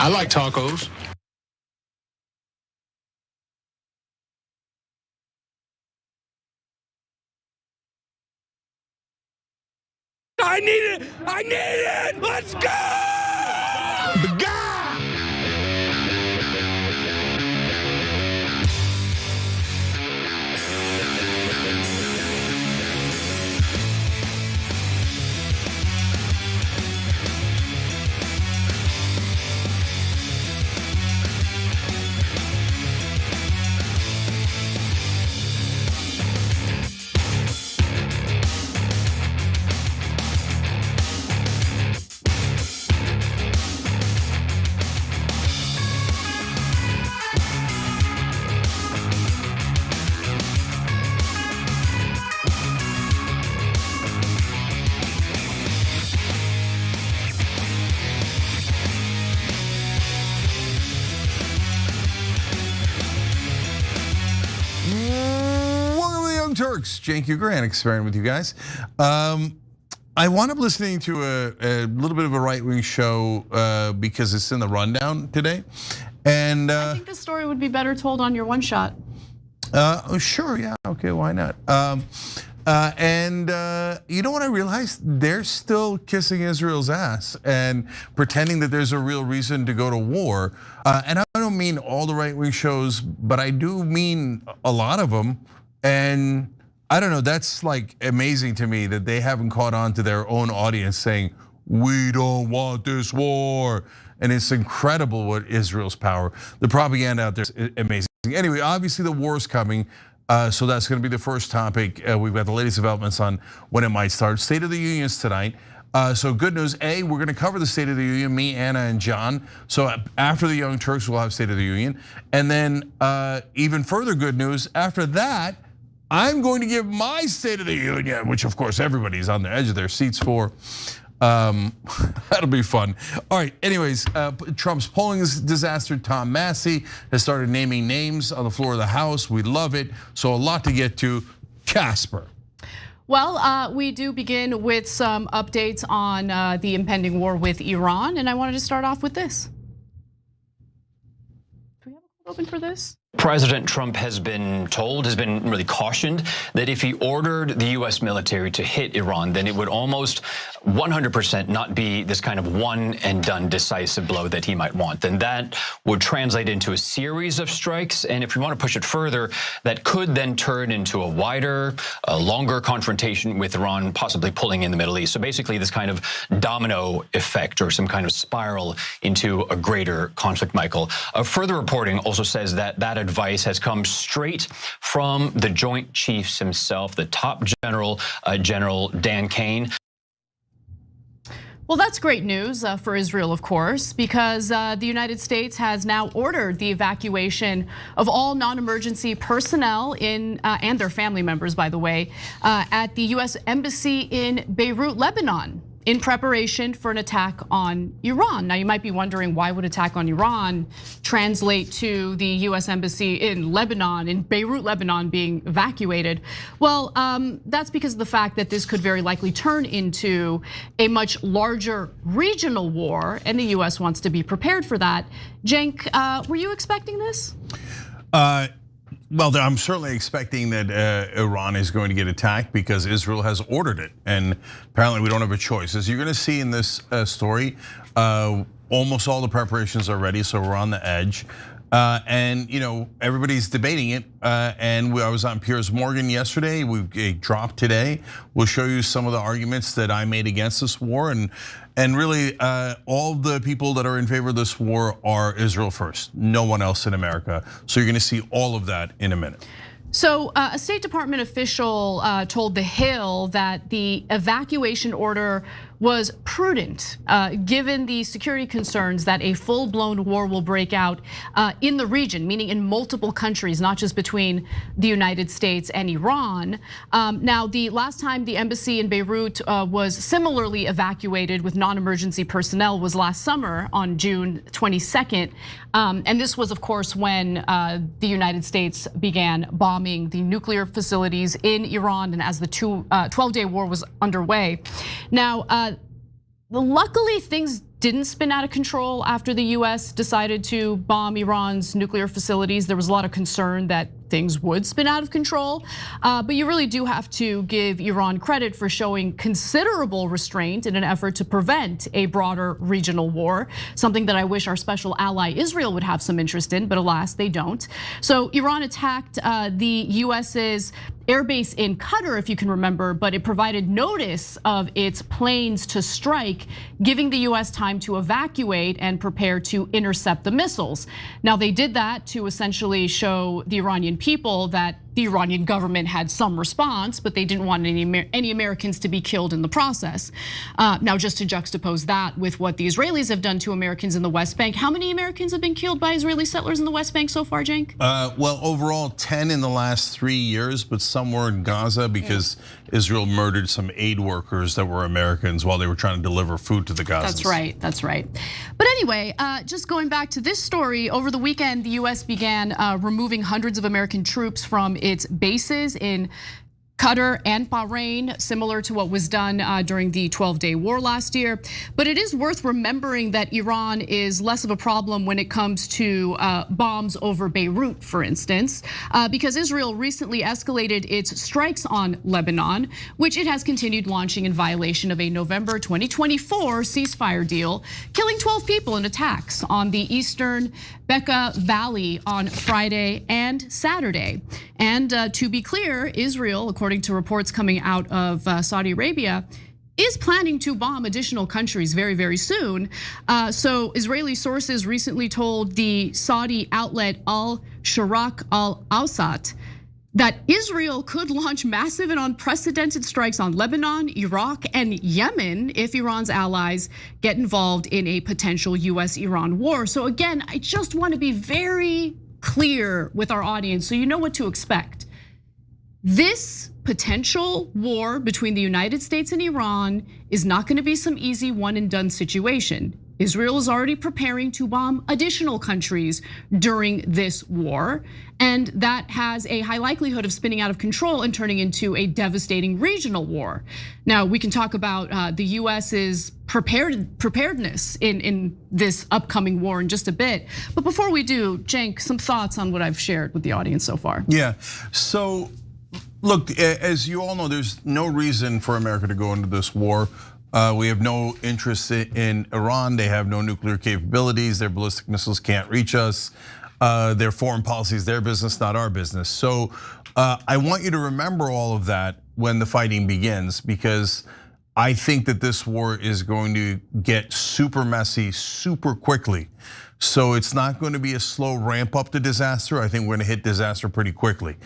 I like tacos. I need it! I need it! Let's go! The guy! Welcome to the Young Turks. Cenk Grant experimenting with you guys. I wound up listening to a little bit of a right-wing show because it's in the rundown today, and I think this story would be better told on your one shot. Oh, sure, yeah, okay, why not? And you know what I realized? They're still kissing Israel's ass and pretending that there's a real reason to go to war. And I don't mean all the right-wing shows, but I do mean a lot of them. And I don't know, that's like amazing to me that they haven't caught on to their own audience saying, we don't want this war. And it's incredible what Israel's power, the propaganda out there is amazing. Anyway, obviously the war is coming. So that's going to be the first topic. We've got the latest developments on when it might start. State of the Union's tonight. So good news, we're going to cover the State of the Union, me, Anna, and John. So after the Young Turks, we'll have State of the Union. And then even further good news, after that, I'm going to give my State of the Union, which of course everybody's on the edge of their seats for. That'll be fun. All right, anyways, Trump's polling disaster. Tom Massey has started naming names on the floor of the House. We love it. So a lot to get to. Casper. Well, we do begin with some updates on the impending war with Iran, and I wanted to start off with this. Do we have a cold open for this? President Trump has been really cautioned that if he ordered the US military to hit Iran, then it would almost 100% not be this kind of one and done decisive blow that he might want. And that would translate into a series of strikes. And if you want to push it further, that could then turn into a wider, longer confrontation with Iran, possibly pulling in the Middle East. So basically this kind of domino effect or some kind of spiral into a greater conflict, Michael. Further reporting also says that advice has come straight from the Joint Chiefs himself, the top general, General Dan Kane. Well, that's great news for Israel, of course, because the United States has now ordered the evacuation of all non-emergency personnel and their family members, by the way, at the US Embassy in Beirut, Lebanon, in preparation for an attack on Iran. Now, you might be wondering, why would attack on Iran translate to the US Embassy in Lebanon, in Beirut, Lebanon, being evacuated? Well, that's because of the fact that this could very likely turn into a much larger regional war, and the US wants to be prepared for that. Cenk, were you expecting this? Well, I'm certainly expecting that Iran is going to get attacked because Israel has ordered it, and apparently we don't have a choice. As you're going to see in this story, almost all the preparations are ready, so we're on the edge. And everybody's debating it. And I was on Piers Morgan yesterday. We dropped today. We'll show you some of the arguments that I made against this war, and really all the people that are in favor of this war are Israel first. No one else in America. So you're going to see all of that in a minute. So a State Department official told The Hill that the evacuation order was prudent, given the security concerns that a full-blown war will break out in the region, meaning in multiple countries, not just between the United States and Iran. Now, the last time the embassy in Beirut was similarly evacuated with non-emergency personnel was last summer on June 22nd. And this was, of course, when the United States began bombing the nuclear facilities in Iran, and as the 12-day war was underway. Now, luckily things didn't spin out of control after the US decided to bomb Iran's nuclear facilities. There was a lot of concern that things would spin out of control. But you really do have to give Iran credit for showing considerable restraint in an effort to prevent a broader regional war, something that I wish our special ally Israel would have some interest in, but alas, they don't. So Iran attacked the US's airbase in Qatar, if you can remember, but it provided notice of its planes to strike, giving the US time to evacuate and prepare to intercept the missiles. Now, they did that to essentially show the Iranian people that the Iranian government had some response, but they didn't want any Americans to be killed in the process. Now, just to juxtapose that with what the Israelis have done to Americans in the West Bank, how many Americans have been killed by Israeli settlers in the West Bank so far, Cenk? Well, overall 10 in the last 3 years, but some were in Gaza because Israel murdered some aid workers that were Americans while they were trying to deliver food to the Gazans. That's right, that's right. But anyway, just going back to this story, over the weekend, the US began removing hundreds of American troops from its bases in Qatar and Bahrain, similar to what was done during the 12-day war last year. But it is worth remembering that Iran is less of a problem when it comes to bombs over Beirut, for instance, because Israel recently escalated its strikes on Lebanon, which it has continued launching in violation of a November 2024 ceasefire deal, killing 12 people in attacks on the eastern Bekaa Valley on Friday and Saturday. And to be clear, Israel, according to reports coming out of Saudi Arabia, is planning to bomb additional countries very, very soon. So Israeli sources recently told the Saudi outlet Al-Sharaq Al-Awsat that Israel could launch massive and unprecedented strikes on Lebanon, Iraq, and Yemen if Iran's allies get involved in a potential US-Iran war. So again, I just want to be very clear with our audience so you know what to expect. This potential war between the United States and Iran is not going to be some easy one and done situation. Israel is already preparing to bomb additional countries during this war, and that has a high likelihood of spinning out of control and turning into a devastating regional war. Now, we can talk about the US's preparedness in this upcoming war in just a bit. But before we do, Cenk, some thoughts on what I've shared with the audience so far. Yeah, so look, as you all know, there's no reason for America to go into this war. We have no interest in Iran. They have no nuclear capabilities. Their ballistic missiles can't reach us. Their foreign policy is their business, not our business. So I want you to remember all of that when the fighting begins, because I think that this war is going to get super messy super quickly. So it's not going to be a slow ramp up to disaster. I think we're going to hit disaster pretty quickly.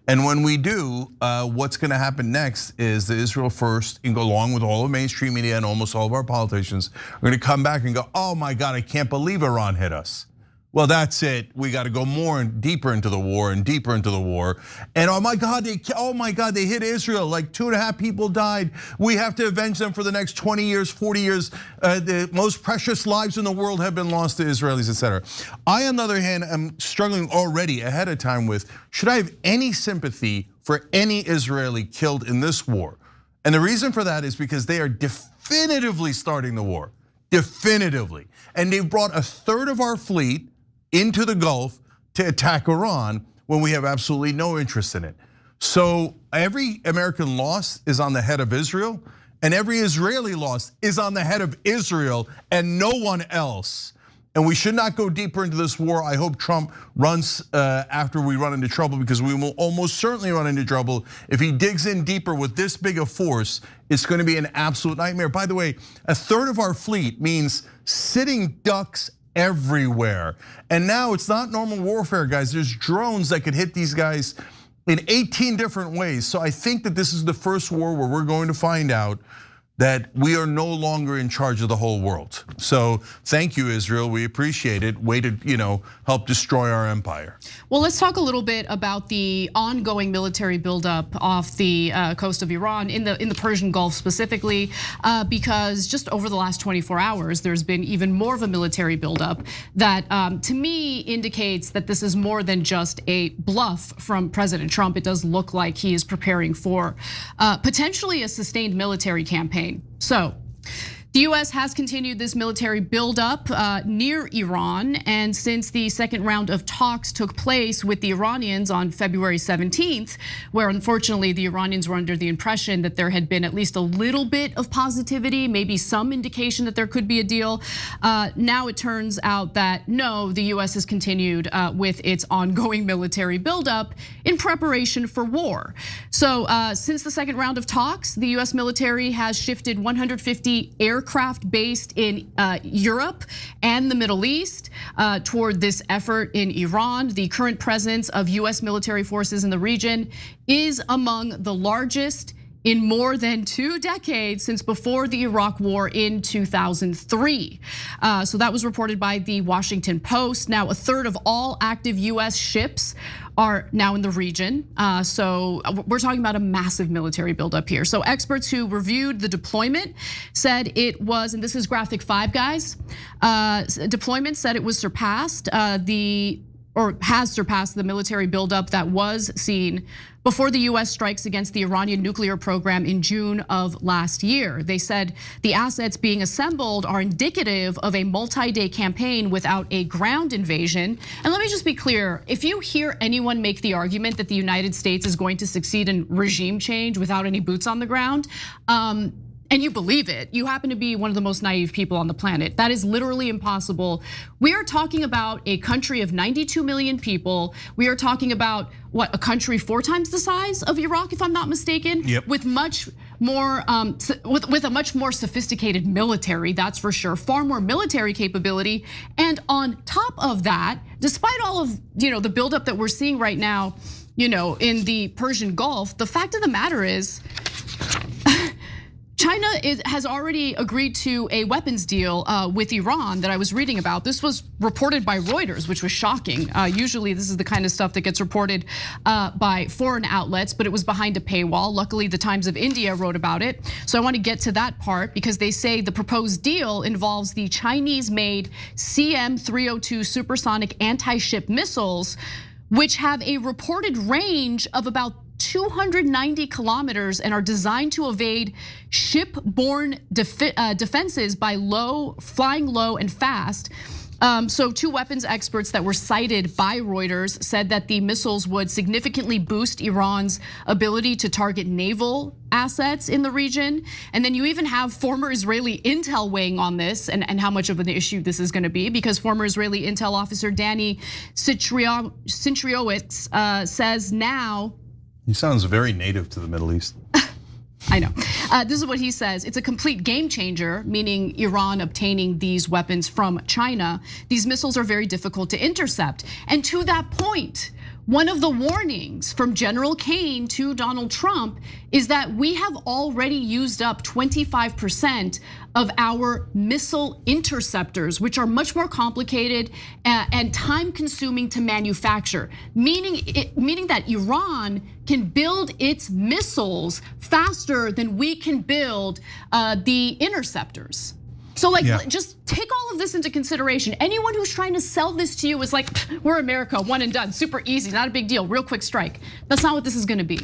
And when we do, what's going to happen next is that Israel first, and go along with all of mainstream media and almost all of our politicians, are going to come back and go, oh my God, I can't believe Iran hit us. Well, that's it. We got to go more and deeper into the war and deeper into the war. And oh my God, they hit Israel. Like 2.5 people died. We have to avenge them for the next 20 years, 40 years. The most precious lives in the world have been lost to Israelis, etc. I, on the other hand, am struggling already ahead of time with, should I have any sympathy for any Israeli killed in this war? And the reason for that is because they are definitively starting the war, definitively. And they've brought 1/3 of our fleet into the Gulf to attack Iran when we have absolutely no interest in it. So every American loss is on the head of Israel, and every Israeli loss is on the head of Israel and no one else. And we should not go deeper into this war. I hope Trump runs after we run into trouble, because we will almost certainly run into trouble if he digs in deeper with this big a force. It's going to be an absolute nightmare. By the way, 1/3 of our fleet means sitting ducks everywhere. And now it's not normal warfare, guys. There's drones that could hit these guys in 18 different ways. So I think that this is the first war where we're going to find out that we are no longer in charge of the whole world. So thank you, Israel. We appreciate it. Way to help destroy our empire. Well, let's talk a little bit about the ongoing military buildup off the coast of Iran in the Persian Gulf specifically, because just over the last 24 hours, there's been even more of a military buildup that, to me, indicates that this is more than just a bluff from President Trump. It does look like he is preparing for potentially a sustained military campaign. So The US has continued this military buildup near Iran, and since the second round of talks took place with the Iranians on February 17th, where unfortunately the Iranians were under the impression that there had been at least a little bit of positivity, maybe some indication that there could be a deal. Now it turns out that no, the US has continued with its ongoing military buildup in preparation for war. So since the second round of talks, the US military has shifted 150 aircraft based in Europe and the Middle East toward this effort in Iran. The current presence of US military forces in the region is among the largest in more than 2 decades since before the Iraq War in 2003. So that was reported by the Washington Post. Now, a third of all active US ships are now in the region. So we're talking about a massive military buildup here. So experts who reviewed the deployment said it was, and this is graphic 5, guys. Deployment said it was surpassed has surpassed the military buildup that was seen before the US strikes against the Iranian nuclear program in June of last year. They said the assets being assembled are indicative of a multi-day campaign without a ground invasion. And let me just be clear, if you hear anyone make the argument that the United States is going to succeed in regime change without any boots on the ground, and you believe it, you happen to be one of the most naive people on the planet. That is literally impossible. We are talking about a country of 92 million people. We are talking about what, a country 4 times the size of Iraq, if I'm not mistaken, yep. With much more, with a much more sophisticated military, that's for sure, far more military capability. And on top of that, despite all of the buildup that we're seeing right now, in the Persian Gulf, the fact of the matter is, China has already agreed to a weapons deal with Iran that I was reading about. This was reported by Reuters, which was shocking. Usually this is the kind of stuff that gets reported by foreign outlets, but it was behind a paywall. Luckily, the Times of India wrote about it. So I want to get to that part because they say the proposed deal involves the Chinese-made CM-302 supersonic anti-ship missiles, which have a reported range of about 290 kilometers and are designed to evade ship-borne defenses by flying low and fast. So 2 weapons experts that were cited by Reuters said that the missiles would significantly boost Iran's ability to target naval assets in the region. And then you even have former Israeli intel weighing on this and how much of an issue this is gonna be, because former Israeli intel officer Danny Sintriowicz says now, he sounds very native to the Middle East. I know. This is what he says. It's a complete game changer, meaning Iran obtaining these weapons from China. These missiles are very difficult to intercept. And to that point, one of the warnings from General Kane to Donald Trump is that we have already used up 25% of our missile interceptors, which are much more complicated and time consuming to manufacture, meaning that Iran can build its missiles faster than we can build the interceptors. So just take all of this into consideration. Anyone who's trying to sell this to you is like, we're America, one and done, super easy, not a big deal, real quick strike. That's not what this is gonna be.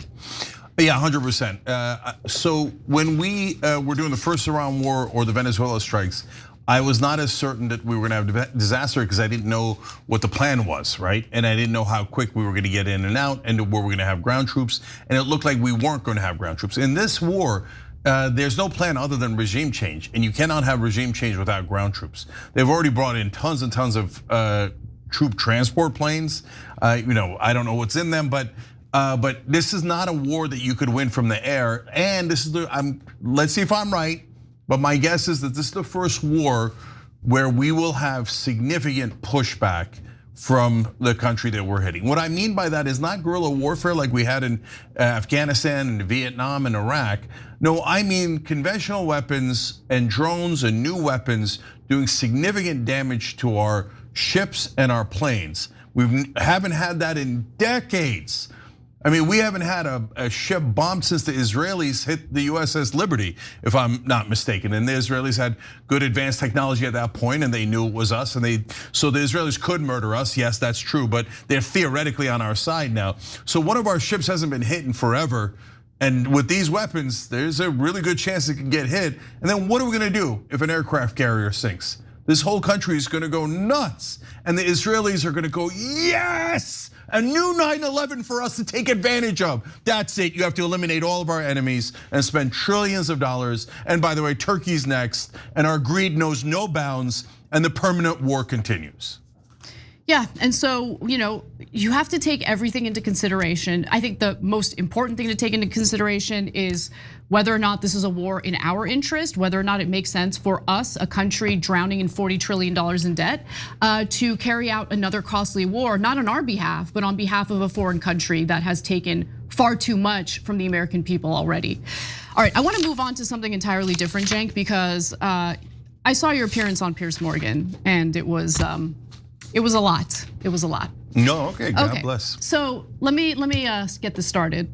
Yeah, 100%. So when we were doing the first Iran war or the Venezuela strikes, I was not as certain that we were gonna have disaster because I didn't know what the plan was, right? And I didn't know how quick we were gonna get in and out and where we're gonna have ground troops. And it looked like we weren't gonna have ground troops. In this war, there's no plan other than regime change, and you cannot have regime change without ground troops. They've already brought in tons and tons of troop transport planes. I don't know what's in them, but this is not a war that you could win from the air. And this is let's see if I'm right, but my guess is that this is the first war where we will have significant pushback from the country that we're hitting. What I mean by that is not guerrilla warfare like we had in Afghanistan and Vietnam and Iraq. No, I mean conventional weapons and drones and new weapons doing significant damage to our ships and our planes. We haven't had that in decades. I mean, we haven't had a ship bombed since the Israelis hit the USS Liberty, if I'm not mistaken. And the Israelis had good advanced technology at that point, and they knew it was us. And so the Israelis could murder us. Yes, that's true, but they're theoretically on our side now. So one of our ships hasn't been hit in forever. And with these weapons, there's a really good chance it can get hit. And then what are we gonna do if an aircraft carrier sinks? This whole country is gonna go nuts. And the Israelis are gonna go, yes, a new 9/11 for us to take advantage of. That's it, you have to eliminate all of our enemies and spend trillions of dollars. And by the way, Turkey's next, and our greed knows no bounds, and the permanent war continues. Yeah, and so, you have to take everything into consideration. I think the most important thing to take into consideration is whether or not this is a war in our interest, whether or not it makes sense for us, a country drowning in $40 trillion in debt, to carry out another costly war, not on our behalf, but on behalf of a foreign country that has taken far too much from the American people already. All right, I wanna move on to something entirely different, Cenk, because I saw your appearance on Piers Morgan, and it was a lot. It was a lot. No, okay, God bless. So let me get this started.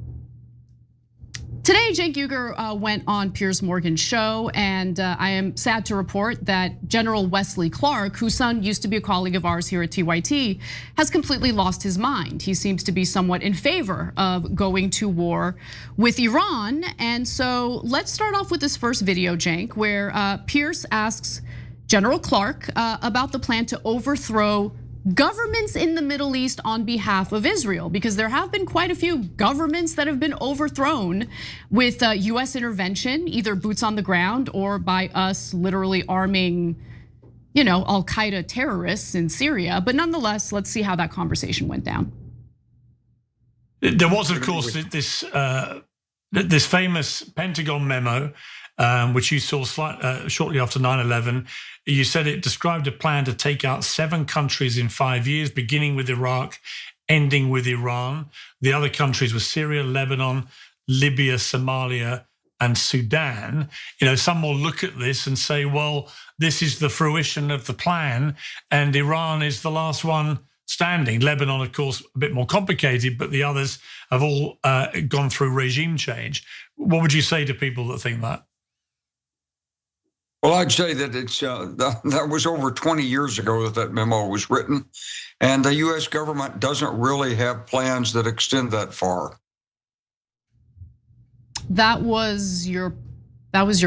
Today, Cenk Uygur went on Piers Morgan's show, and I am sad to report that General Wesley Clark, whose son used to be a colleague of ours here at TYT, has completely lost his mind. He seems to be somewhat in favor of going to war with Iran. And so let's start off with this first video, Cenk, where Piers asks General Clark about the plan to overthrow governments in the Middle East on behalf of Israel, because there have been quite a few governments that have been overthrown with US intervention, either boots on the ground or by us literally arming, Al-Qaeda terrorists in Syria. But nonetheless, let's see how that conversation went down. There was, of course, this famous Pentagon memo, which you saw shortly after 9/11. You said it described a plan to take out 7 countries in 5 years, beginning with Iraq, ending with Iran. The other countries were Syria, Lebanon, Libya, Somalia, and Sudan. Some will look at this and say, well, this is the fruition of the plan, and Iran is the last one standing. Lebanon, of course, a bit more complicated, but the others have all gone through regime change. What would you say to people that think that? Well, I'd say that that was over 20 years ago that memo was written, and the U.S. government doesn't really have plans that extend that far. That was your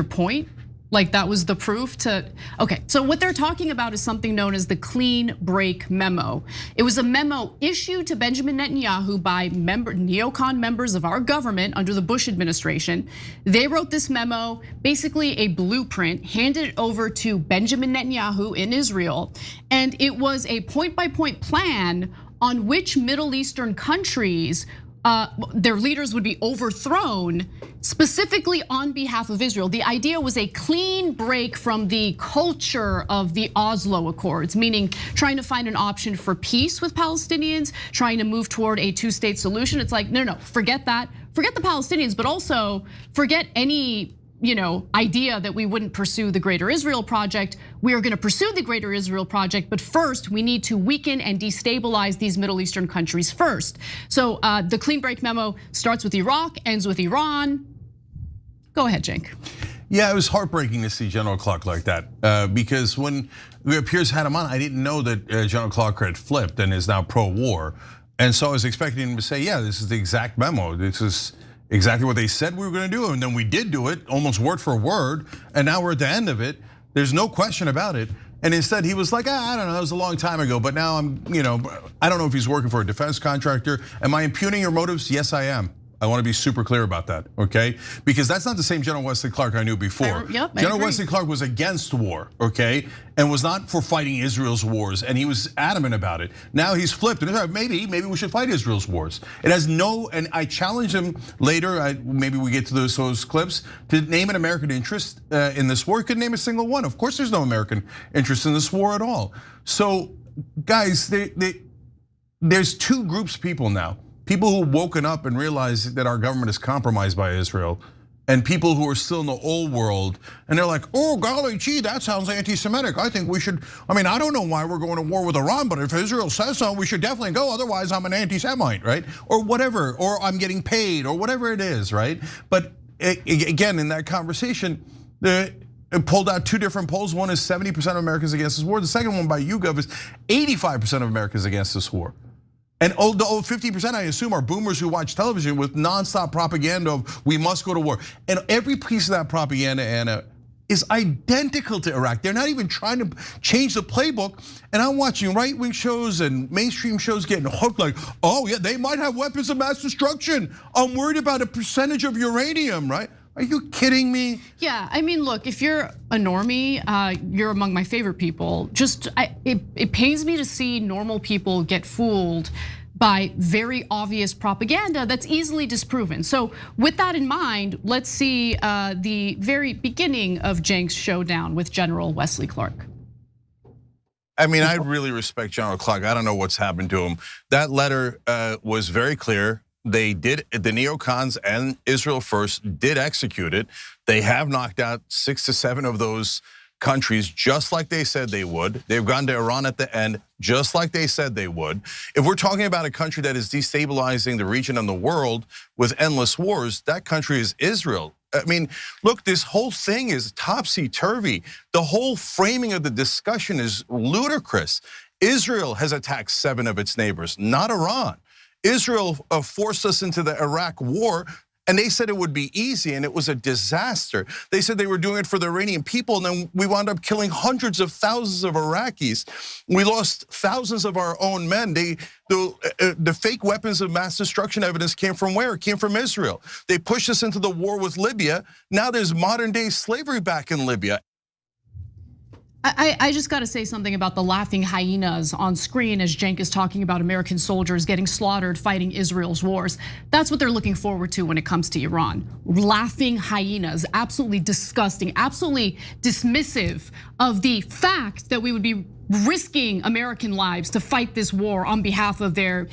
point? Like that was the proof to, okay. So what they're talking about is something known as the clean break memo. It was a memo issued to Benjamin Netanyahu by neocon members of our government under the Bush administration. They wrote this memo, basically a blueprint, handed it over to Benjamin Netanyahu in Israel. And it was a point-by-point plan on which Middle Eastern countries their leaders would be overthrown specifically on behalf of Israel. The idea was a clean break from the culture of the Oslo Accords, meaning trying to find an option for peace with Palestinians, trying to move toward a 2-state solution. It's like, no, forget that. Forget the Palestinians, but also forget any idea that we wouldn't pursue the Greater Israel Project. We are gonna pursue the Greater Israel Project, but first we need to weaken and destabilize these Middle Eastern countries first. So the clean break memo starts with Iraq, ends with Iran. Go ahead, Cenk. Yeah, it was heartbreaking to see General Clark like that, because when Piers had him on, I didn't know that General Clark had flipped and is now pro-war. And so I was expecting him to say, yeah, this is the exact memo. This is exactly what they said we were gonna do, and then we did do it, almost word for word, and now we're at the end of it. There's no question about it. And instead he was like, I don't know, that was a long time ago, but now I'm, I don't know if he's working for a defense contractor. Am I impugning your motives? Yes, I am. I want to be super clear about that, okay? Because that's not the same General Wesley Clark I knew before. General Wesley Clark was against war, okay? And was not for fighting Israel's wars, and he was adamant about it. Now he's flipped, and maybe we should fight Israel's wars. It has no, and I challenged him later, maybe we get to those clips, to name an American interest in this war. He couldn't name a single one. Of course there's no American interest in this war at all. So guys, there's 2 groups of people now. People who have woken up and realized that our government is compromised by Israel, and people who are still in the old world, and they're like, oh golly gee, that sounds anti-Semitic. I think we should, I don't know why we're going to war with Iran, but if Israel says so, we should definitely go, otherwise I'm an anti-Semite, right? Or whatever, or I'm getting paid, or whatever it is, right? But again, in that conversation, it pulled out 2 different polls. One is 70% of Americans against this war. The second one by YouGov is 85% of Americans against this war. And the 50%, I assume, are boomers who watch television with nonstop propaganda of we must go to war. And every piece of that propaganda, Anna, is identical to Iraq. They're not even trying to change the playbook. And I'm watching right-wing shows and mainstream shows getting hooked like, oh yeah, they might have weapons of mass destruction. I'm worried about a percentage of uranium, right? Are you kidding me? Yeah, I mean, look, if you're a normie, you're among my favorite people. It pains me to see normal people get fooled by very obvious propaganda that's easily disproven. So with that in mind, let's see the very beginning of Cenk's showdown with General Wesley Clark. I mean, I really respect General Clark. I don't know what's happened to him. That letter was very clear. They did, the neocons and Israel First did execute it. They have knocked out 6 to 7 of those countries, just like they said they would. They've gone to Iran at the end, just like they said they would. If we're talking about a country that is destabilizing the region and the world with endless wars, that country is Israel. I mean, look, this whole thing is topsy-turvy. The whole framing of the discussion is ludicrous. Israel has attacked 7 of its neighbors, not Iran. Israel forced us into the Iraq war, and they said it would be easy, and it was a disaster. They said they were doing it for the Iranian people, and then we wound up killing hundreds of thousands of Iraqis. We lost thousands of our own men. The fake weapons of mass destruction evidence came from where? It came from Israel. They pushed us into the war with Libya. Now there's modern day slavery back in Libya. I just got to say something about the laughing hyenas on screen as Cenk is talking about American soldiers getting slaughtered fighting Israel's wars. That's what they're looking forward to when it comes to Iran. Laughing hyenas, absolutely disgusting, absolutely dismissive of the fact that we would be risking American lives to fight this war on behalf of their,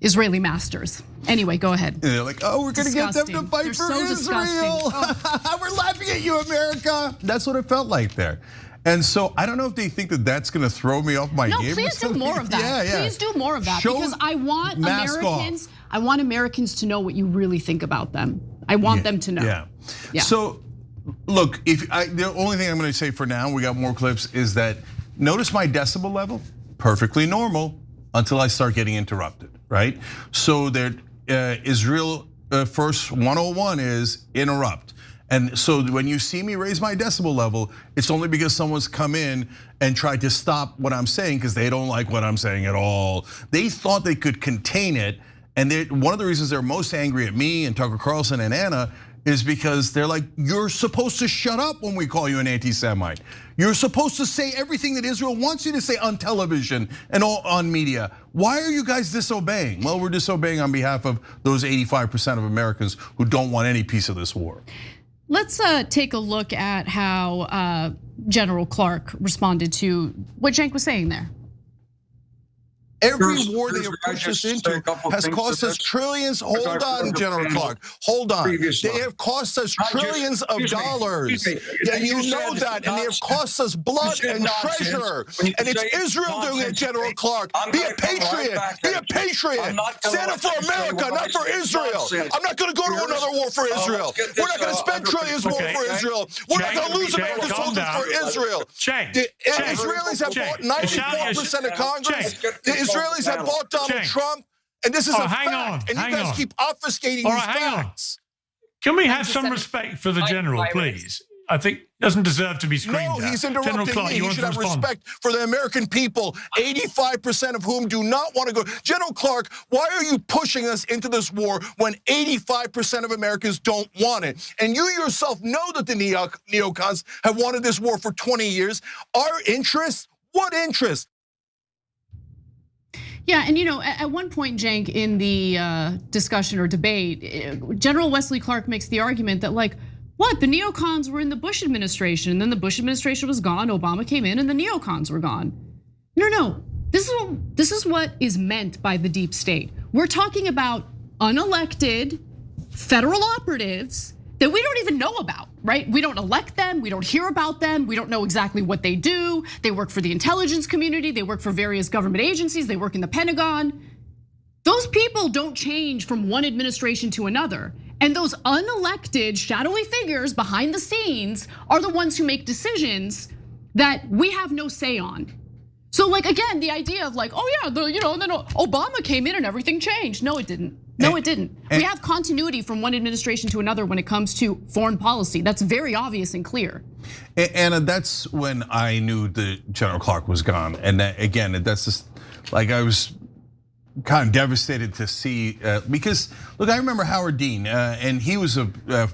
Israeli masters. Anyway, go ahead. And they're like, oh, we're gonna get them to fight for Israel. We're laughing at you, America. That's what it felt like there. And so I don't know if they think that that's gonna throw me off my game. No, please do more of that. Yeah. Please do more of that because I want Americans to know what you really think about them. I want them to know. Yeah. So look, the only thing I'm gonna say for now, we got more clips, is that notice my decibel level, perfectly normal until I start getting interrupted, right? So that Israel First 101 is interrupt. And so when you see me raise my decibel level, it's only because someone's come in and tried to stop what I'm saying because they don't like what I'm saying at all. They thought they could contain it. And one of the reasons they're most angry at me and Tucker Carlson and Anna is because they're like, you're supposed to shut up when we call you an anti-Semite. You're supposed to say everything that Israel wants you to say on television and on media. Why are you guys disobeying? Well, we're disobeying on behalf of those 85% of Americans who don't want any piece of this war. Let's take a look at how General Clark responded to what Cenk was saying there. Every war they have pushed us into has cost us trillions. Hold on, General Clark. Hold on. They have cost us trillions of dollars. And you know that. And they have cost us blood and treasure. And it's Israel doing it, General Clark. Be a patriot. Be a patriot. Stand up for America, not for Israel. I'm not going to go to another war for Israel. We're not going to spend trillions more for Israel. We're not going to lose American soldiers for Israel. The Israelis have bought 94% of Congress. The Israelis have bought Donald Trump, and this is a fact. And you guys keep obfuscating these facts. Can we have some respect for the general, please? I think doesn't deserve to be screamed at. No, he's interrupting General Clark, me. He should have respect for the American people, 85% of whom do not want to go. General Clark, why are you pushing us into this war when 85% of Americans don't want it? And you yourself know that the neocons have wanted this war for 20 years. Our interest? What interest? Yeah, and at one point, Cenk, in the discussion or debate, General Wesley Clark makes the argument that the neocons were in the Bush administration, and then the Bush administration was gone, Obama came in, and the neocons were gone. No, this is what is meant by the deep state. We're talking about unelected federal operatives that we don't even know about, right? We don't elect them, we don't hear about them, we don't know exactly what they do. They work for the intelligence community, they work for various government agencies, they work in the Pentagon. Those people don't change from one administration to another. And those unelected, shadowy figures behind the scenes are the ones who make decisions that we have no say on. So like, again, the idea of like, oh yeah, then Obama came in and everything changed. No, it didn't. No, it didn't. We have continuity from one administration to another when it comes to foreign policy. That's very obvious and clear. And that's when I knew that General Clark was gone. And again, that's just like I was kind of devastated to see, because look, I remember Howard Dean, and he was a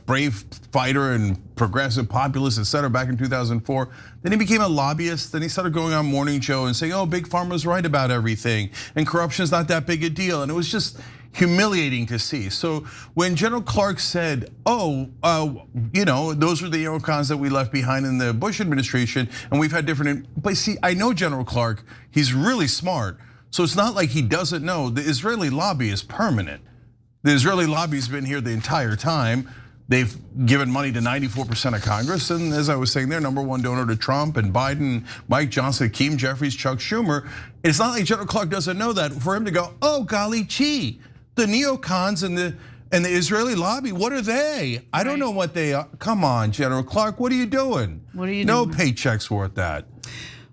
brave fighter and progressive populist, et cetera, back in 2004. Then he became a lobbyist. Then he started going on Morning Joe and saying, "Oh, Big Pharma's right about everything, and corruption's not that big a deal." And it was just humiliating to see. So when General Clark said, "Oh, those were the neocons that we left behind in the Bush administration, and we've had different," but see, I know General Clark. He's really smart. So it's not like he doesn't know. The Israeli lobby is permanent. The Israeli lobby's been here the entire time. They've given money to 94% of Congress, and as I was saying, they're #1 donor to Trump and Biden, Mike Johnson, Hakeem Jeffries, Chuck Schumer. It's not like General Clark doesn't know that. For him to go, "Oh golly gee, the neocons and the Israeli lobby, what are they? I don't know what they are." Come on, General Clark, what are you doing? What are you doing? No doing? paychecks worth that.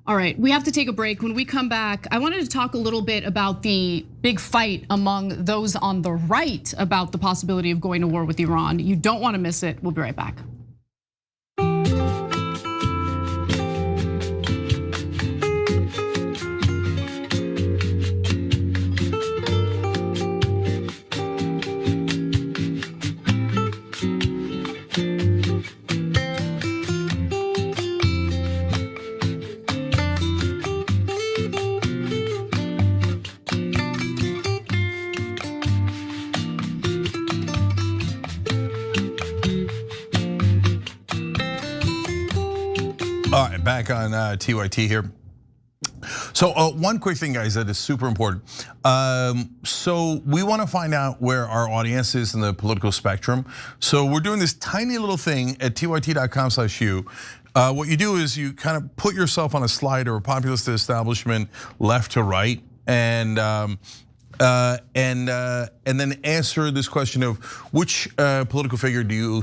All right, we have to take a break. When we come back, I wanted to talk a little bit about the big fight among those on the right about the possibility of going to war with Iran. You don't want to miss it. We'll be right back. All right, back on TYT here. So one quick thing, guys, that is super important. So we want to find out where our audience is in the political spectrum. So we're doing this tiny little thing at tyt.com/u. What you do is you kind of put yourself on a slide or a populist establishment left to right, and then answer this question of which political figure do you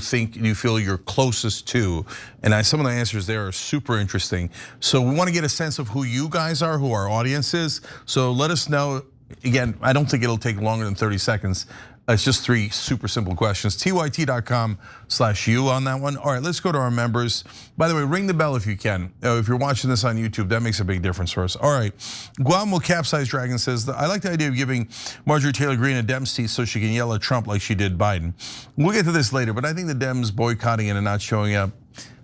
feel you're closest to? And some of the answers there are super interesting. So we want to get a sense of who you guys are, who our audience is. So let us know. Again, I don't think it'll take longer than 30 seconds. It's just 3 super simple questions. tyt.com/u on that one. All right, let's go to our members. By the way, ring the bell if you can. If you're watching this on YouTube, that makes a big difference for us. All right, Guam will capsize Dragon says, "I like the idea of giving Marjorie Taylor Greene a Dem seat so she can yell at Trump like she did Biden." We'll get to this later, but I think the Dems boycotting it and not showing up,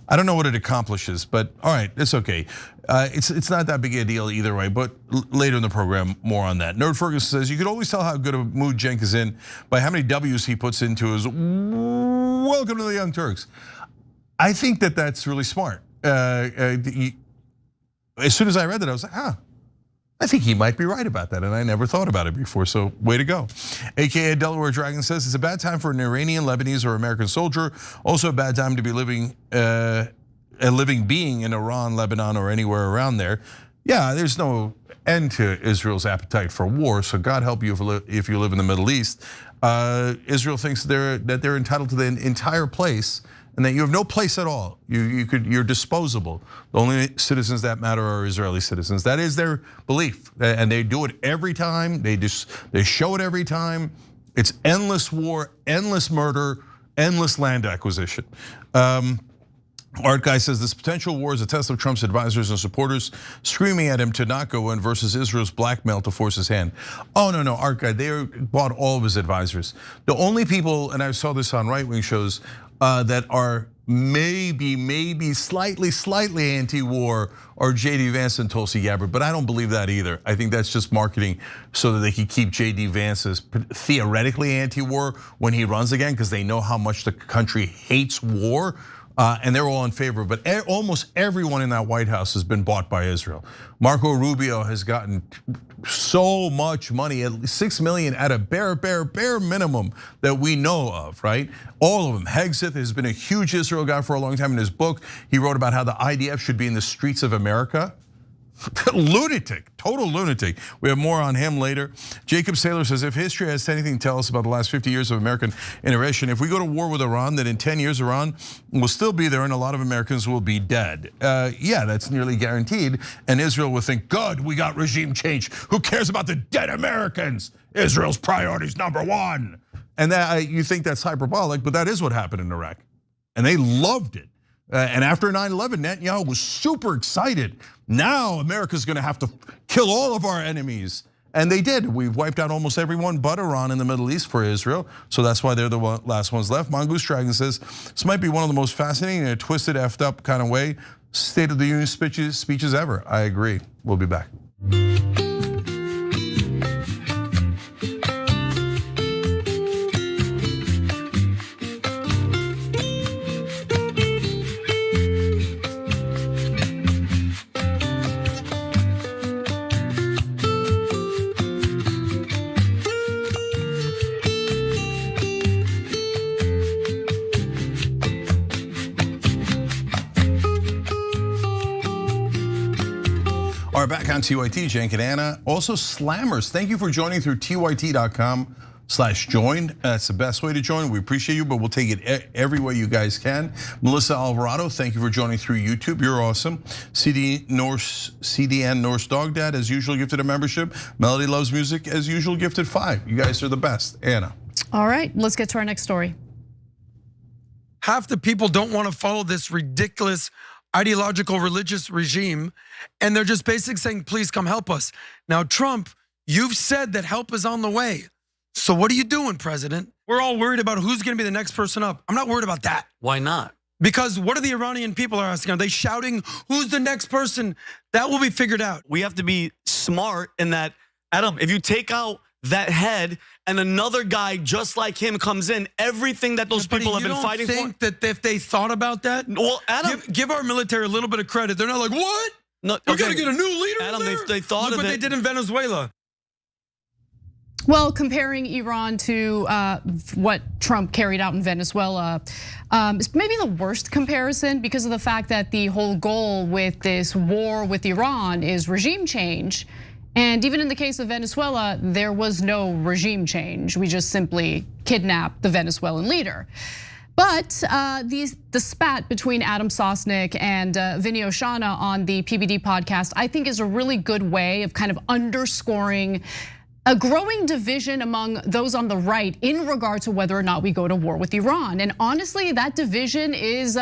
I don't know what it accomplishes, but all right, it's okay. It's not that big a deal either way, but later in the program, more on that. Nerd Ferguson says, "You could always tell how good of a mood Cenk is in by how many W's he puts into his welcome to the Young Turks." I think that that's really smart. As soon as I read that, I was like, I think he might be right about that, and I never thought about it before, so way to go. AKA Delaware Dragon says, "It's a bad time for an Iranian, Lebanese, or American soldier. Also a bad time to be living a living being in Iran, Lebanon, or anywhere around there." Yeah, there's no end to Israel's appetite for war, so God help you if you live in the Middle East. Israel thinks that they're entitled to the entire place, and that you have no place at all. You're disposable. The only citizens that matter are Israeli citizens. That is their belief, and they do it every time. They show it every time. It's endless war, endless murder, endless land acquisition. Art Guy says this potential war is a test of Trump's advisors and supporters screaming at him to not go in versus Israel's blackmail to force his hand. Oh no, Art Guy, they bought all of his advisors. The only people, and I saw this on right-wing shows, that are maybe slightly anti-war are JD Vance and Tulsi Gabbard, but I don't believe that either. I think that's just marketing so that they can keep JD Vance as theoretically anti-war when he runs again, because they know how much the country hates war. And they're all in favor, but almost everyone in that White House has been bought by Israel. Marco Rubio has gotten so much money, at least 6 million at a bare minimum that we know of, right? All of them. Hegseth has been a huge Israel guy for a long time. In his book, he wrote about how the IDF should be in the streets of America. Lunatic, total lunatic. We have more on him later. Jacob Saylor says, if history has anything to tell us about the last 50 years of American intervention, if we go to war with Iran, then in 10 years, Iran will still be there and a lot of Americans will be dead. Yeah, that's nearly guaranteed. And Israel will think, good, we got regime change. Who cares about the dead Americans? Israel's priority is #1. And that you think that's hyperbolic, but that is what happened in Iraq. And they loved it. And after 9/11, Netanyahu was super excited. Now America's gonna have to kill all of our enemies. And they did. We've wiped out almost everyone but Iran in the Middle East for Israel. So that's why they're the last ones left. Mongoose Dragon says, this might be one of the most fascinating in a twisted, effed up kind of way, State of the Union speeches ever. I agree. We'll be back. Are back on TYT, Cenk and Anna. Also Slammers, thank you for joining through tyt.com/join. That's the best way to join. We appreciate you, but we'll take it every way you guys can. Melissa Alvarado, thank you for joining through YouTube. You're awesome. CDN Norse Dog Dad, as usual, gifted a membership. Melody Loves Music, as usual, gifted 5. You guys are the best. Anna. All right, let's get to our next story. Half the people don't want to follow this ridiculous ideological religious regime, and they're just basically saying, please come help us. Now, Trump, you've said that help is on the way. So what are you doing, President? We're all worried about who's gonna be the next person up. I'm not worried about that. Why not? Because what are the Iranian people are asking? Are they shouting, who's the next person? That will be figured out. We have to be smart in that, Adam, if you take out that head and another guy just like him comes in, everything that those people have been fighting for. You don't think that if they thought about that? Well, Adam, give our military a little bit of credit. They're not like, what? No, We're gonna get a new leader. Adam, in there? they thought Look of what it. they did in Venezuela. Well, comparing Iran to what Trump carried out in Venezuela is maybe the worst comparison because of the fact that the whole goal with this war with Iran is regime change. And even in the case of Venezuela, there was no regime change. We just simply kidnapped the Venezuelan leader. But the spat between Adam Sosnick and Vinny Oshana on the PBD podcast, I think is a really good way of kind of underscoring a growing division among those on the right in regard to whether or not we go to war with Iran. And honestly, that division is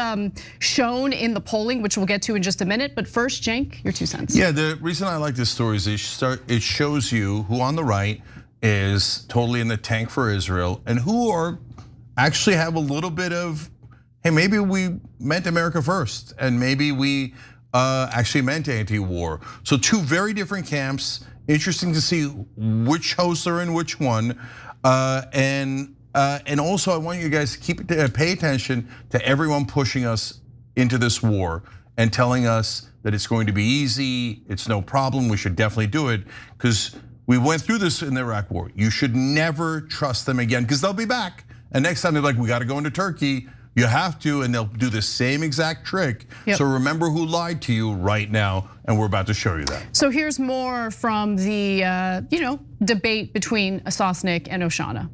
shown in the polling, which we'll get to in just a minute. But first, Cenk, your 2 cents. Yeah, the reason I like this story is it shows you who on the right is totally in the tank for Israel and who are actually have a little bit of, hey, maybe we meant America first and maybe we actually meant anti-war. So 2 very different camps. Interesting to see which hosts are in which one, and also I want you guys to pay attention to everyone pushing us into this war and telling us that it's going to be easy, it's no problem, we should definitely do it because we went through this in the Iraq war. You should never trust them again because they'll be back, and next time they're like, we got to go into Turkey. You have to, and they'll do the same exact trick. Yep. So remember who lied to you right now, and we're about to show you that. So here's more from the debate between Sosnick and Oshana.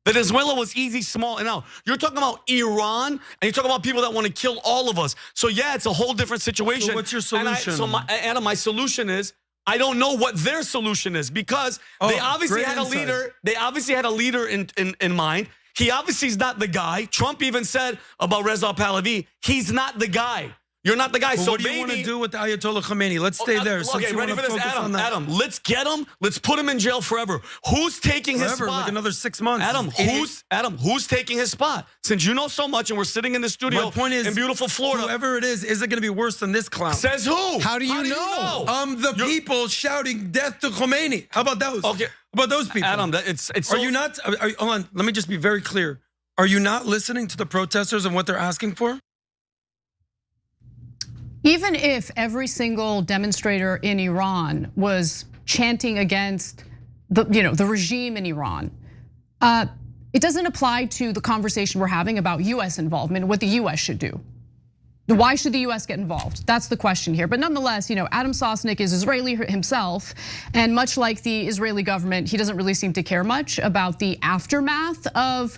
Venezuela was easy, small, and now you're talking about Iran, and you're talking about people that want to kill all of us. So yeah, it's a whole different situation. So what's your solution? Adam, my solution is, I don't know what their solution is because they obviously had a leader. They obviously had a leader in mind. He obviously is not the guy. Trump even said about Reza Pahlavi, he's not the guy. You're not the guy. Well, so what do you want to do with the Ayatollah Khomeini? Let's stay there. Okay, ready for this, Adam? Let's get him. Let's put him in jail forever. Who's taking his spot? Like another 6 months. Who's taking his spot? Since you know so much, and we're sitting in the studio My point is, in beautiful Florida, whoever it is it going to be worse than this clown? Says who? How do you know? The people shouting death to Khomeini. How about those? Okay, how about those people? Adam, it's. Are you not? Hold on. Let me just be very clear. Are you not listening to the protesters and what they're asking for? Even if every single demonstrator in Iran was chanting against the regime in Iran, it doesn't apply to the conversation we're having about US involvement, what the US should do. Why should the US get involved? That's the question here. But nonetheless, Adam Sosnick is Israeli himself, and much like the Israeli government, he doesn't really seem to care much about the aftermath of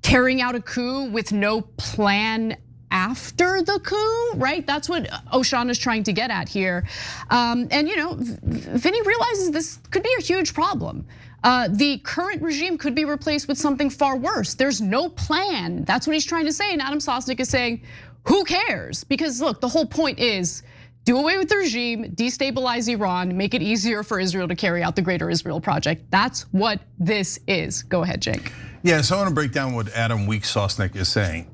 carrying out a coup with no plan after the coup, right? That's what Oshana's trying to get at here. And Vinny realizes this could be a huge problem. The current regime could be replaced with something far worse. There's no plan. That's what he's trying to say. And Adam Sosnick is saying, who cares? Because look, the whole point is do away with the regime, destabilize Iran, make it easier for Israel to carry out the Greater Israel Project. That's what this is. Go ahead, Jake. Yeah, so I want to break down what Adam Weak Sosnick is saying.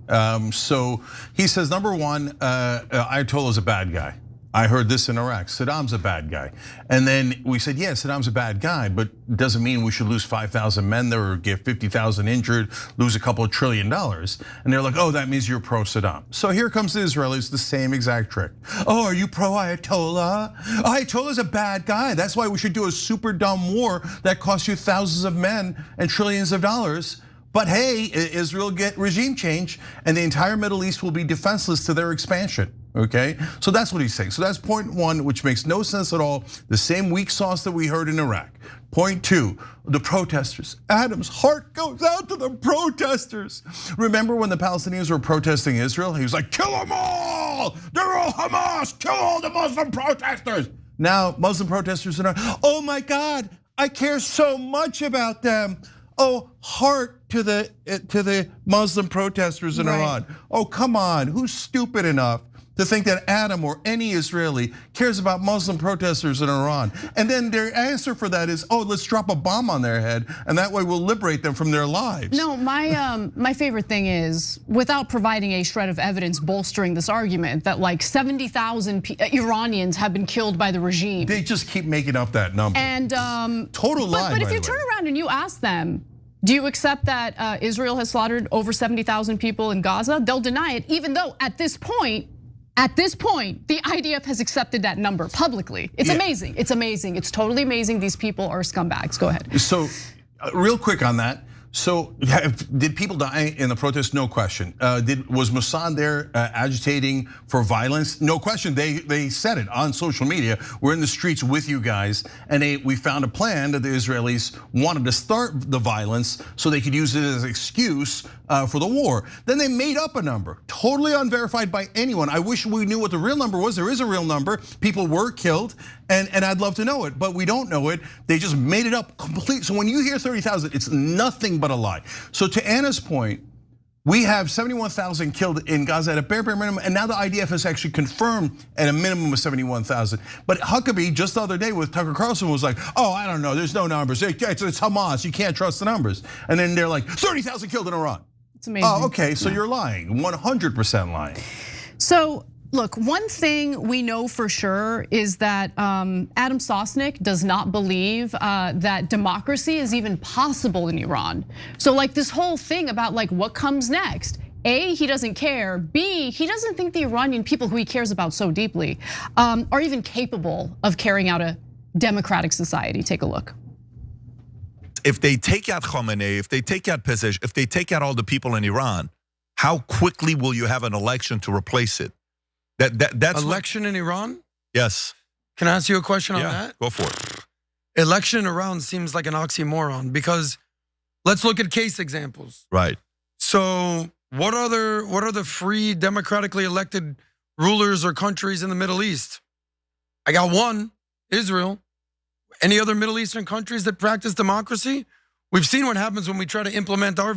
So he says, number one, Ayatollah's a bad guy. I heard this in Iraq. Saddam's a bad guy. And then we said, yeah, Saddam's a bad guy, but doesn't mean we should lose 5,000 men there or get 50,000 injured, lose a couple of $1 trillion. And they're like, oh, that means you're pro-Saddam. So here comes the Israelis, the same exact trick. Oh, are you pro-Ayatollah? Ayatollah's a bad guy. That's why we should do a super dumb war that costs you thousands of men and trillions of dollars. But hey, Israel get regime change and the entire Middle East will be defenseless to their expansion. Okay, so that's what he's saying. So that's point one, which makes no sense at all. The same weak sauce that we heard in Iraq. Point two, the protesters. Adam's heart goes out to the protesters. Remember when the Palestinians were protesting Israel? He was like, kill them all. They're all Hamas. Kill all the Muslim protesters. Now Muslim protesters are, oh my God, I care so much about them. Oh, heart to the Muslim protesters in Iran. Oh, come on, who's stupid enough to think that Adam or any Israeli cares about Muslim protesters in Iran? And then their answer for that is, oh, let's drop a bomb on their head, and that way we'll liberate them from their lives. No, my favorite thing is, without providing a shred of evidence bolstering this argument, that like 70,000 Iranians have been killed by the regime. They just keep making up that number. And total lie. But if you turn around and you ask them, do you accept that Israel has slaughtered over 70,000 people in Gaza? They'll deny it, even though at this point, the IDF has accepted that number publicly. It's amazing. It's amazing. It's totally amazing. These people are scumbags. Go ahead. So, real quick on that. So, did people die in the protest? No question. Was Mossad there agitating for violence? No question. They said it on social media. We're in the streets with you guys, and we found a plan that the Israelis wanted to start the violence so they could use it as an excuse for the war. Then they made up a number, totally unverified by anyone. I wish we knew what the real number was. There is a real number. People were killed, and I'd love to know it, but we don't know it. They just made it up complete. So when you hear 30,000, it's nothing but a lie. So to Anna's point, we have 71,000 killed in Gaza at a bare minimum, and now the IDF has actually confirmed at a minimum of 71,000. But Huckabee just the other day with Tucker Carlson was like, oh, I don't know, there's no numbers. It's Hamas, you can't trust the numbers. And then they're like, 30,000 killed in Iran. It's amazing. Oh, okay, so you're lying, 100% lying. So look, one thing we know for sure is that Adam Sosnick does not believe that democracy is even possible in Iran. So like this whole thing about like what comes next. A, he doesn't care. B, he doesn't think the Iranian people who he cares about so deeply are even capable of carrying out a democratic society. Take a look. If they take out Khamenei, if they take out Pezeshkian, if they take out all the people in Iran, how quickly will you have an election to replace it? That's election in Iran? Yes. Can I ask you a question on that? Go for it. Election in Iran seems like an oxymoron because let's look at case examples. Right. So what are the free democratically elected rulers or countries in the Middle East? I got one, Israel. Any other Middle Eastern countries that practice democracy? We've seen what happens when we try to implement our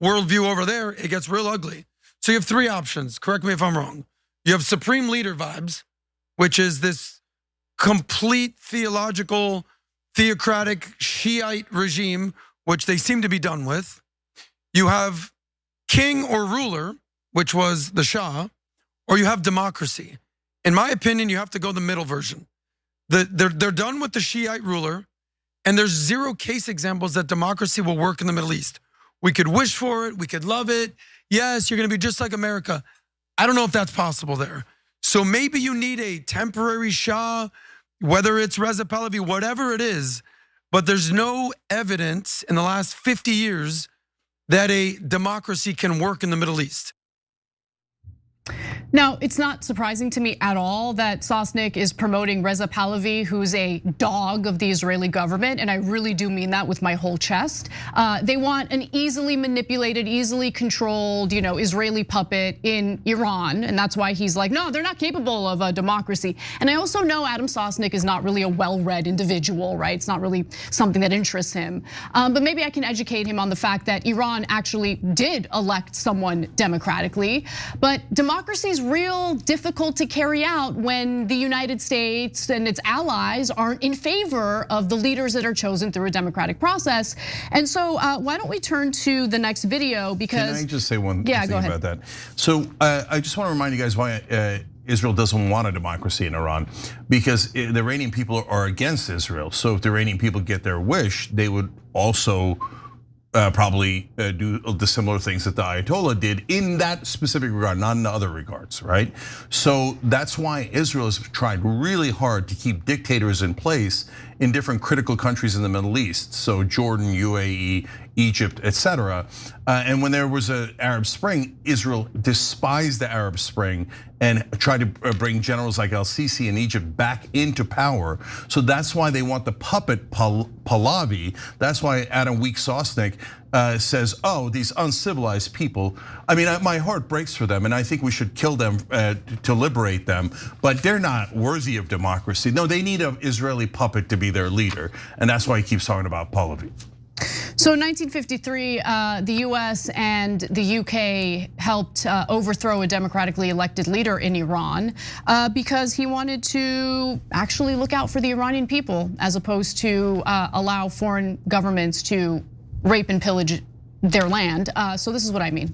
worldview over there. It gets real ugly. So you have three options. Correct me if I'm wrong. You have supreme leader vibes, which is this complete theological, theocratic Shiite regime, which they seem to be done with. You have king or ruler, which was the Shah, or you have democracy. In my opinion, you have to go the middle version. They're done with the Shiite ruler, and there's zero case examples that democracy will work in the Middle East. We could wish for it, we could love it. Yes, you're gonna be just like America. I don't know if that's possible there. So maybe you need a temporary Shah, whether it's Reza Pahlavi, whatever it is, but there's no evidence in the last 50 years that a democracy can work in the Middle East. Now, it's not surprising to me at all that Sosnick is promoting Reza Pahlavi, who's a dog of the Israeli government, and I really do mean that with my whole chest. They want an easily manipulated, easily controlled, Israeli puppet in Iran, and that's why he's like, no, they're not capable of a democracy. And I also know Adam Sosnick is not really a well-read individual, right? It's not really something that interests him. But maybe I can educate him on the fact that Iran actually did elect someone democratically, but democracy is real difficult to carry out when the United States and its allies aren't in favor of the leaders that are chosen through a democratic process. And so why don't we turn to the next video, because- Can I just say one thing go ahead. about that? So I just want to remind you guys why Israel doesn't want a democracy in Iran, because the Iranian people are against Israel. So if the Iranian people get their wish, they would also probably do the similar things that the Ayatollah did in that specific regard, not in other regards, right? So that's why Israel has tried really hard to keep dictators in place in different critical countries in the Middle East. So Jordan, UAE, Egypt, etc. And when there was an Arab Spring, Israel despised the Arab Spring and tried to bring generals like al-Sisi in Egypt back into power. So that's why they want the puppet Pahlavi. That's why Adam Week Sosnick says, oh, these uncivilized people. I mean, my heart breaks for them, and I think we should kill them to liberate them, but they're not worthy of democracy. No, they need an Israeli puppet to be their leader, and that's why he keeps talking about Pahlavi. So in 1953, the US and the UK helped overthrow a democratically elected leader in Iran because he wanted to actually look out for the Iranian people as opposed to allow foreign governments to rape and pillage their land. So this is what I mean.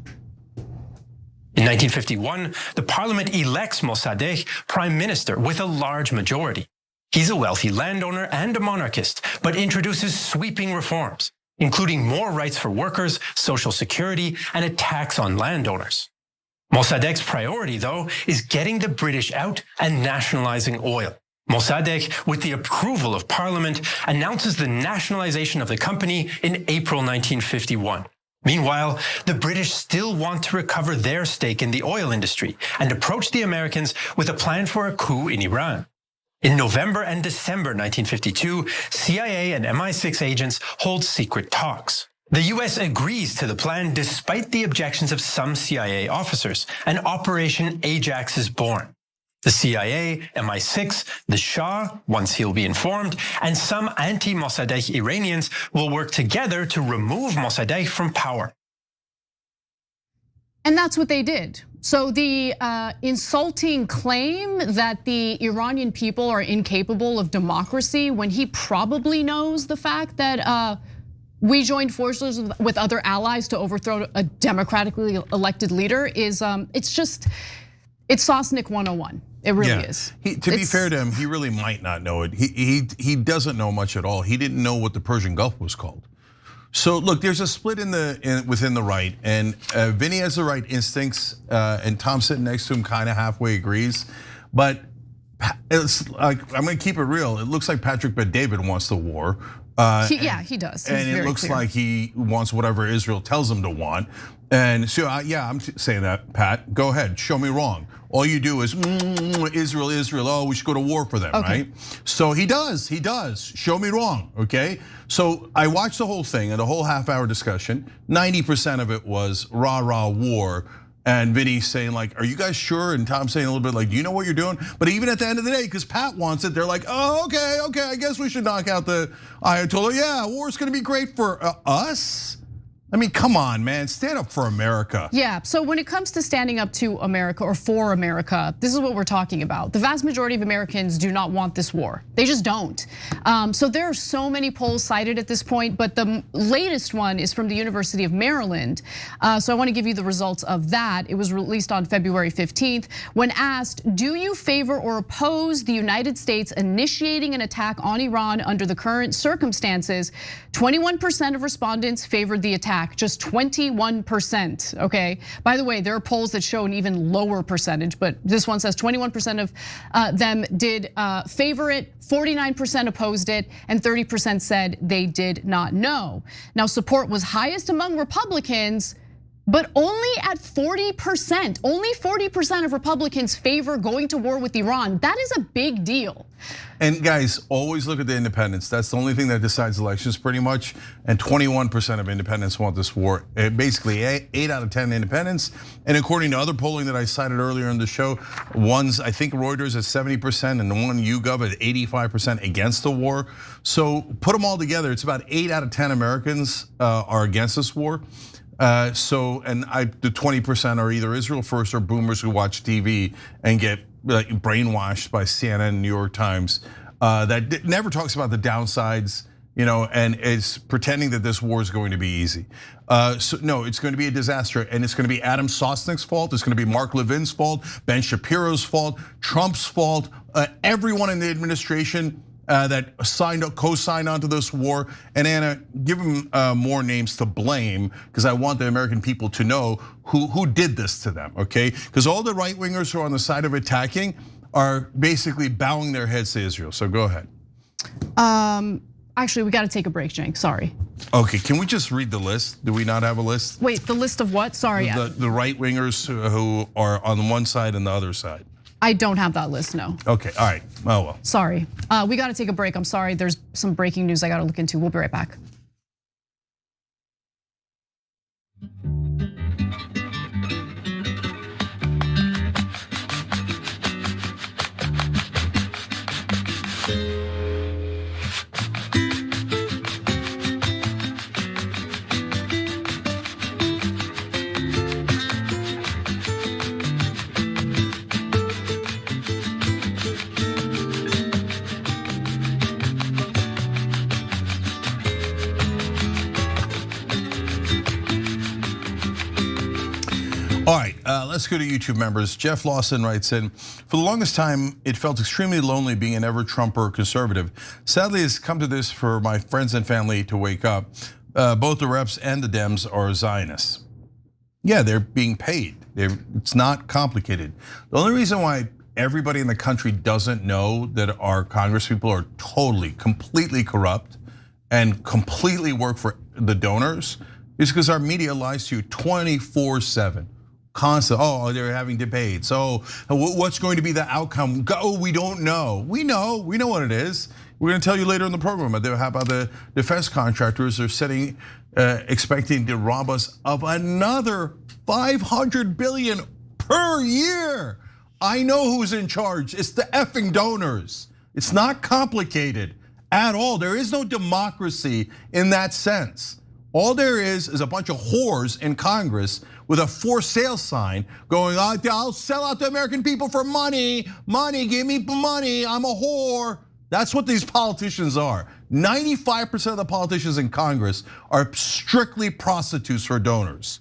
In 1951, the parliament elects Mossadegh prime minister with a large majority. He's a wealthy landowner and a monarchist, but introduces sweeping reforms, including more rights for workers, social security, and a tax on landowners. Mossadegh's priority, though, is getting the British out and nationalizing oil. Mossadegh, with the approval of parliament, announces the nationalization of the company in April 1951. Meanwhile, the British still want to recover their stake in the oil industry and approach the Americans with a plan for a coup in Iran. In November and December 1952, CIA and MI6 agents hold secret talks. The US agrees to the plan despite the objections of some CIA officers, and Operation Ajax is born. The CIA, MI6, the Shah, once he'll be informed, and some anti-Mossadegh Iranians will work together to remove Mossadegh from power. And that's what they did. So the insulting claim that the Iranian people are incapable of democracy, when he probably knows the fact that we joined forces with other allies to overthrow a democratically elected leader, is it's Sosnick 101. It really is. To be fair to him, he really might not know it. He doesn't know much at all. He didn't know what the Persian Gulf was called. So look, there's a split within the right, and Vinny has the right instincts, and Tom sitting next to him kind of halfway agrees. But it's like, I'm gonna keep it real. It looks like Patrick Bet-David wants the war. He does. And it looks like he wants whatever Israel tells him to want. And so, yeah, I'm saying that, Pat. Go ahead, show me wrong. All you do is Israel, Israel. Oh, we should go to war for them, right? So he does. Show me wrong, okay? So I watched the whole thing and the whole half-hour discussion. 90% of it was rah war. And Vinny saying like, are you guys sure? And Tom saying a little bit like, do you know what you're doing? But even at the end of the day, because Pat wants it, they're like, oh, okay, I guess we should knock out the Ayatollah. Yeah, war's gonna be great for us. I mean, come on, man, stand up for America. Yeah, so when it comes to standing up to America or for America, this is what we're talking about. The vast majority of Americans do not want this war. They just don't. So there are so many polls cited at this point, but the latest one is from the University of Maryland. So I wanna give you the results of that. It was released on February 15th. When asked, do you favor or oppose the United States initiating an attack on Iran under the current circumstances? 21% of respondents favored the attack. Just 21%, okay? By the way, there are polls that show an even lower percentage, but this one says 21% of them did favor it, 49% opposed it, and 30% said they did not know. Now, support was highest among Republicans, But only at 40%. Only 40% of Republicans favor going to war with Iran. That is a big deal. And guys, always look at the independents. That's the only thing that decides elections pretty much. And 21% of independents want this war. Basically 8 out of 10 independents. And according to other polling that I cited earlier in the show, one's, I think Reuters at 70% and the one YouGov at 85% against the war. So put them all together, it's about 8 out of 10 Americans are against this war. The 20% are either Israel first or boomers who watch TV and get brainwashed by CNN and New York Times that never talks about the downsides, and is pretending that this war is going to be easy. So no, it's going to be a disaster, and it's going to be Adam Sosnick's fault. It's going to be Mark Levin's fault, Ben Shapiro's fault, Trump's fault, everyone in the administration that co-signed onto this war. And Anna, give them more names to blame, because I want the American people to know who did this to them, okay? Because all the right-wingers who are on the side of attacking are basically bowing their heads to Israel. So go ahead. Actually, we got to take a break, Cenk, sorry. Okay, can we just read the list? Do we not have a list? Wait, the list of what? Sorry. The right-wingers who are on one side and the other side. I don't have that list, no. Okay, all right, oh well. Sorry, we gotta take a break, I'm sorry. There's some breaking news I gotta look into. We'll be right back. All right, let's go to YouTube members. Jeff Lawson writes in, for the longest time, it felt extremely lonely being an ever-Trumper conservative. Sadly, it's come to this for my friends and family to wake up. Both the reps and the Dems are Zionists. Yeah, they're being paid. It's not complicated. The only reason why everybody in the country doesn't know that our congresspeople are totally, completely corrupt and completely work for the donors is because our media lies to you 24/7. Constant, they're having debates. What's going to be the outcome? We don't know. We know what it is. We're going to tell you later in the program about the defense contractors are expecting to rob us of another 500 billion per year. I know who's in charge. It's the effing donors. It's not complicated at all. There is no democracy in that sense. All there is a bunch of whores in Congress with a for sale sign going, I'll sell out the American people for money, give me money, I'm a whore. That's what these politicians are. 95% of the politicians in Congress are strictly prostitutes for donors.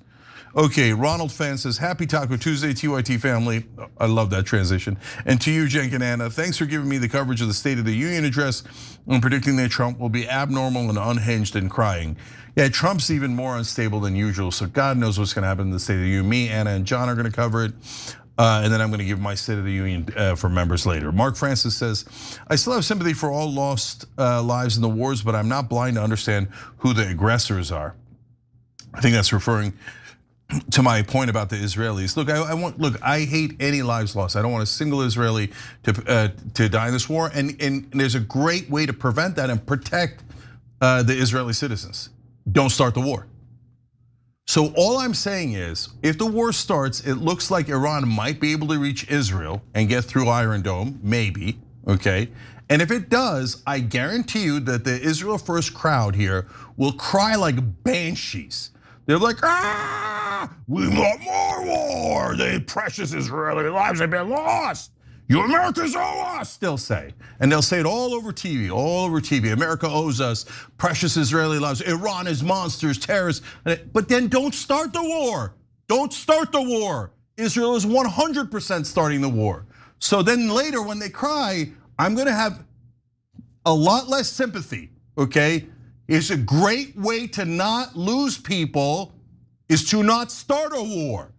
Okay, Ronald Fan says, happy Taco Tuesday, TYT family. I love that transition. And to you, Cenk and Anna, thanks for giving me the coverage of the State of the Union address and predicting that Trump will be abnormal and unhinged and crying. Yeah, Trump's even more unstable than usual, so God knows what's gonna happen in the State of the Union. Me, Anna, and John are gonna cover it. And then I'm gonna give my State of the Union for members later. Mark Francis says, I still have sympathy for all lost lives in the wars, but I'm not blind to understand who the aggressors are. I think that's referring to my point about the Israelis. Look, I hate any lives lost. I don't want a single Israeli to die in this war. And there's a great way to prevent that and protect the Israeli citizens. Don't start the war. So all I'm saying is, if the war starts, it looks like Iran might be able to reach Israel and get through Iron Dome, maybe, okay? And if it does, I guarantee you that the Israel First crowd here will cry like banshees. They're like, we want more war. The precious Israeli lives have been lost. You Americans owe us, they'll say. And they'll say it all over TV, America owes us precious Israeli lives. Iran is monsters, terrorists. But then don't start the war. Don't start the war. Israel is 100% starting the war. So then later when they cry, I'm gonna have a lot less sympathy, okay? It's a great way to not lose people is to not start a war.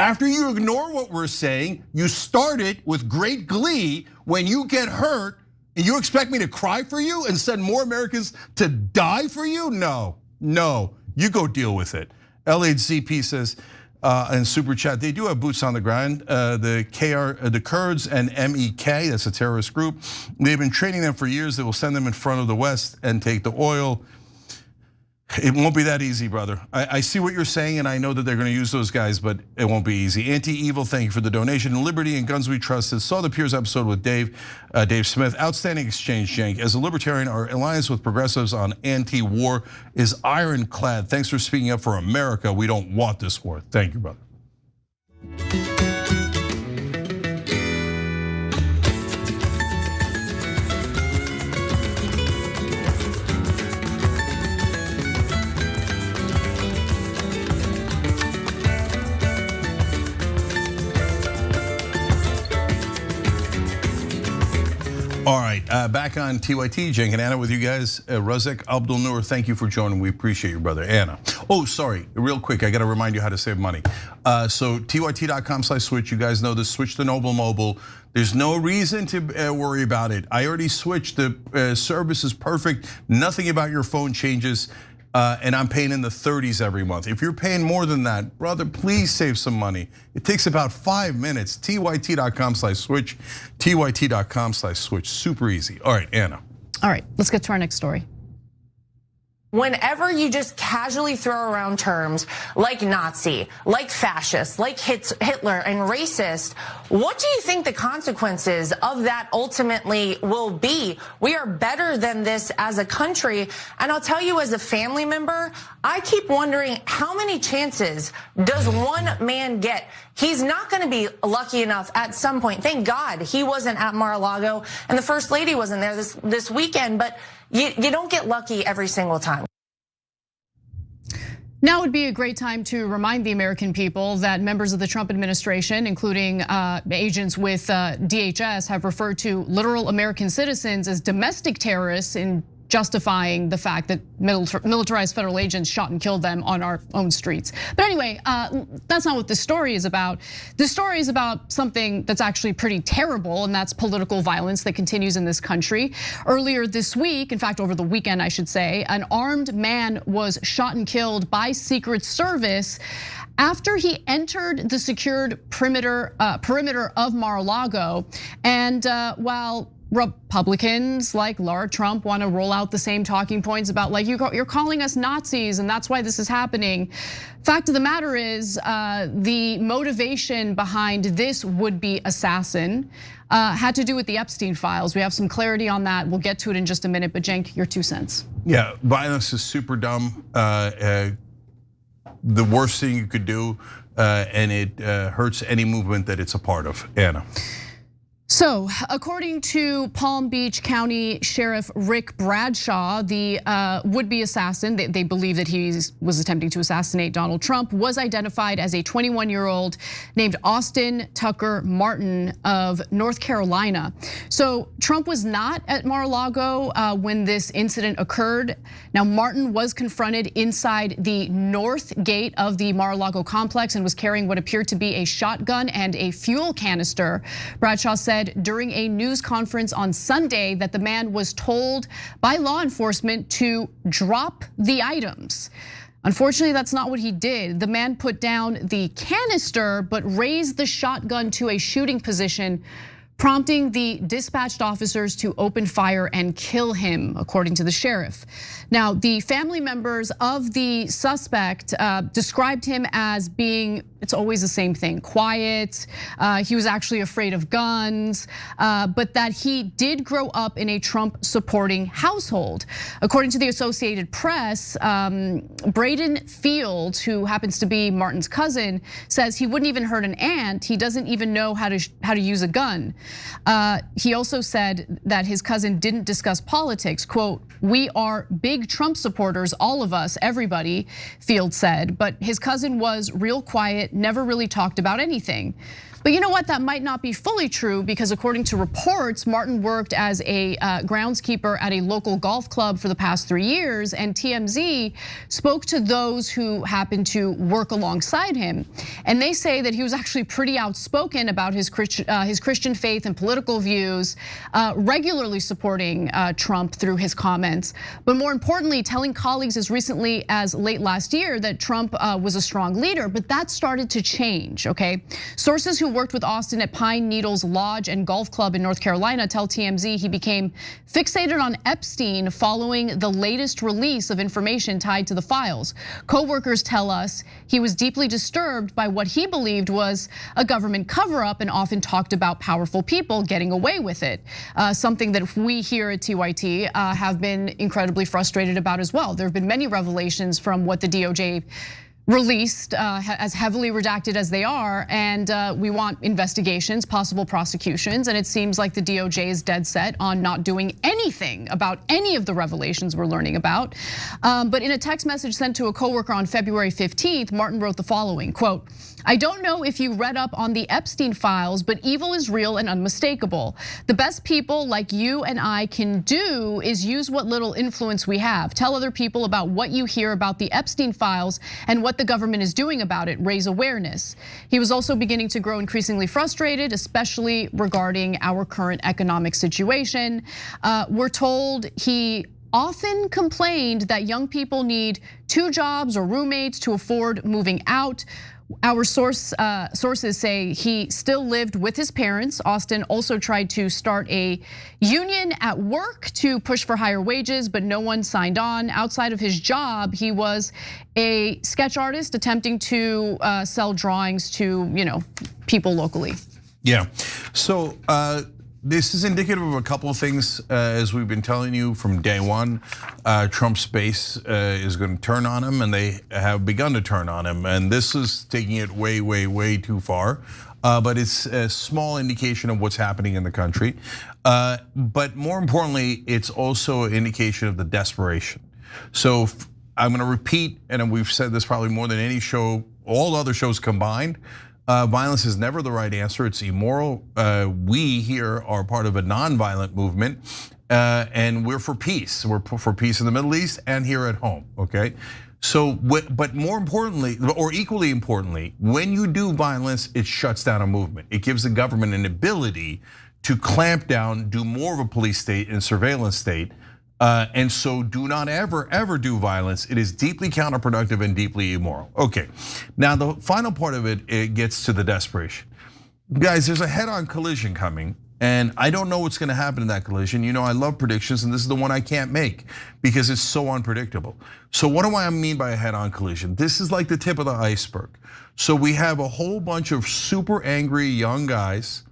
After you ignore what we're saying, you start it with great glee. When you get hurt, and you expect me to cry for you and send more Americans to die for you? No, you go deal with it. LHZP says in Super Chat, they do have boots on the ground. The Kurds and MEK, that's a terrorist group, they've been training them for years. They will send them in front of the West and take the oil. It won't be that easy, brother. I see what you're saying, and I know that they're going to use those guys, but it won't be easy. Anti-Evil, thank you for the donation. Liberty and Guns We Trusted. Saw the Piers episode with Dave Smith. Outstanding exchange, Cenk. As a libertarian, our alliance with progressives on anti-war is ironclad. Thanks for speaking up for America. We don't want this war. Thank you, brother. All right, back on TYT, Cenk and Anna with you guys. Razek Abdul Noor, thank you for joining. We appreciate you, brother. Anna. Oh, sorry, real quick, I got to remind you how to save money. So tyt.com/switch, you guys know this, switch to Noble Mobile. There's no reason to worry about it. I already switched, the service is perfect. Nothing about your phone changes. And I'm paying in the 30s every month. If you're paying more than that, brother, please save some money. It takes about 5 minutes. tyt.com/switch, tyt.com/switch. Super easy. All right, Anna. All right, let's get to our next story. Whenever you just casually throw around terms like Nazi, like fascist, like Hitler and racist, what do you think the consequences of that ultimately will be? We are better than this as a country. And I'll tell you, as a family member, I keep wondering, how many chances does one man get? He's not going to be lucky enough at some point. Thank God he wasn't at Mar-a-Lago and the First Lady wasn't there this weekend, but you don't get lucky every single time. Now would be a great time to remind the American people that members of the Trump administration, including agents with DHS, have referred to literal American citizens as domestic terrorists in justifying the fact that militarized federal agents shot and killed them on our own streets. But anyway, that's not what this story is about. This story is about something that's actually pretty terrible, and that's political violence that continues in this country. Earlier this week, in fact, over the weekend, I should say, an armed man was shot and killed by Secret Service after he entered the secured perimeter of Mar-a-Lago. And while Republicans like Laura Trump want to roll out the same talking points about, like, you're calling us Nazis and that's why this is happening. Fact of the matter is, the motivation behind this would-be assassin had to do with the Epstein files. We have some clarity on that. We'll get to it in just a minute, but Cenk, your 2 cents. Yeah, violence is super dumb. The worst thing you could do, and it hurts any movement that it's a part of. Anna. So, according to Palm Beach County Sheriff Rick Bradshaw, the would-be assassin, they believe that he was attempting to assassinate Donald Trump, was identified as a 21-year-old named Austin Tucker Martin of North Carolina. So Trump was not at Mar-a-Lago when this incident occurred. Now, Martin was confronted inside the north gate of the Mar-a-Lago complex and was carrying what appeared to be a shotgun and a fuel canister. Bradshaw said during a news conference on Sunday that the man was told by law enforcement to drop the items. Unfortunately, that's not what he did. The man put down the canister, but raised the shotgun to a shooting position, prompting the dispatched officers to open fire and kill him, according to the sheriff. Now, the family members of the suspect described him as being, it's always the same thing, quiet. He was actually afraid of guns, but that he did grow up in a Trump-supporting household. According to the Associated Press, Braden Fields, who happens to be Martin's cousin, says he wouldn't even hurt an ant. He doesn't even know how to use a gun. He also said that his cousin didn't discuss politics. Quote, "We are big Trump supporters, all of us, everybody," Fields said, but his cousin was real quiet, never really talked about anything. But you know what? That might not be fully true because according to reports, Martin worked as a groundskeeper at a local golf club for the past 3 years, and TMZ spoke to those who happened to work alongside him. And they say that he was actually pretty outspoken about his Christian faith and political views, regularly supporting Trump through his comments. But more importantly, telling colleagues as recently as late last year that Trump was a strong leader, but that started to change, okay? Sources who worked with Austin at Pine Needles Lodge and Golf Club in North Carolina tell TMZ he became fixated on Epstein following the latest release of information tied to the files. Co-workers tell us he was deeply disturbed by what he believed was a government cover-up and often talked about powerful people getting away with it. Something that we here at TYT have been incredibly frustrated about as well. There have been many revelations from what the DOJ released, as heavily redacted as they are, and we want investigations, possible prosecutions, and it seems like the DOJ is dead set on not doing anything about any of the revelations we're learning about. But in a text message sent to a coworker on February 15th, Martin wrote the following, quote, "I don't know if you read up on the Epstein files, but evil is real and unmistakable. The best people like you and I can do is use what little influence we have. Tell other people about what you hear about the Epstein files and what the government is doing about it, raise awareness." He was also beginning to grow increasingly frustrated, especially regarding our current economic situation. We're told he often complained that young people need 2 jobs or roommates to afford moving out. Our sources say he still lived with his parents. Austin also tried to start a union at work to push for higher wages, but no one signed on. Outside of his job, he was a sketch artist attempting to sell drawings to people locally. Yeah, so this is indicative of a couple of things, as we've been telling you from day one. Trump's base is going to turn on him, and they have begun to turn on him. And this is taking it way, way, way too far. But it's a small indication of what's happening in the country. But more importantly, it's also an indication of the desperation. So I'm going to repeat, and we've said this probably more than any show, all other shows combined. Violence is never the right answer. It's immoral. We here are part of a nonviolent movement, and we're for peace. We're for peace in the Middle East and here at home, okay? So, but more importantly, or equally importantly, when you do violence, it shuts down a movement. It gives the government an ability to clamp down, do more of a police state and surveillance state. And so do not ever do violence. It is deeply counterproductive and deeply immoral. Okay, now the final part of it gets to the desperation. Guys, there's a head-on collision coming, and I don't know what's gonna happen in that collision. You know, I love predictions, and this is the one I can't make because it's so unpredictable. So what do I mean by a head-on collision? This is like the tip of the iceberg. So we have a whole bunch of super angry young guys.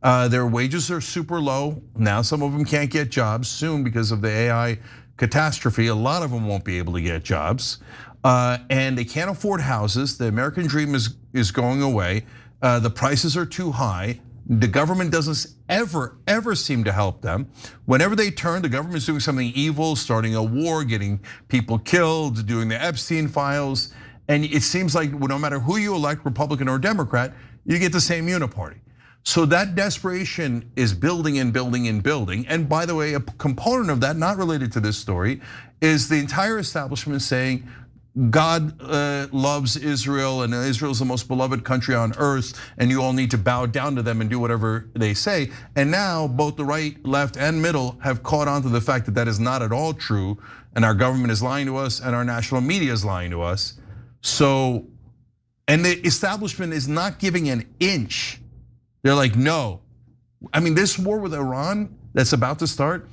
Their wages are super low. Now some of them can't get jobs soon because of the AI catastrophe. A lot of them won't be able to get jobs. And they can't afford houses. The American dream is going away. The prices are too high. The government doesn't ever seem to help them. Whenever they turn, the government's doing something evil, starting a war, getting people killed, doing the Epstein files. And it seems like no matter who you elect, Republican or Democrat, you get the same uniparty. So that desperation is building and building and building. And by the way, a component of that, not related to this story, is the entire establishment saying God loves Israel and Israel is the most beloved country on earth, and you all need to bow down to them and do whatever they say. And now both the right, left, and middle have caught on to the fact that that is not at all true, and our government is lying to us, and our national media is lying to us. So, and the establishment is not giving an inch. They're like, no. I mean, this war with Iran that's about to start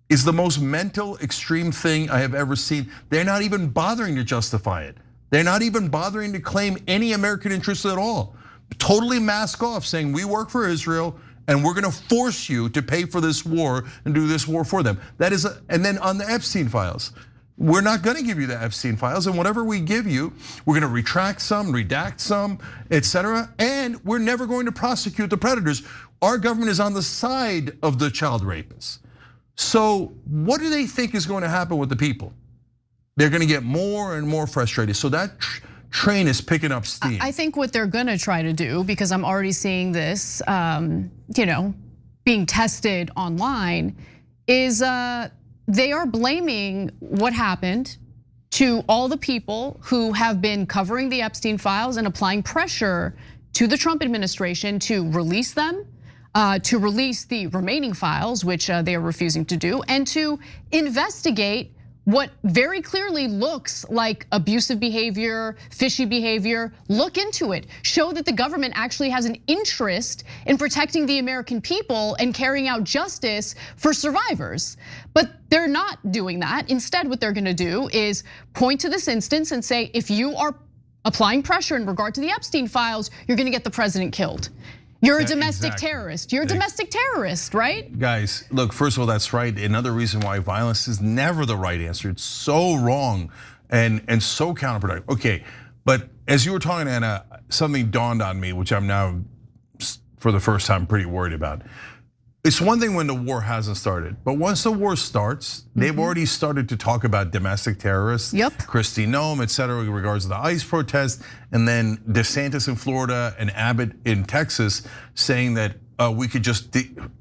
is the most mental extreme thing I have ever seen. They're not even bothering to justify it. They're not even bothering to claim any American interests at all. Totally mask off, saying we work for Israel and we're gonna force you to pay for this war and do this war for them. That is, and then on the Epstein files, we're not gonna give you the Epstein files, and whatever we give you, we're gonna retract some, redact some, etc. And we're never going to prosecute the predators. Our government is on the side of the child rapists. So what do they think is going to happen with the people? They're gonna get more and more frustrated. So that train is picking up steam. I think what they're gonna try to do, because I'm already seeing this, being tested online, is they are blaming what happened to all the people who have been covering the Epstein files and applying pressure to the Trump administration to release them, to release the remaining files, which they are refusing to do, and to investigate what very clearly looks like abusive behavior, fishy behavior. Look into it. Show that the government actually has an interest in protecting the American people and carrying out justice for survivors. But they're not doing that. Instead, what they're gonna do is point to this instance and say, if you are applying pressure in regard to the Epstein files, you're gonna get the president killed. You're a domestic terrorist. You're a domestic terrorist, right? Guys, look, first of all, that's right. Another reason why violence is never the right answer. It's so wrong and so counterproductive. Okay, but as you were talking, Anna, something dawned on me, which I'm now, for the first time, pretty worried about. It's one thing when the war hasn't started, but once the war starts, they've already started to talk about domestic terrorists. Yep. Kristi Noem, et cetera, in regards to the ICE protest, and then DeSantis in Florida and Abbott in Texas saying that we could just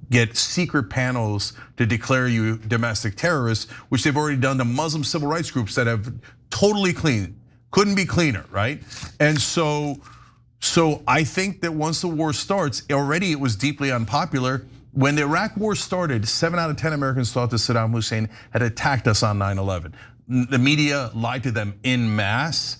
get secret panels to declare you domestic terrorists, which they've already done to Muslim civil rights groups that have totally clean, couldn't be cleaner, right? And so I think that once the war starts, already it was deeply unpopular. When the Iraq war started, 7 out of 10 Americans thought that Saddam Hussein had attacked us on 9/11. The media lied to them en masse.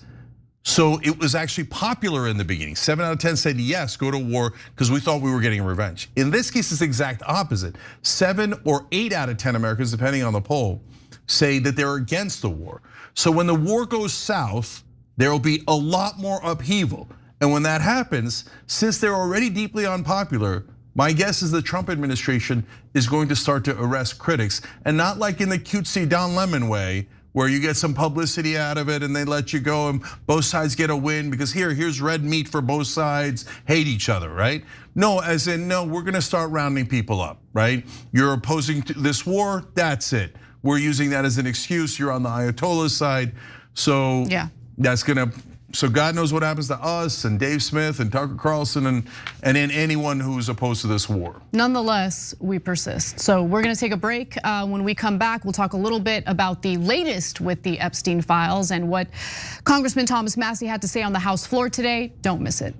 So it was actually popular in the beginning. 7 out of 10 said yes, go to war, because we thought we were getting revenge. In this case, it's the exact opposite. 7 or 8 out of 10 Americans, depending on the poll, say that they're against the war. So when the war goes south, there will be a lot more upheaval. And when that happens, since they're already deeply unpopular, my guess is the Trump administration is going to start to arrest critics, and not like in the cutesy Don Lemon way, where you get some publicity out of it and they let you go and both sides get a win because here's red meat for both sides, hate each other, right? No, as in, no, we're gonna start rounding people up, right? You're opposing this war, that's it. We're using that as an excuse, you're on the Ayatollah side. So yeah, that's gonna, so God knows what happens to us and Dave Smith and Tucker Carlson and anyone who's opposed to this war. Nonetheless, we persist. So we're gonna take a break. When we come back, we'll talk a little bit about the latest with the Epstein files and what Congressman Thomas Massie had to say on the House floor today. Don't miss it.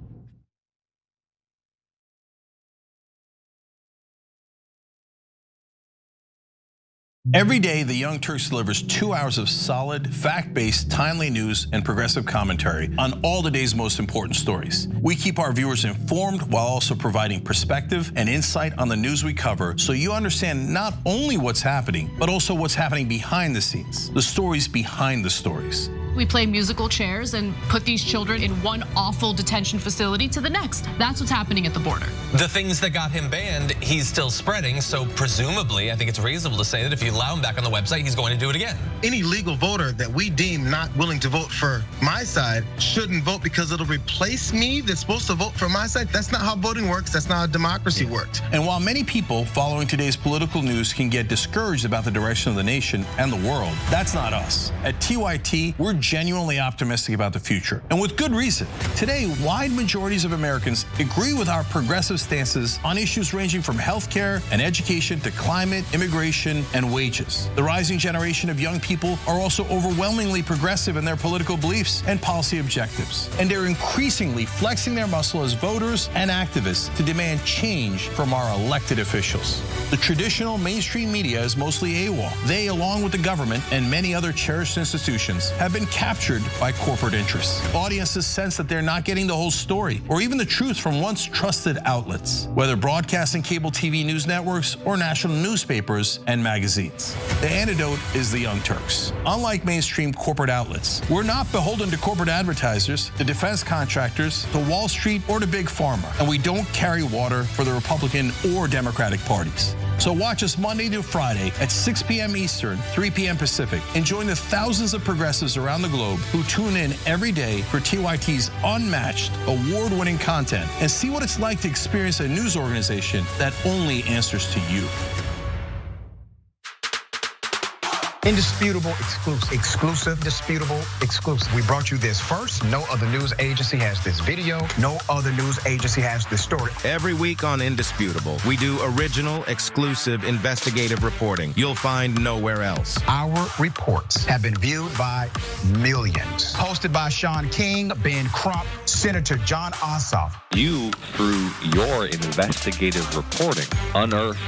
Every day, the Young Turks delivers 2 hours of solid, fact-based, timely news and progressive commentary on all the day's most important stories. We keep our viewers informed while also providing perspective and insight on the news we cover, so you understand not only what's happening, but also what's happening behind the scenes, the stories behind the stories. We play musical chairs and put these children in one awful detention facility to the next. That's what's happening at the border. The things that got him banned, he's still spreading. So presumably, I think it's reasonable to say that if you allow him back on the website, he's going to do it again. Any legal voter that we deem not willing to vote for my side shouldn't vote because it'll replace me that's supposed to vote for my side. That's not how voting works. That's not how democracy works. And while many people following today's political news can get discouraged about the direction of the nation and the world, that's not us. At TYT, we're genuinely optimistic about the future, and with good reason. Today, wide majorities of Americans agree with our progressive stances on issues ranging from healthcare and education to climate, immigration, and wages. The rising generation of young people are also overwhelmingly progressive in their political beliefs and policy objectives, and they're increasingly flexing their muscle as voters and activists to demand change from our elected officials. The traditional mainstream media is mostly AWOL. They, along with the government and many other cherished institutions, have been captured by corporate interests. Audiences sense that they're not getting the whole story or even the truth from once trusted outlets, whether broadcasting cable TV news networks or national newspapers and magazines. The antidote is the Young Turks. Unlike mainstream corporate outlets, we're not beholden to corporate advertisers, to defense contractors, to Wall Street, or to Big Pharma, and we don't carry water for the Republican or Democratic parties. So watch us Monday to Friday at 6 p.m. Eastern, 3 p.m. Pacific, and join the thousands of progressives around the globe who tune in every day for TYT's unmatched, award-winning content and see what it's like to experience a news organization that only answers to you. Indisputable, exclusive, disputable, exclusive. We brought you this first. No other news agency has this video. No other news agency has this story. Every week on Indisputable, we do original, exclusive, investigative reporting you'll find nowhere else. Our reports have been viewed by millions. Hosted by Sean King, Ben Crump, Senator John Ossoff. You, through your investigative reporting, unearthed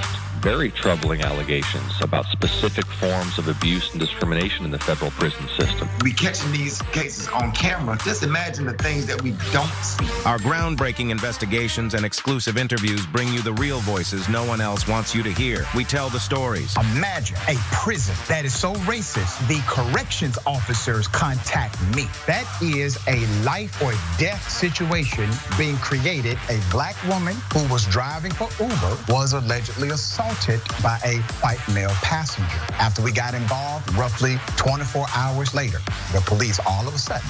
very troubling allegations about specific forms of abuse and discrimination in the federal prison system. We catching these cases on camera. Just imagine the things that we don't see. Our groundbreaking investigations and exclusive interviews bring you the real voices no one else wants you to hear. We tell the stories. Imagine a prison that is so racist, the corrections officers contact me. That is a life or death situation being created. A black woman who was driving for Uber was allegedly assaulted by a white male passenger. After we got involved, roughly 24 hours later, the police all of a sudden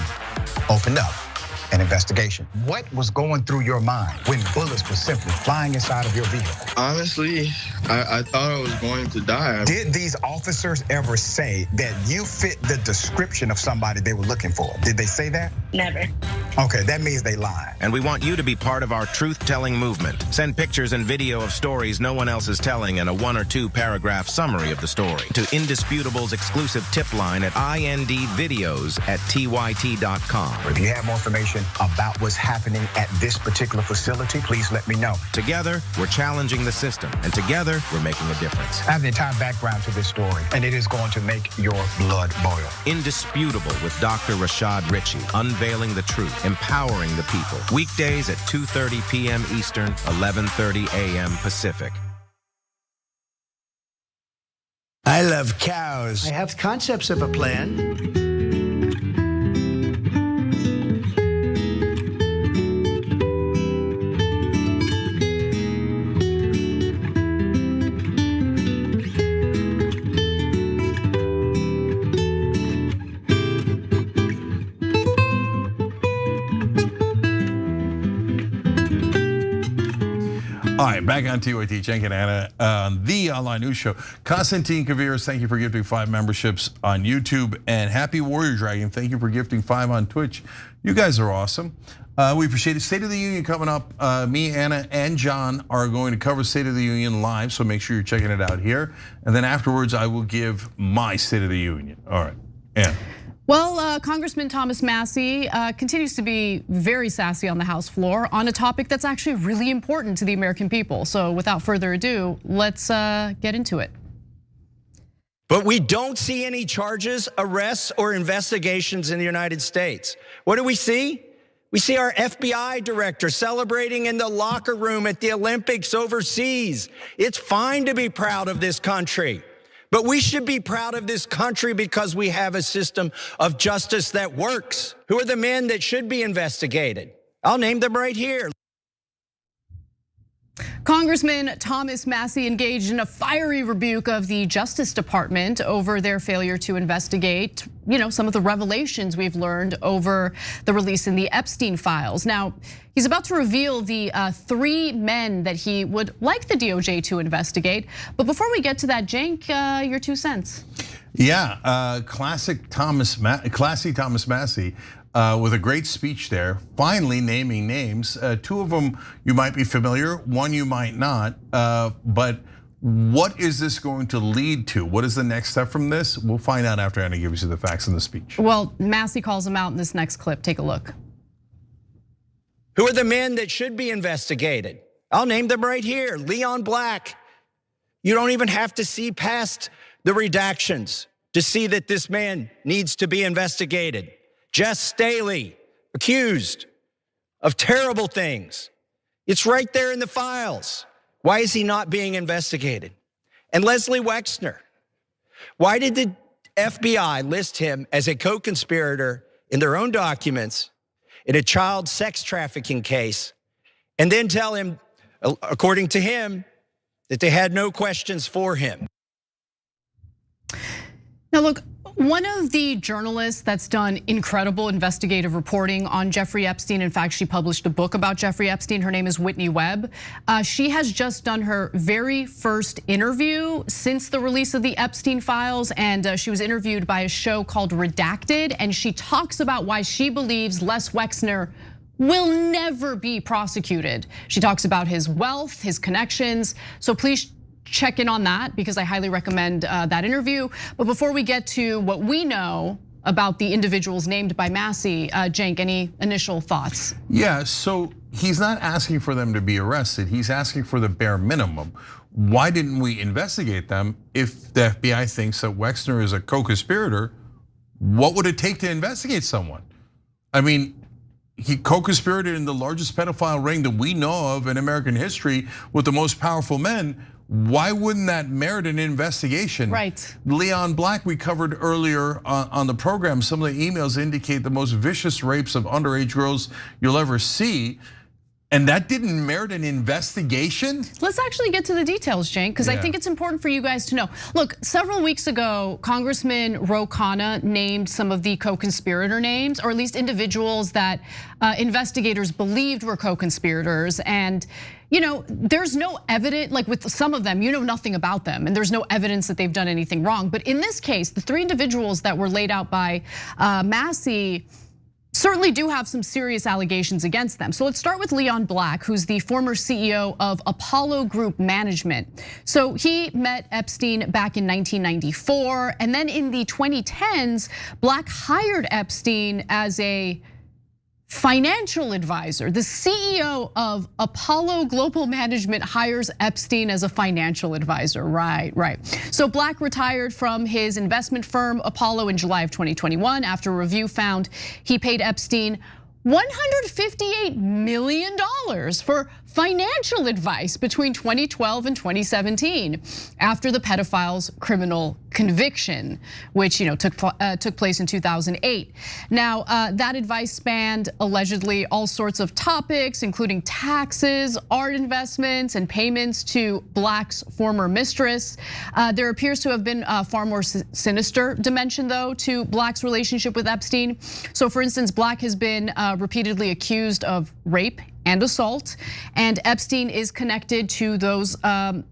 opened up an investigation. What was going through your mind when bullets were simply flying inside of your vehicle? Honestly, I thought I was going to die. Did these officers ever say that you fit the description of somebody they were looking for? Did they say that? Never. Okay, that means they lied. And we want you to be part of our truth-telling movement. Send pictures and video of stories no one else is telling and a 1 or 2 paragraph summary of the story to Indisputable's exclusive tip line at indvideos@tyt.com. If you have more information about what's happening at this particular facility, please let me know. Together, we're challenging the system, and together, we're making a difference. I have the entire background to this story, and it is going to make your blood boil. Indisputable with Dr. Rashad Ritchie, unveiling the truth, empowering the people. Weekdays at 2:30 p.m. Eastern, 11:30 a.m. Pacific. I love cows. I have concepts of a plan. All right, back on TYT, Cenk and Anna on the online news show. Konstantin Kaviris, thank you for gifting 5 memberships on YouTube. And Happy Warrior Dragon, thank you for gifting 5 on Twitch. You guys are awesome. We appreciate it. State of the Union coming up. Me, Anna, and John are going to cover State of the Union live, so make sure you're checking it out here. And then afterwards, I will give my State of the Union. All right, Anna. Well, Congressman Thomas Massie continues to be very sassy on the House floor on a topic that's actually really important to the American people. So without further ado, let's get into it. But we don't see any charges, arrests, or investigations in the United States. What do we see? We see our FBI director celebrating in the locker room at the Olympics overseas. It's fine to be proud of this country. But we should be proud of this country because we have a system of justice that works. Who are the men that should be investigated? I'll name them right here. Congressman Thomas Massie engaged in a fiery rebuke of the Justice Department over their failure to investigate, some of the revelations we've learned over the release in the Epstein files. Now, he's about to reveal the 3 men that he would like the DOJ to investigate. But before we get to that, Cenk, your 2 cents. Yeah, classy Thomas Massie. With a great speech there, finally naming names. 2 of them you might be familiar, 1 you might not. But what is this going to lead to? What is the next step from this? We'll find out after Anna gives you the facts in the speech. Well, Massie calls them out in this next clip. Take a look. Who are the men that should be investigated? I'll name them right here. Leon Black. You don't even have to see past the redactions to see that this man needs to be investigated. Jess Staley, accused of terrible things. It's right there in the files. Why is he not being investigated? And Leslie Wexner, why did the FBI list him as a co-conspirator in their own documents in a child sex trafficking case and then tell him, according to him, that they had no questions for him? Now look, One of the journalists that's done incredible investigative reporting on Jeffrey Epstein, in fact, she published a book about Jeffrey Epstein. Her name is Whitney Webb. She has just done her very first interview since the release of the Epstein files, and she was interviewed by a show called Redacted, and she talks about why she believes Les Wexner will never be prosecuted. She talks about his wealth, his connections, so please check in on that because I highly recommend that interview. But before we get to what we know about the individuals named by Massey, Cenk, any initial thoughts? Yeah, so he's not asking for them to be arrested. He's asking for the bare minimum. Why didn't we investigate them if the FBI thinks that Wexner is a co-conspirator? What would it take to investigate someone? I mean, he co-conspirated in the largest pedophile ring that we know of in American history with the most powerful men. Why wouldn't that merit an investigation? Right. Leon Black, we covered earlier on the program, some of the emails indicate the most vicious rapes of underage girls you'll ever see. And that didn't merit an investigation? Let's actually get to the details, Cenk, because I think it's important for you guys to know. Look, several weeks ago, Congressman Ro Khanna named some of the co-conspirator names, or at least individuals that investigators believed were co-conspirators. And there's no evidence, like with some of them, you know nothing about them, and there's no evidence that they've done anything wrong. But in this case, the three individuals that were laid out by Massey certainly do have some serious allegations against them. So let's start with Leon Black, who's the former CEO of Apollo Group Management. So he met Epstein back in 1994, and then in the 2010s, Black hired Epstein as a financial advisor. The CEO of Apollo Global Management hires Epstein as a financial advisor. Right. So Black retired from his investment firm Apollo in July of 2021 after a review found he paid Epstein $158 million for financial advice between 2012 and 2017 after the pedophile's criminal conviction, which took place in 2008. Now, that advice spanned allegedly all sorts of topics, including taxes, art investments, and payments to Black's former mistress. There appears to have been a far more sinister dimension, though, to Black's relationship with Epstein. So, for instance, Black has been repeatedly accused of rape and assault, and Epstein is connected to those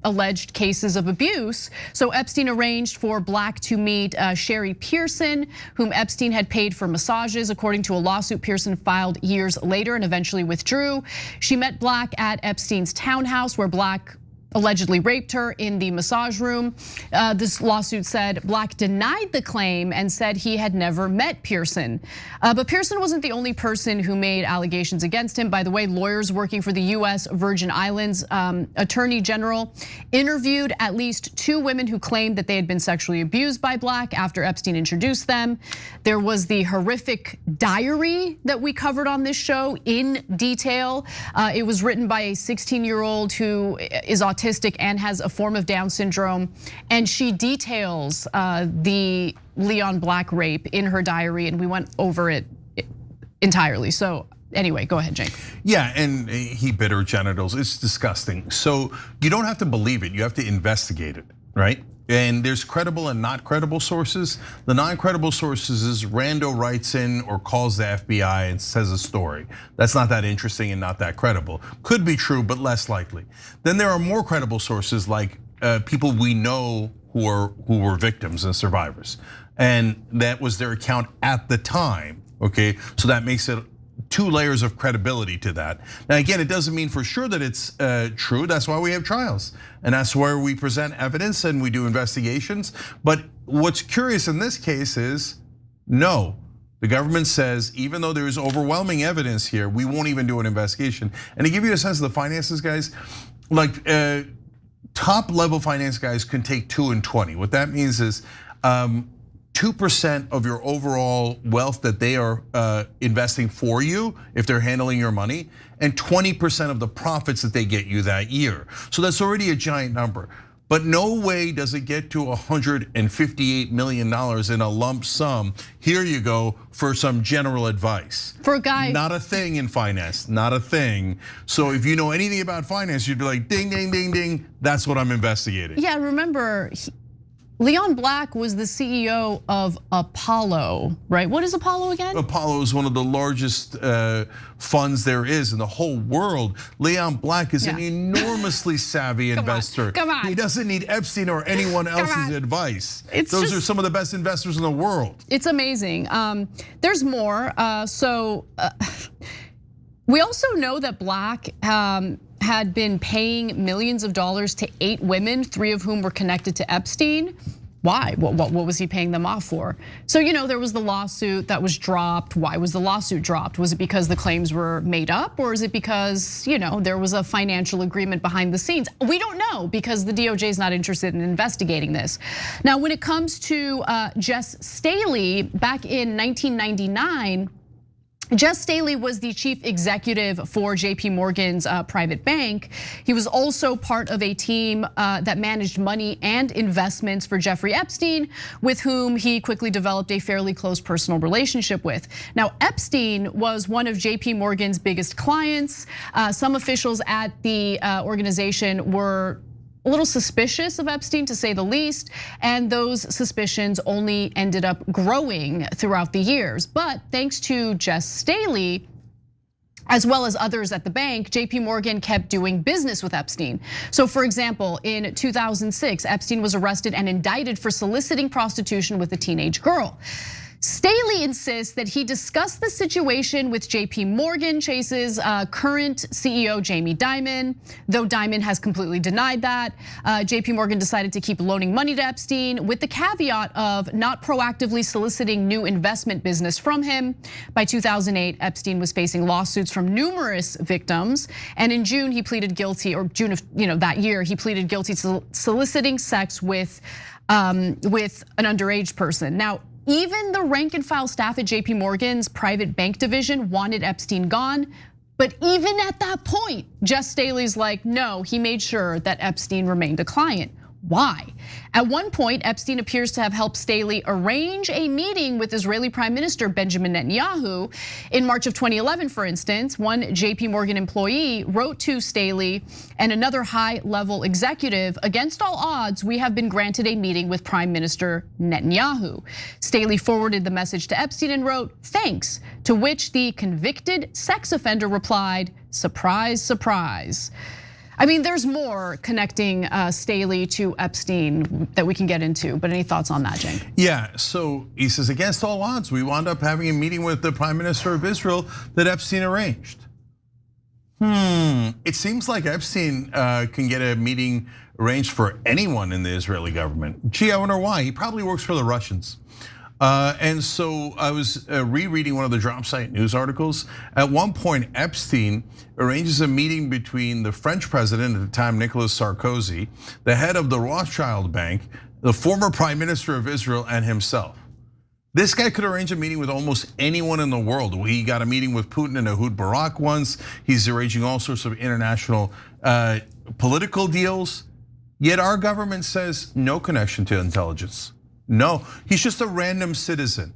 alleged cases of abuse. So Epstein arranged for Black to meet Sherry Pearson, whom Epstein had paid for massages, according to a lawsuit Pearson filed years later and eventually withdrew. She met Black at Epstein's townhouse, where Black allegedly raped her in the massage room. This lawsuit said Black denied the claim and said he had never met Pearson. But Pearson wasn't the only person who made allegations against him. By the way, lawyers working for the US Virgin Islands Attorney General interviewed at least 2 women who claimed that they had been sexually abused by Black after Epstein introduced them. There was the horrific diary that we covered on this show in detail. It was written by a 16-year-old who is autistic and has a form of Down syndrome, and she details the Leon Black rape in her diary, and we went over it entirely. So anyway, go ahead, Cenk. Yeah, and he bit her genitals. It's disgusting. So you don't have to believe it, you have to investigate it, right? And there's credible and not credible sources. The non-credible sources is rando writes in or calls the FBI and says a story. That's not that interesting and not that credible. Could be true, but less likely. Then there are more credible sources like people we know who were victims and survivors. And that was their account at the time, okay? So that makes it 2 layers of credibility to that. Now, again, it doesn't mean for sure that it's true. That's why we have trials. And that's where we present evidence and we do investigations. But what's curious in this case is, no, the government says, even though there is overwhelming evidence here, we won't even do an investigation. And to give you a sense of the finances, guys, like top level finance guys can take 2 and 20. What that means is 2% of your overall wealth that they are investing for you if they're handling your money, and 20% of the profits that they get you that year. So that's already a giant number. But no way does it get to $158 million in a lump sum. Here you go for some general advice. For a guy. Not a thing in finance, not a thing. So if you know anything about finance, you'd be like, ding, ding, ding, ding, that's what I'm investigating. Yeah, remember, Leon Black was the CEO of Apollo, right? What is Apollo again? Apollo is one of the largest funds there is in the whole world. Leon Black is an enormously savvy investor. Come on. He doesn't need Epstein or anyone else's advice. Those are some of the best investors in the world. It's amazing. There's more. We also know that Black had been paying millions of dollars to 8 women, 3 of whom were connected to Epstein. Why? What was he paying them off for? So, there was the lawsuit that was dropped. Why was the lawsuit dropped? Was it because the claims were made up, or is it because, there was a financial agreement behind the scenes? We don't know, because the DOJ is not interested in investigating this. Now, when it comes to Jess Staley, back in 1999, Jess Staley was the chief executive for JP Morgan's private bank. He was also part of a team that managed money and investments for Jeffrey Epstein, with whom he quickly developed a fairly close personal relationship with. Now, Epstein was one of JP Morgan's biggest clients. Some officials at the organization were a little suspicious of Epstein, to say the least, and those suspicions only ended up growing throughout the years. But thanks to Jess Staley, as well as others at the bank, JP Morgan kept doing business with Epstein. So for example, in 2006, Epstein was arrested and indicted for soliciting prostitution with a teenage girl. Staley insists that he discussed the situation with JP Morgan Chase's current CEO, Jamie Dimon, though Dimon has completely denied that. JP Morgan decided to keep loaning money to Epstein with the caveat of not proactively soliciting new investment business from him. By 2008, Epstein was facing lawsuits from numerous victims, and in June he pleaded guilty, or June of that year, he pleaded guilty to soliciting sex with an underage person. Now, even the rank and file staff at JP Morgan's private bank division wanted Epstein gone. But even at that point, Jess Staley's like, no, he made sure that Epstein remained a client. Why? At one point, Epstein appears to have helped Staley arrange a meeting with Israeli Prime Minister Benjamin Netanyahu. In March of 2011, for instance, one JP Morgan employee wrote to Staley and another high-level executive, against all odds, we have been granted a meeting with Prime Minister Netanyahu. Staley forwarded the message to Epstein and wrote, thanks, to which the convicted sex offender replied, surprise, surprise. I mean, there's more connecting Staley to Epstein that we can get into, but any thoughts on that, Cenk? Yeah, so he says, against all odds, we wound up having a meeting with the Prime Minister of Israel that Epstein arranged. It seems like Epstein can get a meeting arranged for anyone in the Israeli government. Gee, I wonder why. He probably works for the Russians. And so I was rereading one of the drop site news articles. At one point, Epstein arranges a meeting between the French president at the time, Nicolas Sarkozy, the head of the Rothschild Bank, the former prime minister of Israel, and himself. This guy could arrange a meeting with almost anyone in the world. He got a meeting with Putin and Ehud Barak once. He's arranging all sorts of international political deals. Yet our government says no connection to intelligence. No, he's just a random citizen.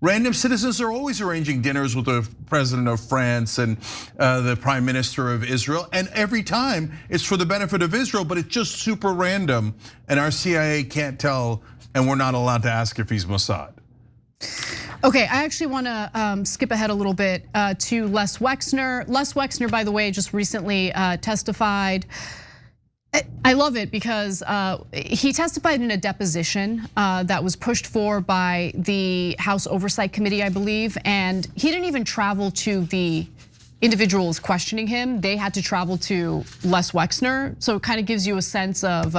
Random citizens are always arranging dinners with the president of France and the prime minister of Israel. And every time it's for the benefit of Israel, but it's just super random. And our CIA can't tell, and we're not allowed to ask if he's Mossad. Okay, I actually want to skip ahead a little bit to Les Wexner. Les Wexner, by the way, just recently testified. I love it because he testified in a deposition that was pushed for by the House Oversight Committee, I believe, and he didn't even travel to the individuals questioning him. They had to travel to Les Wexner, so it kind of gives you a sense of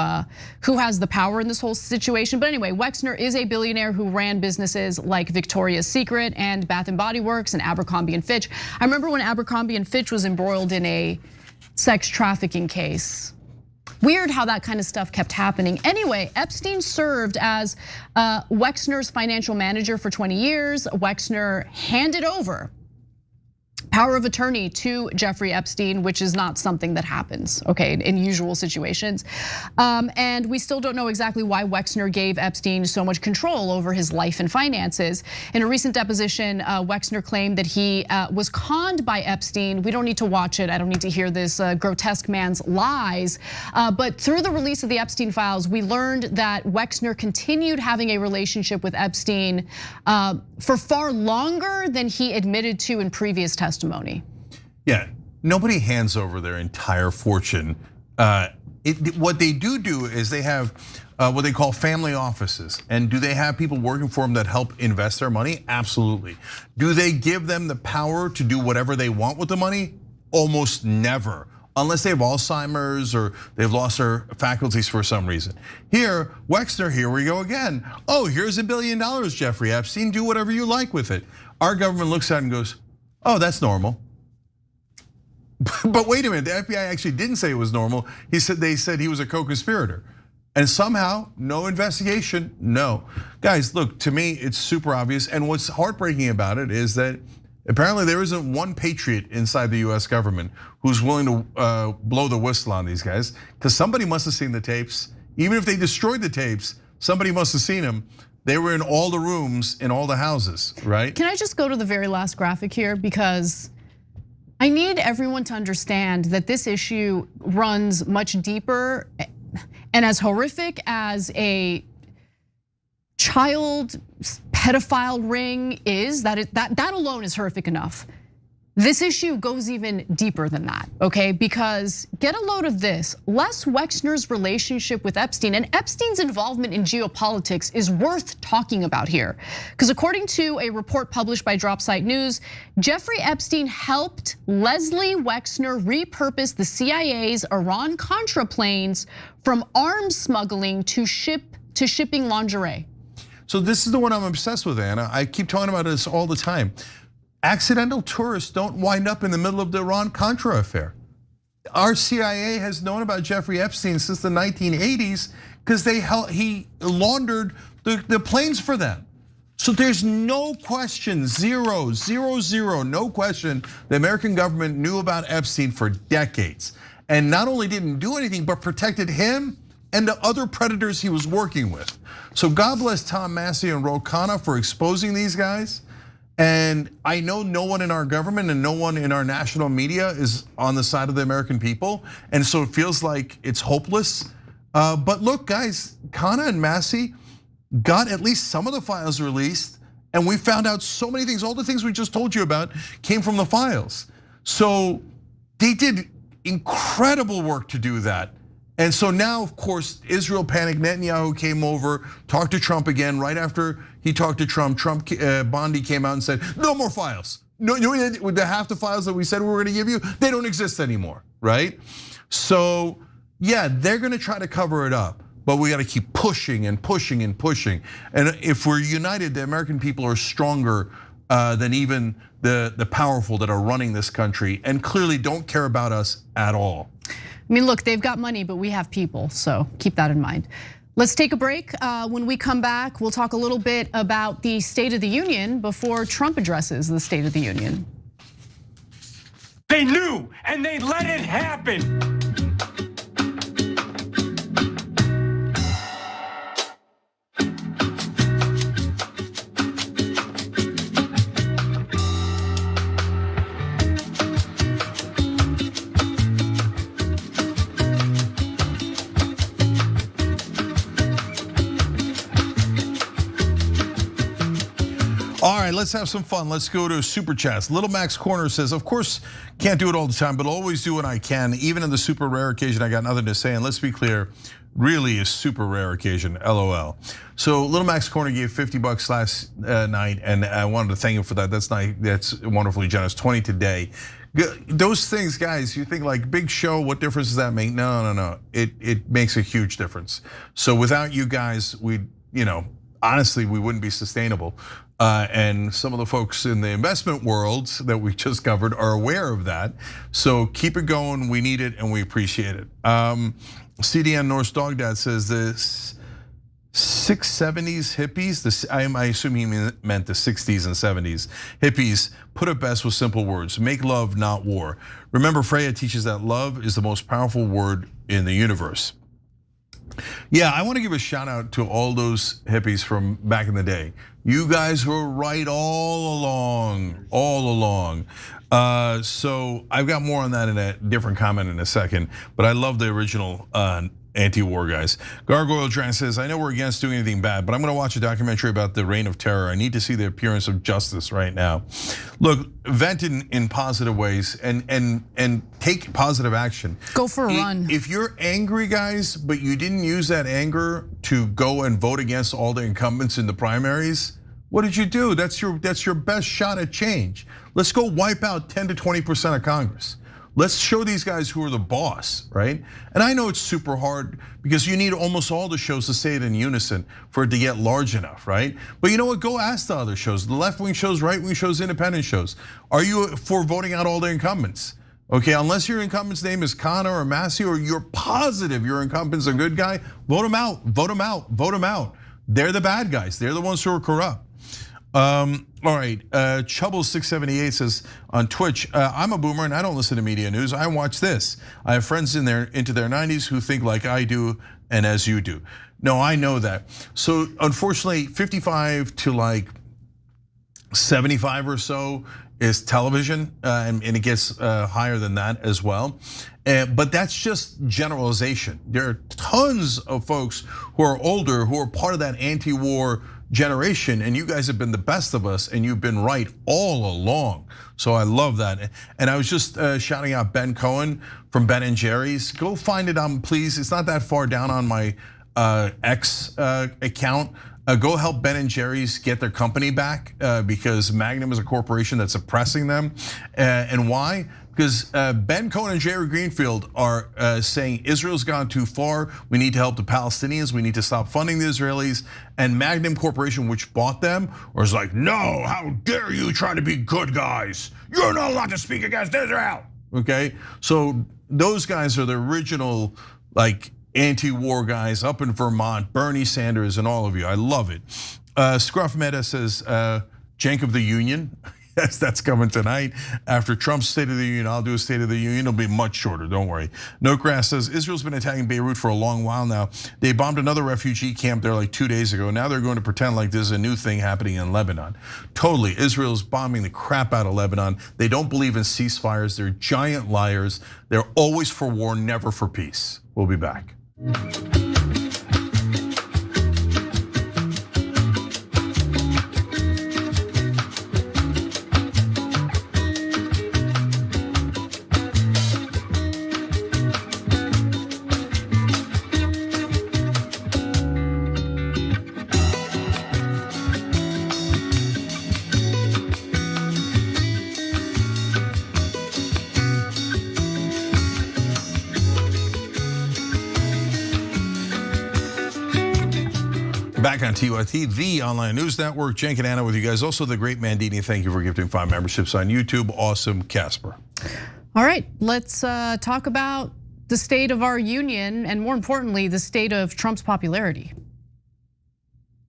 who has the power in this whole situation. But anyway, Wexner is a billionaire who ran businesses like Victoria's Secret and Bath and Body Works and Abercrombie and Fitch. I remember when Abercrombie and Fitch was embroiled in a sex trafficking case. Weird how that kind of stuff kept happening. Anyway, Epstein served as Wexner's financial manager for 20 years. Wexner handed over power of attorney to Jeffrey Epstein, which is not something that happens, okay, in usual situations. And we still don't know exactly why Wexner gave Epstein so much control over his life and finances. In a recent deposition, Wexner claimed that he was conned by Epstein. We don't need to watch it. I don't need to hear this grotesque man's lies. But through the release of the Epstein files, we learned that Wexner continued having a relationship with Epstein for far longer than he admitted to in previous testimony. Yeah, nobody hands over their entire fortune. What they do is they have what they call family offices. And do they have people working for them that help invest their money? Absolutely. Do they give them the power to do whatever they want with the money? Almost never. Unless they have Alzheimer's or they've lost their faculties for some reason. Here, Wexner, here we go again. Oh, here's $1 billion, Jeffrey Epstein, do whatever you like with it. Our government looks at it and goes, oh, that's normal. But wait a minute, the FBI actually didn't say it was normal. They said he was a co-conspirator. And somehow, no investigation, no. Guys, look, to me, it's super obvious. And what's heartbreaking about it is that apparently there isn't one patriot inside the US government who's willing to blow the whistle on these guys, because somebody must have seen the tapes. Even if they destroyed the tapes, somebody must have seen them. They were in all the rooms, in all the houses, right? Can I just go to the very last graphic here? Because I need everyone to understand that this issue runs much deeper, and as horrific as a child pedophile ring is, that alone is horrific enough. This issue goes even deeper than that, okay? Because get a load of this. Les Wexner's relationship with Epstein and Epstein's involvement in geopolitics is worth talking about here. Because according to a report published by Dropsite News, Jeffrey Epstein helped Leslie Wexner repurpose the CIA's Iran-Contra planes from arms smuggling to shipping lingerie. So this is the one I'm obsessed with, Anna. I keep talking about this all the time. Accidental tourists don't wind up in the middle of the Iran-Contra affair. Our CIA has known about Jeffrey Epstein since the 1980s because he laundered the planes for them. So there's no question, zero, no question, the American government knew about Epstein for decades. And not only didn't do anything, but protected him and the other predators he was working with. So God bless Tom Massey and Ro Khanna for exposing these guys. And I know no one in our government and no one in our national media is on the side of the American people. And so it feels like it's hopeless. But look, guys, Khanna and Massey got at least some of the files released. And we found out so many things. All the things we just told you about came from the files. So they did incredible work to do that. And so now, of course, Israel panicked. Netanyahu came over, talked to Trump again. Right after he talked to Trump, Bondi came out and said, no more files. No, with the half the files that we said we were gonna give you, they don't exist anymore, right? So yeah, they're gonna try to cover it up, but we gotta keep pushing and pushing and pushing. And if we're united, the American people are stronger than even the powerful that are running this country and clearly don't care about us at all. I mean, look, they've got money, but we have people, so keep that in mind. Let's take a break. When we come back, we'll talk a little bit about the State of the Union before Trump addresses the State of the Union. They knew, and they let it happen. All right, let's have some fun. Let's go to Super Chats. Little Max Corner says, of course, can't do it all the time, but always do when I can. Even in the super rare occasion, I got nothing to say. And let's be clear, really a super rare occasion, LOL. So Little Max Corner gave $50 last night, and I wanted to thank him for that. That's wonderfully generous. 20 today. Those things, guys, you think like big show, what difference does that make? No. It makes a huge difference. So without you guys, honestly, we wouldn't be sustainable. And some of the folks in the investment world that we just covered are aware of that. So keep it going, we need it and we appreciate it. CDN Norse Dog Dad says this, 670s hippies, I assume he meant the 60s and 70s. Hippies put it best with simple words: make love, not war. Remember, Freya teaches that love is the most powerful word in the universe. Yeah, I want to give a shout out to all those hippies from back in the day. You guys were right all along, all along. So I've got more on that in a different comment in a second, but I love the original anti-war guys. Gargoyle Dran says, I know we're against doing anything bad, but I'm gonna watch a documentary about the reign of terror. I need to see the appearance of justice right now. Look, vent in positive ways and take positive action. Go for a run. If you're angry, guys, but you didn't use that anger to go and vote against all the incumbents in the primaries, what did you do? That's your best shot at change. Let's go wipe out 10 to 20% of Congress. Let's show these guys who are the boss, right? And I know it's super hard because you need almost all the shows to say it in unison for it to get large enough, right? But you know what? Go ask the other shows, the left-wing shows, right-wing shows, independent shows. Are you for voting out all the incumbents? Okay, unless your incumbent's name is Connor or Massey, or you're positive your incumbent's a good guy, vote him out, vote him out, vote him out. They're the bad guys. They're the ones who are corrupt. All right, Chubble678 says on Twitch, I'm a boomer and I don't listen to media news. I watch this. I have friends into their 90s who think like I do and as you do. No, I know that. So unfortunately, 55 to like 75 or so is television, and it gets higher than that as well. But that's just generalization. There are tons of folks who are older who are part of that anti-war generation, and you guys have been the best of us, and you've been right all along. So I love that. And I was just shouting out Ben Cohen from Ben and Jerry's. Go find it on, please. It's not that far down on my X account. Go help Ben and Jerry's get their company back because Magnum is a corporation that's oppressing them. And why? Because Ben Cohen and Jerry Greenfield are saying Israel's gone too far. We need to help the Palestinians. We need to stop funding the Israelis. And Magnum Corporation, which bought them, was like, no, how dare you try to be good guys? You're not allowed to speak against Israel. Okay, so those guys are the original like anti-war guys up in Vermont, Bernie Sanders and all of you. I love it. Scruff Meta says, Jank of the Union. Yes, that's coming tonight. After Trump's State of the Union, I'll do a State of the Union. It'll be much shorter, don't worry. No Grass says, Israel's been attacking Beirut for a long while now. They bombed another refugee camp there like 2 days ago. Now they're going to pretend like there's a new thing happening in Lebanon. Totally, Israel's bombing the crap out of Lebanon. They don't believe in ceasefires. They're giant liars. They're always for war, never for peace. We'll be back. Back on TYT, the online news network. Cenk and Anna with you guys. Also the great Mandini, thank you for gifting 5 memberships on YouTube. Awesome, Casper. All right, let's talk about the state of our union and more importantly, the state of Trump's popularity.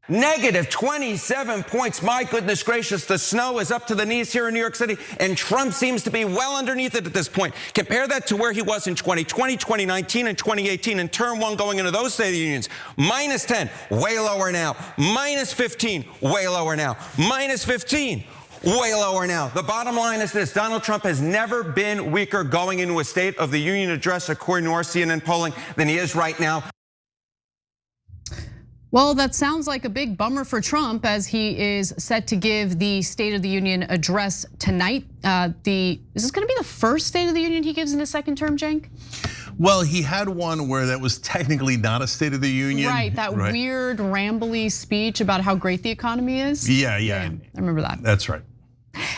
Negative 27 points. My goodness gracious, the snow is up to the knees here in New York City, and Trump seems to be well underneath it at this point. Compare that to where he was in 2020, 2019, and 2018 in term one going into those State of the Unions. Minus 10, way lower now. Minus 15, way lower now. Minus 15. Way lower now. The bottom line is this: Donald Trump has never been weaker going into a State of the Union address, according to our CNN polling, than he is right now. Well, that sounds like a big bummer for Trump as he is set to give the State of the Union address tonight. Is this gonna be the first State of the Union he gives in his second term, Cenk? Well, he had one where that was technically not a State of the Union. Right, that weird rambly speech about how great the economy is. Yeah. I remember that. That's right.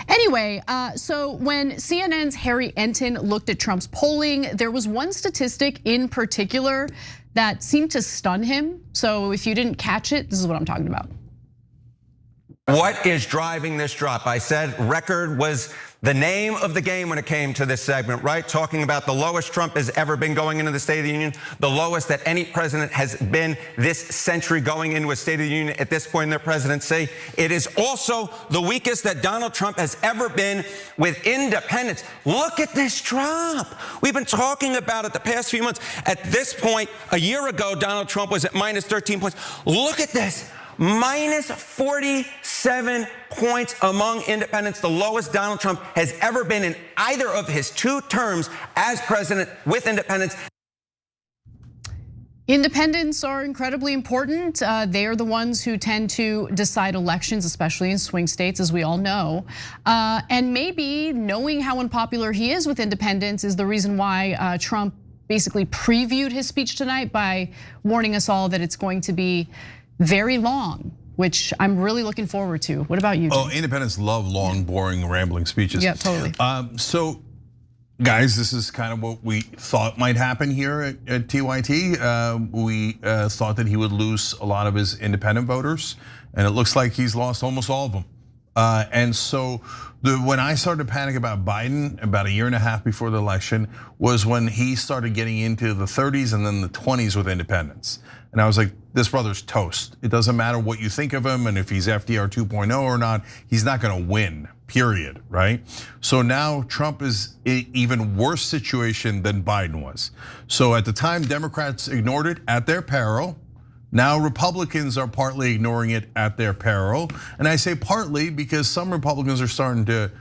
Anyway, so when CNN's Harry Enton looked at Trump's polling, there was one statistic in particular that seemed to stun him. So if you didn't catch it, this is what I'm talking about. What is driving this drop? I said record was the name of the game when it came to this segment, right? Talking about the lowest Trump has ever been going into the State of the Union, the lowest that any president has been this century going into a State of the Union at this point in their presidency. It is also the weakest that Donald Trump has ever been with independents. Look at this drop. We've been talking about it the past few months. At this point, a year ago, Donald Trump was at minus 13 points. Look at this. Minus 47 points among independents, the lowest Donald Trump has ever been in either of his 2 terms as president with independents. Independents are incredibly important. They are the ones who tend to decide elections, especially in swing states, as we all know. And maybe knowing how unpopular he is with independents is the reason why Trump basically previewed his speech tonight by warning us all that it's going to be very long, which I'm really looking forward to. What about you, Jim? Oh, independents love long, boring, rambling speeches. Yeah, totally. So, guys, this is kind of what we thought might happen here at TYT. We thought that he would lose a lot of his independent voters, and it looks like he's lost almost all of them. And so when I started to panic about Biden about a year and a half before the election was when he started getting into the 30s and then the 20s with independents. And I was like, this brother's toast. It doesn't matter what you think of him and if he's FDR 2.0 or not, he's not gonna win, period, right? So now Trump is in even worse situation than Biden was. So at the time, Democrats ignored it at their peril. Now Republicans are partly ignoring it at their peril. And I say partly because some Republicans are starting to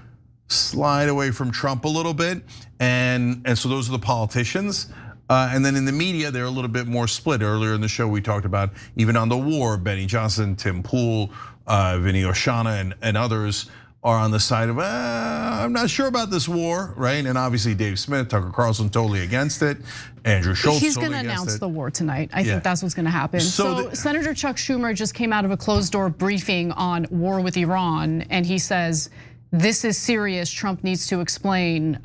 slide away from Trump a little bit. And so those are the politicians. And then in the media, they're a little bit more split. Earlier in the show, we talked about even on the war, Benny Johnson, Tim Pool, Vinny Oshana, and others are on the side of, I'm not sure about this war, right? And obviously Dave Smith, Tucker Carlson totally against it. Andrew Schultz He's totally gonna against announce it. the war tonight. I think that's what's gonna happen. So Senator Chuck Schumer just came out of a closed door briefing on war with Iran, and he says, this is serious, Trump needs to explain,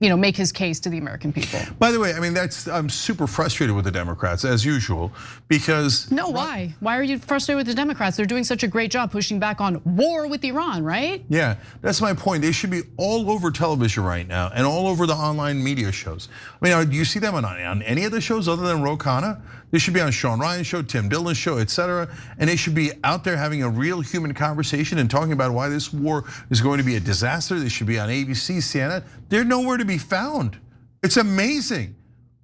make his case to the American people. By the way, I mean, I'm super frustrated with the Democrats as usual because- No, why? Why are you frustrated with the Democrats? They're doing such a great job pushing back on war with Iran, right? Yeah, that's my point. They should be all over television right now and all over the online media shows. I mean, do you see them on any of the shows other than Ro Khanna? They should be on Sean Ryan's show, Tim Dillon's show, etc. And they should be out there having a real human conversation and talking about why this war is going to be a disaster. They should be on ABC, CNN. They're nowhere to be found. It's amazing.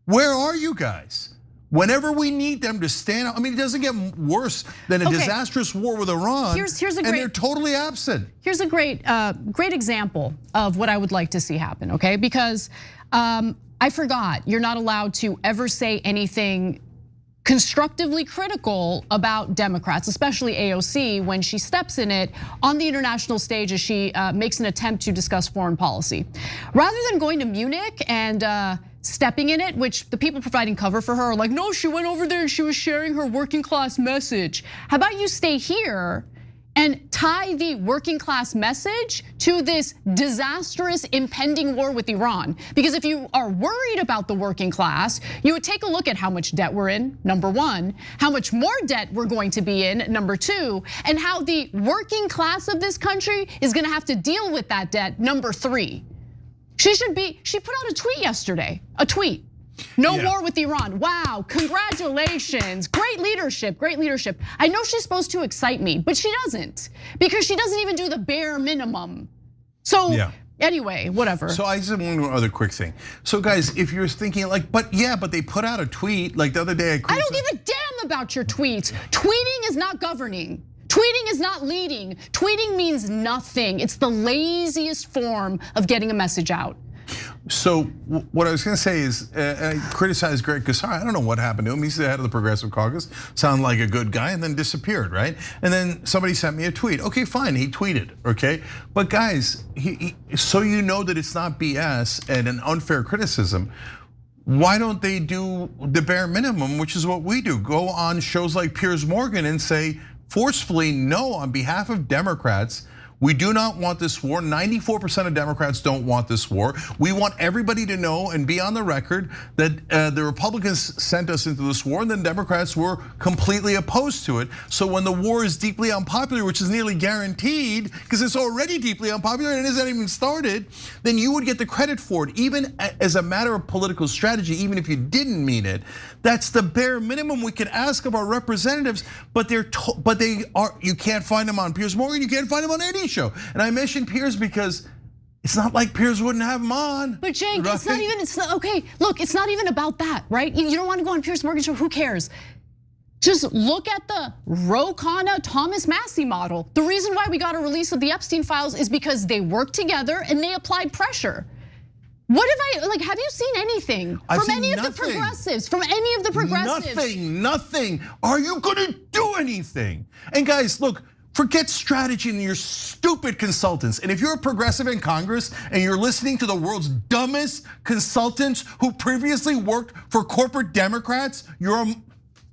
Where are you guys? Whenever we need them to stand up, I mean, it doesn't get worse than a disastrous war with Iran. Here's a and great, they're totally absent. Here's a great example of what I would like to see happen, okay? Because I forgot, you're not allowed to ever say anything constructively critical about Democrats, especially AOC, when she steps in it on the international stage as she makes an attempt to discuss foreign policy. Rather than going to Munich and stepping in it, which the people providing cover for her are like, no, she went over there and she was sharing her working class message. How about you stay here and tie the working class message to this disastrous impending war with Iran? Because if you are worried about the working class, you would take a look at how much debt we're in, number one, how much more debt we're going to be in, number two, and how the working class of this country is gonna have to deal with that debt, number three. She put out a tweet yesterday, no war with Iran. Wow, congratulations, great leadership, great leadership. I know she's supposed to excite me, but she doesn't, because she doesn't even do the bare minimum. So anyway, whatever. So I just have one other quick thing. So guys, if you're thinking like, but they put out a tweet like the other day. I don't give a damn about your tweets. Tweeting is not governing. Tweeting is not leading. Tweeting means nothing. It's the laziest form of getting a message out. So what I was gonna say is, I criticized Greg Casar. I don't know what happened to him. He's the head of the Progressive Caucus, sounded like a good guy, and then disappeared, right? And then somebody sent me a tweet. Okay, fine, he tweeted, okay? But guys, so you know that it's not BS and an unfair criticism, why don't they do the bare minimum, which is what we do? Go on shows like Piers Morgan and say forcefully, no, on behalf of Democrats, We do not want this war. 94% of Democrats don't want this war. We want everybody to know and be on the record that the Republicans sent us into this war, and then Democrats were completely opposed to it. So when the war is deeply unpopular, which is nearly guaranteed, because it's already deeply unpopular and it hasn't even started, then you would get the credit for it, even as a matter of political strategy, even if you didn't mean it. That's the bare minimum we could ask of our representatives, but they are. You can't find them on Piers Morgan. You can't find them on any show. And I mentioned Piers because it's not like Piers wouldn't have them on. But Cenk, it's not okay. Look, it's not even about that, right? You don't want to go on Piers Morgan show. Who cares? Just look at the Ro Khanna Thomas Massie model. The reason why we got a release of the Epstein files is because they worked together and they applied pressure. What have you seen anything from any of the progressives? From any of the progressives? Nothing. Are you gonna do anything? And guys, look, forget strategy and your stupid consultants. And if you're a progressive in Congress and you're listening to the world's dumbest consultants who previously worked for corporate Democrats,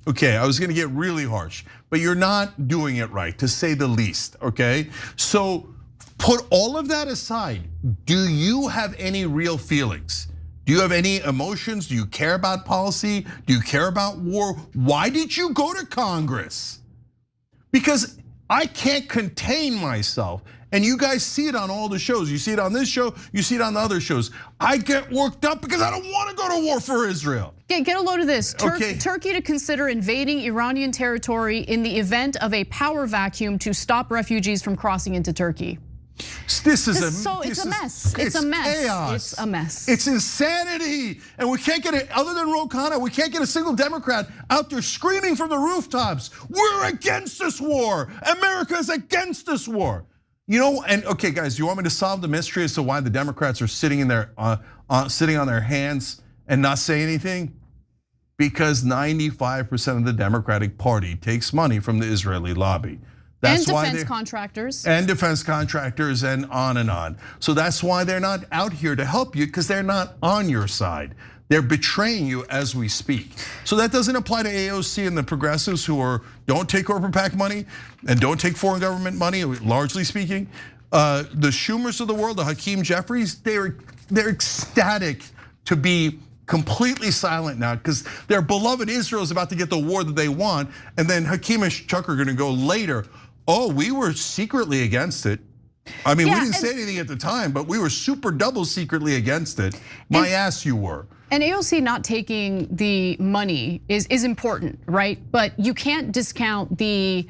okay, I was gonna get really harsh, but you're not doing it right, to say the least, okay? So put all of that aside. Do you have any real feelings? Do you have any emotions? Do you care about policy? Do you care about war? Why did you go to Congress? Because I can't contain myself. And you guys see it on all the shows. You see it on this show, you see it on the other shows. I get worked up because I don't want to go to war for Israel. Get a load of this. Turkey to consider invading Iranian territory in the event of a power vacuum to stop refugees from crossing into Turkey. It's a mess. It's a mess. Chaos. It's a mess. It's insanity. And we can't get it, other than Ro Khanna, we can't get a single Democrat out there screaming from the rooftops, we're against this war. America is against this war. You know, and okay, guys, you want me to solve the mystery as to why the Democrats are sitting on their hands and not say anything? Because 95% of the Democratic Party takes money from the Israeli lobby. That's and defense contractors. And defense contractors and on. So that's why they're not out here to help you, because they're not on your side. They're betraying you as we speak. So that doesn't apply to AOC and the progressives who don't take corporate PAC money and don't take foreign government money, largely speaking. The Schumers of the world, the Hakeem Jeffries, they're ecstatic to be completely silent now because their beloved Israel is about to get the war that they want. And then Hakeem and Chuck are gonna go later. Oh, we were secretly against it. I mean, we didn't say anything at the time, but we were super double secretly against it. My ass, you were. And AOC not taking the money is important, right? But you can't discount the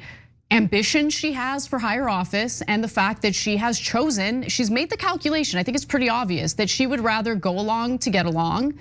ambition she has for higher office and the fact that she's made the calculation, I think it's pretty obvious, that she would rather go along to get along,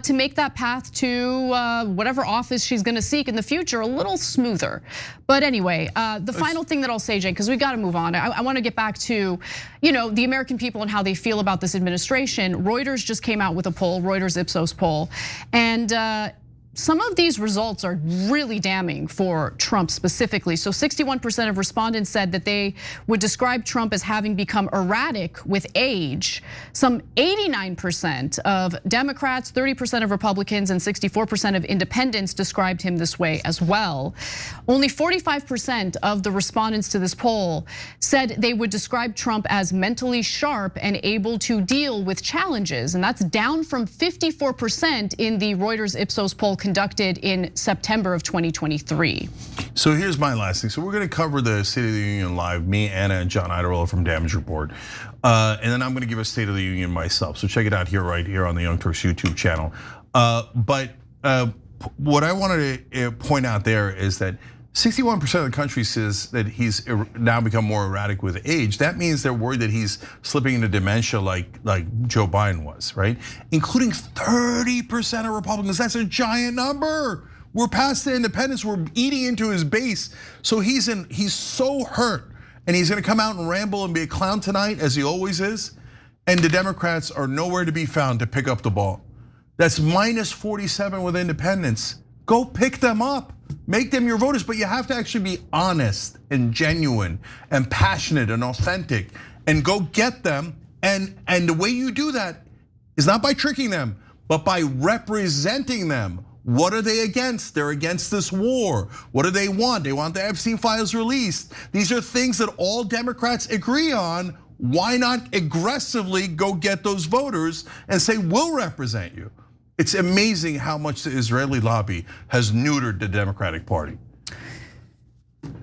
to make that path to whatever office she's gonna seek in the future a little smoother. But anyway, the final thing that I'll say, Jay, because we've got to move on. I want to get back to, the American people and how they feel about this administration. Reuters just came out with a poll, Reuters Ipsos poll, and some of these results are really damning for Trump specifically. So 61% of respondents said that they would describe Trump as having become erratic with age. Some 89% of Democrats, 30% of Republicans, and 64% of independents described him this way as well. Only 45% of the respondents to this poll said they would describe Trump as mentally sharp and able to deal with challenges. And that's down from 54% in the Reuters Ipsos poll conducted in September of 2023. So here's my last thing. So we're gonna cover the State of the Union live, me, Anna, and John Idarola from Damage Report. And then I'm gonna give a State of the Union myself. So check it out right here on the Young Turks YouTube channel. But what I wanted to point out there is that 61% of the country says that he's now become more erratic with age. That means they're worried that he's slipping into dementia like Joe Biden was, right? Including 30% of Republicans. That's a giant number. We're past the independents. We're eating into his base. So he's so hurt, and he's gonna come out and ramble and be a clown tonight, as he always is. And the Democrats are nowhere to be found to pick up the ball. That's minus 47 with independents. Go pick them up, make them your voters, but you have to actually be honest and genuine and passionate and authentic and go get them. And the way you do that is not by tricking them, but by representing them What are they against? They're against this war. What do they want? They want the Epstein files released. These are things that all Democrats agree on. Why not aggressively go get those voters and say, we'll represent you? It's amazing how much the Israeli lobby has neutered the Democratic Party.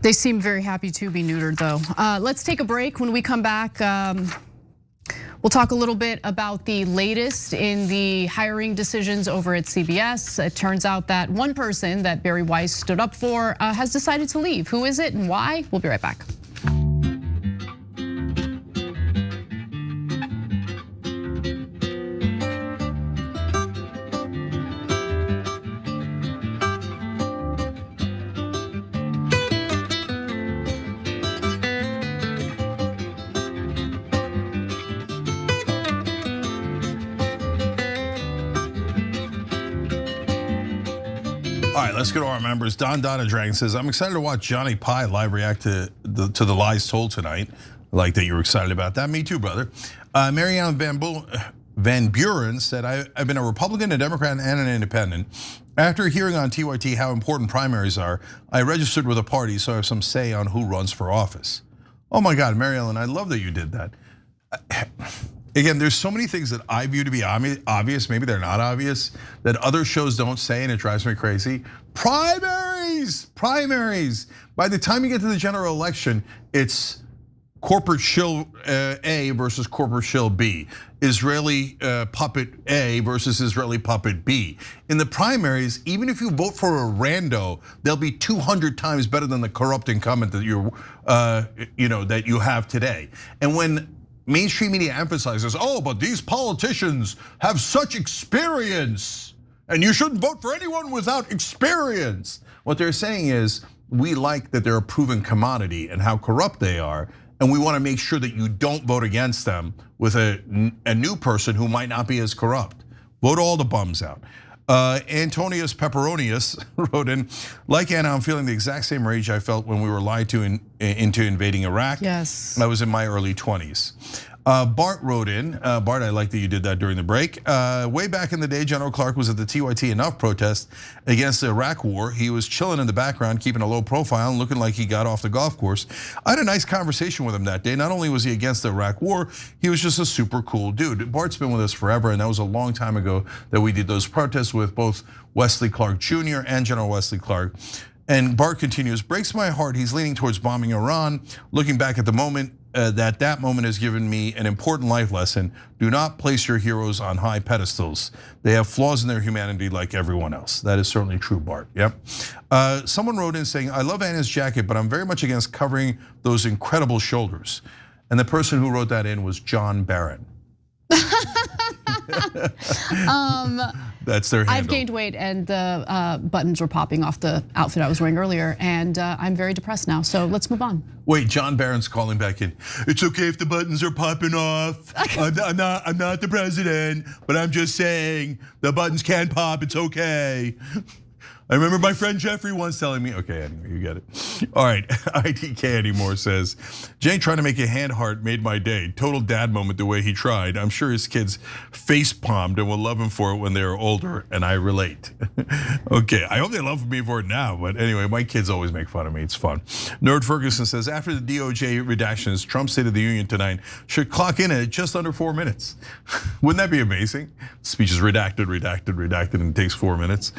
They seem very happy to be neutered, though. Let's take a break. When we come back, we'll talk a little bit about the latest in the hiring decisions over at CBS. It turns out that one person that Barry Weiss stood up for has decided to leave. Who is it and why? We'll be right back. All right, let's go to our members. Don Donadragon says, I'm excited to watch Johnny Pie live react to the lies told tonight. I like that you were excited about that. Me too, brother. Marianne Van Buren said, I've been a Republican, a Democrat, and an independent. After hearing on TYT how important primaries are, I registered with a party so I have some say on who runs for office. Oh my God, Mary Ellen, I love that you did that. Again, there's so many things that I view to be obvious, maybe they're not obvious, that other shows don't say, and it drives me crazy. Primaries. By the time you get to the general election, it's corporate shill A versus corporate shill B. Israeli puppet A versus Israeli puppet B. In the primaries, even if you vote for a rando, they'll be 200 times better than the corrupt incumbent that that you have today. And when mainstream media emphasizes, but these politicians have such experience, and you shouldn't vote for anyone without experience. What they're saying is, we like that they're a proven commodity and how corrupt they are, and we want to make sure that you don't vote against them with a new person who might not be as corrupt. Vote all the bums out. Antonius Pepperonius wrote in, like Anna, I'm feeling the exact same rage I felt when we were lied to into invading Iraq. Yes. I was in my early 20s. Bart wrote in, Bart, I like that you did that during the break. Way back in the day, General Clark was at the TYT Enough protest against the Iraq war. He was chilling in the background, keeping a low profile and looking like he got off the golf course. I had a nice conversation with him that day. Not only was he against the Iraq war, he was just a super cool dude. Bart's been with us forever, and that was a long time ago that we did those protests with both Wesley Clark Jr. and General Wesley Clark. And Bart continues, breaks my heart, he's leaning towards bombing Iran. Looking back at the moment, that moment has given me an important life lesson. Do not place your heroes on high pedestals. They have flaws in their humanity like everyone else. That is certainly true, Bart, yep. Someone wrote in saying, I love Anna's jacket, but I'm very much against covering those incredible shoulders. And the person who wrote that in was John Barron. That's their handle. I've gained weight and the buttons were popping off the outfit I was wearing earlier, and I'm very depressed now, so let's move on. Wait, John Barron's calling back in. It's okay if the buttons are popping off. I'm not the president, but I'm just saying the buttons can pop, it's okay. I remember my friend Jeffrey once telling me, okay, anyway, you get it. All right, IDK anymore says, Jane trying to make a hand heart made my day. Total dad moment the way he tried. I'm sure his kids face palmed and will love him for it when they're older, and I relate. Okay, I hope they love me for it now, but anyway, my kids always make fun of me, it's fun. Nerd Ferguson says, after the DOJ redactions, Trump's State of the Union tonight should clock in at just under 4 minutes. Wouldn't that be amazing? Speech is redacted, and it takes 4 minutes.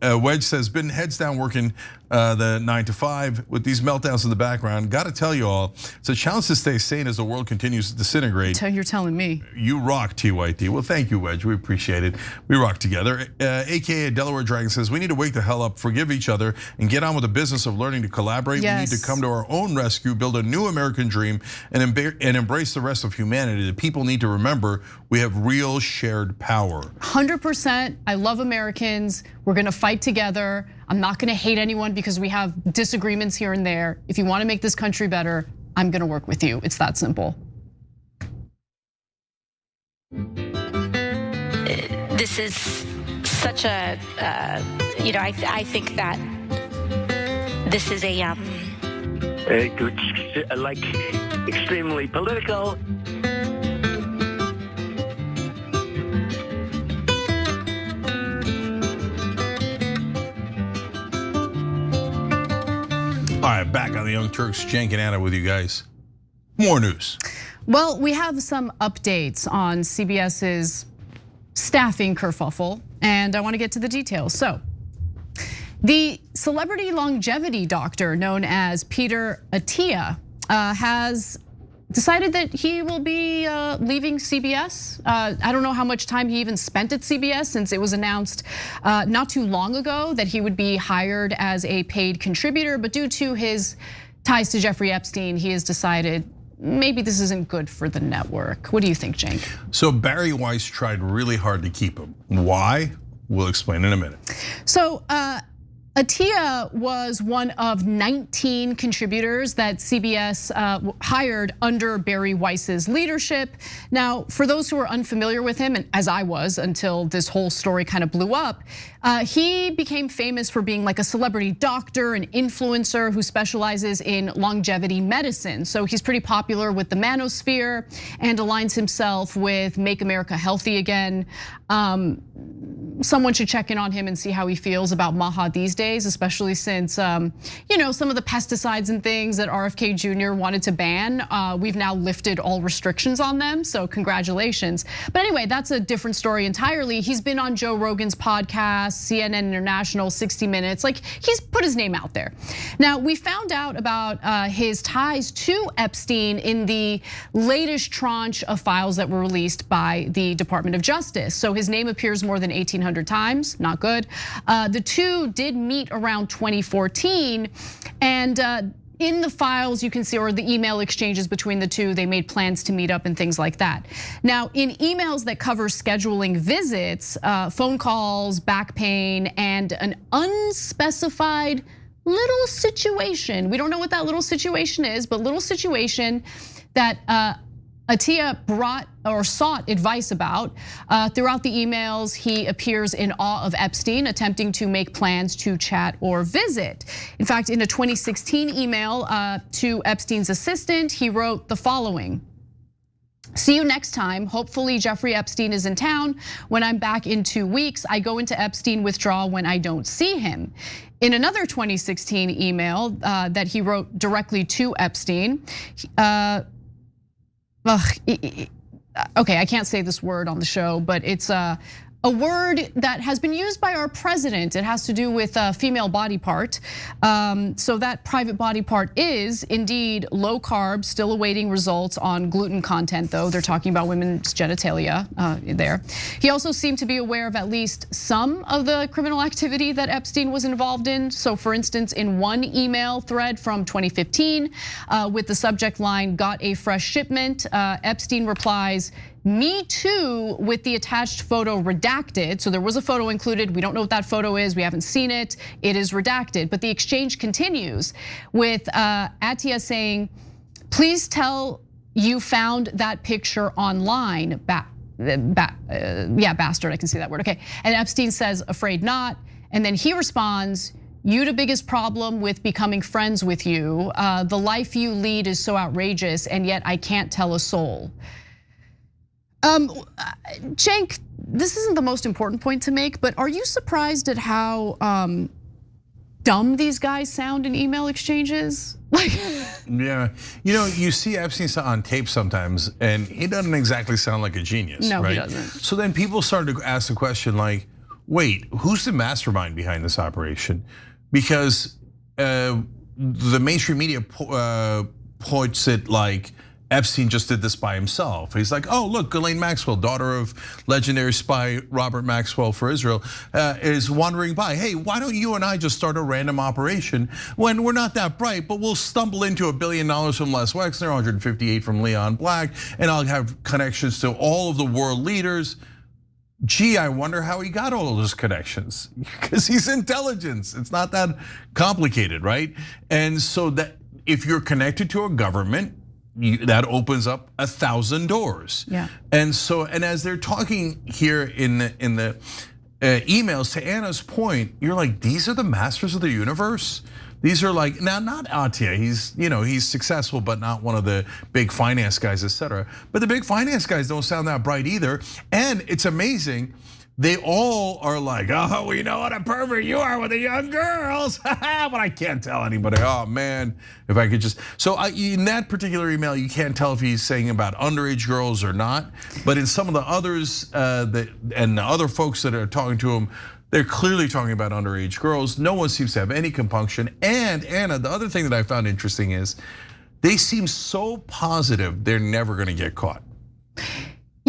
Wedge says, been heads down working the 9 to 5 with these meltdowns in the background. Got to tell you all, it's a challenge to stay sane as the world continues to disintegrate. You're telling me. You rock, TYT. Well, thank you, Wedge. We appreciate it. We rock together. AKA Delaware Dragon says, we need to wake the hell up, forgive each other, and get on with the business of learning to collaborate. Yes. We need to come to our own rescue, build a new American dream, and embrace the rest of humanity. The people need to remember we have real shared power. 100%. I love Americans. We're gonna fight together. I'm not gonna hate anyone because we have disagreements here and there. If you wanna make this country better, I'm gonna work with you. It's that simple. This is such a, I think that this is like extremely political. right, back on the Young Turks, Cenk and Anna with you guys. More news. Well, we have some updates on CBS's staffing kerfuffle, and I want to get to the details. So, the celebrity longevity doctor known as Peter Attia has decided that he will be leaving CBS. I don't know how much time he even spent at CBS since it was announced not too long ago that he would be hired as a paid contributor, but due to his ties to Jeffrey Epstein, he has decided maybe this isn't good for the network. What do you think, Cenk? So Barry Weiss tried really hard to keep him. Why? We'll explain in a minute. So Attia was one of 19 contributors that CBS hired under Barry Weiss's leadership. Now, for those who are unfamiliar with him, and as I was until this whole story kind of blew up, he became famous for being like a celebrity doctor, an influencer who specializes in longevity medicine. So he's pretty popular with the manosphere and aligns himself with Make America Healthy Again. Someone should check in on him and see how he feels about Maha these days, especially since some of the pesticides and things that RFK Jr. wanted to ban. We've now lifted all restrictions on them, so congratulations. But anyway, that's a different story entirely. He's been on Joe Rogan's podcast, CNN International, 60 Minutes. Like, he's put his name out there. Now, we found out about his ties to Epstein in the latest tranche of files that were released by the Department of Justice. So his name appears more than 1,800 times, not good. The two did meet around 2014, and in the files you can see, or the email exchanges between the two, they made plans to meet up and things like that. Now, in emails that cover scheduling visits, phone calls, back pain, and an unspecified little situation. We don't know what that little situation is, but little situation that Attia brought or sought advice about. Throughout the emails, he appears in awe of Epstein, attempting to make plans to chat or visit. In fact, in a 2016 email to Epstein's assistant, he wrote the following: "See you next time. Hopefully Jeffrey Epstein is in town. When I'm back in 2 weeks, I go into Epstein withdrawal when I don't see him." In another 2016 email that he wrote directly to Epstein, okay, I can't say this word on the show, but it's a word that has been used by our president. It has to do with a female body part. So that private body part is indeed low carb, still awaiting results on gluten content though. They're talking about women's genitalia there. He also seemed to be aware of at least some of the criminal activity that Epstein was involved in. So for instance, in one email thread from 2015 with the subject line, "Got a fresh shipment," Epstein replies, "Me too," with the attached photo redacted. So there was a photo included. We don't know what that photo is. We haven't seen it. It is redacted. But the exchange continues with Attia saying, "Please tell you found that picture online." Yeah, bastard, I can see that word. Okay, and Epstein says, "Afraid not." And then he responds, "You the biggest problem with becoming friends with you. The life you lead is so outrageous, and yet I can't tell a soul." Cenk, this isn't the most important point to make, but are you surprised at how dumb these guys sound in email exchanges? Yeah, you see Epstein on tape sometimes, and he doesn't exactly sound like a genius. No, right? He doesn't. So then people started to ask the question like, wait, who's the mastermind behind this operation? Because the mainstream media puts it like Epstein just did this by himself. He's like, oh, look, Ghislaine Maxwell, daughter of legendary spy Robert Maxwell for Israel, is wandering by. Hey, why don't you and I just start a random operation when we're not that bright, but we'll stumble into $1 billion from Les Wexner, 158 from Leon Black, and I'll have connections to all of the world leaders. Gee, I wonder how he got all of those connections, because he's intelligence. It's not that complicated, right? And so that if you're connected to a government, that opens up 1,000 doors. Yeah. And as they're talking here in the emails, to Anna's point, you're like, these are the masters of the universe. These are like, now not Attia, he's successful, but not one of the big finance guys, etc. But the big finance guys don't sound that bright either. And it's amazing they all are like, oh, we know what a pervert you are with the young girls. But I can't tell anybody. Oh man, if I could just. So in that particular email, you can't tell if he's saying about underage girls or not. But in some of the others and the other folks that are talking to him, they're clearly talking about underage girls. No one seems to have any compunction. And Anna, the other thing that I found interesting is they seem so positive they're never gonna get caught.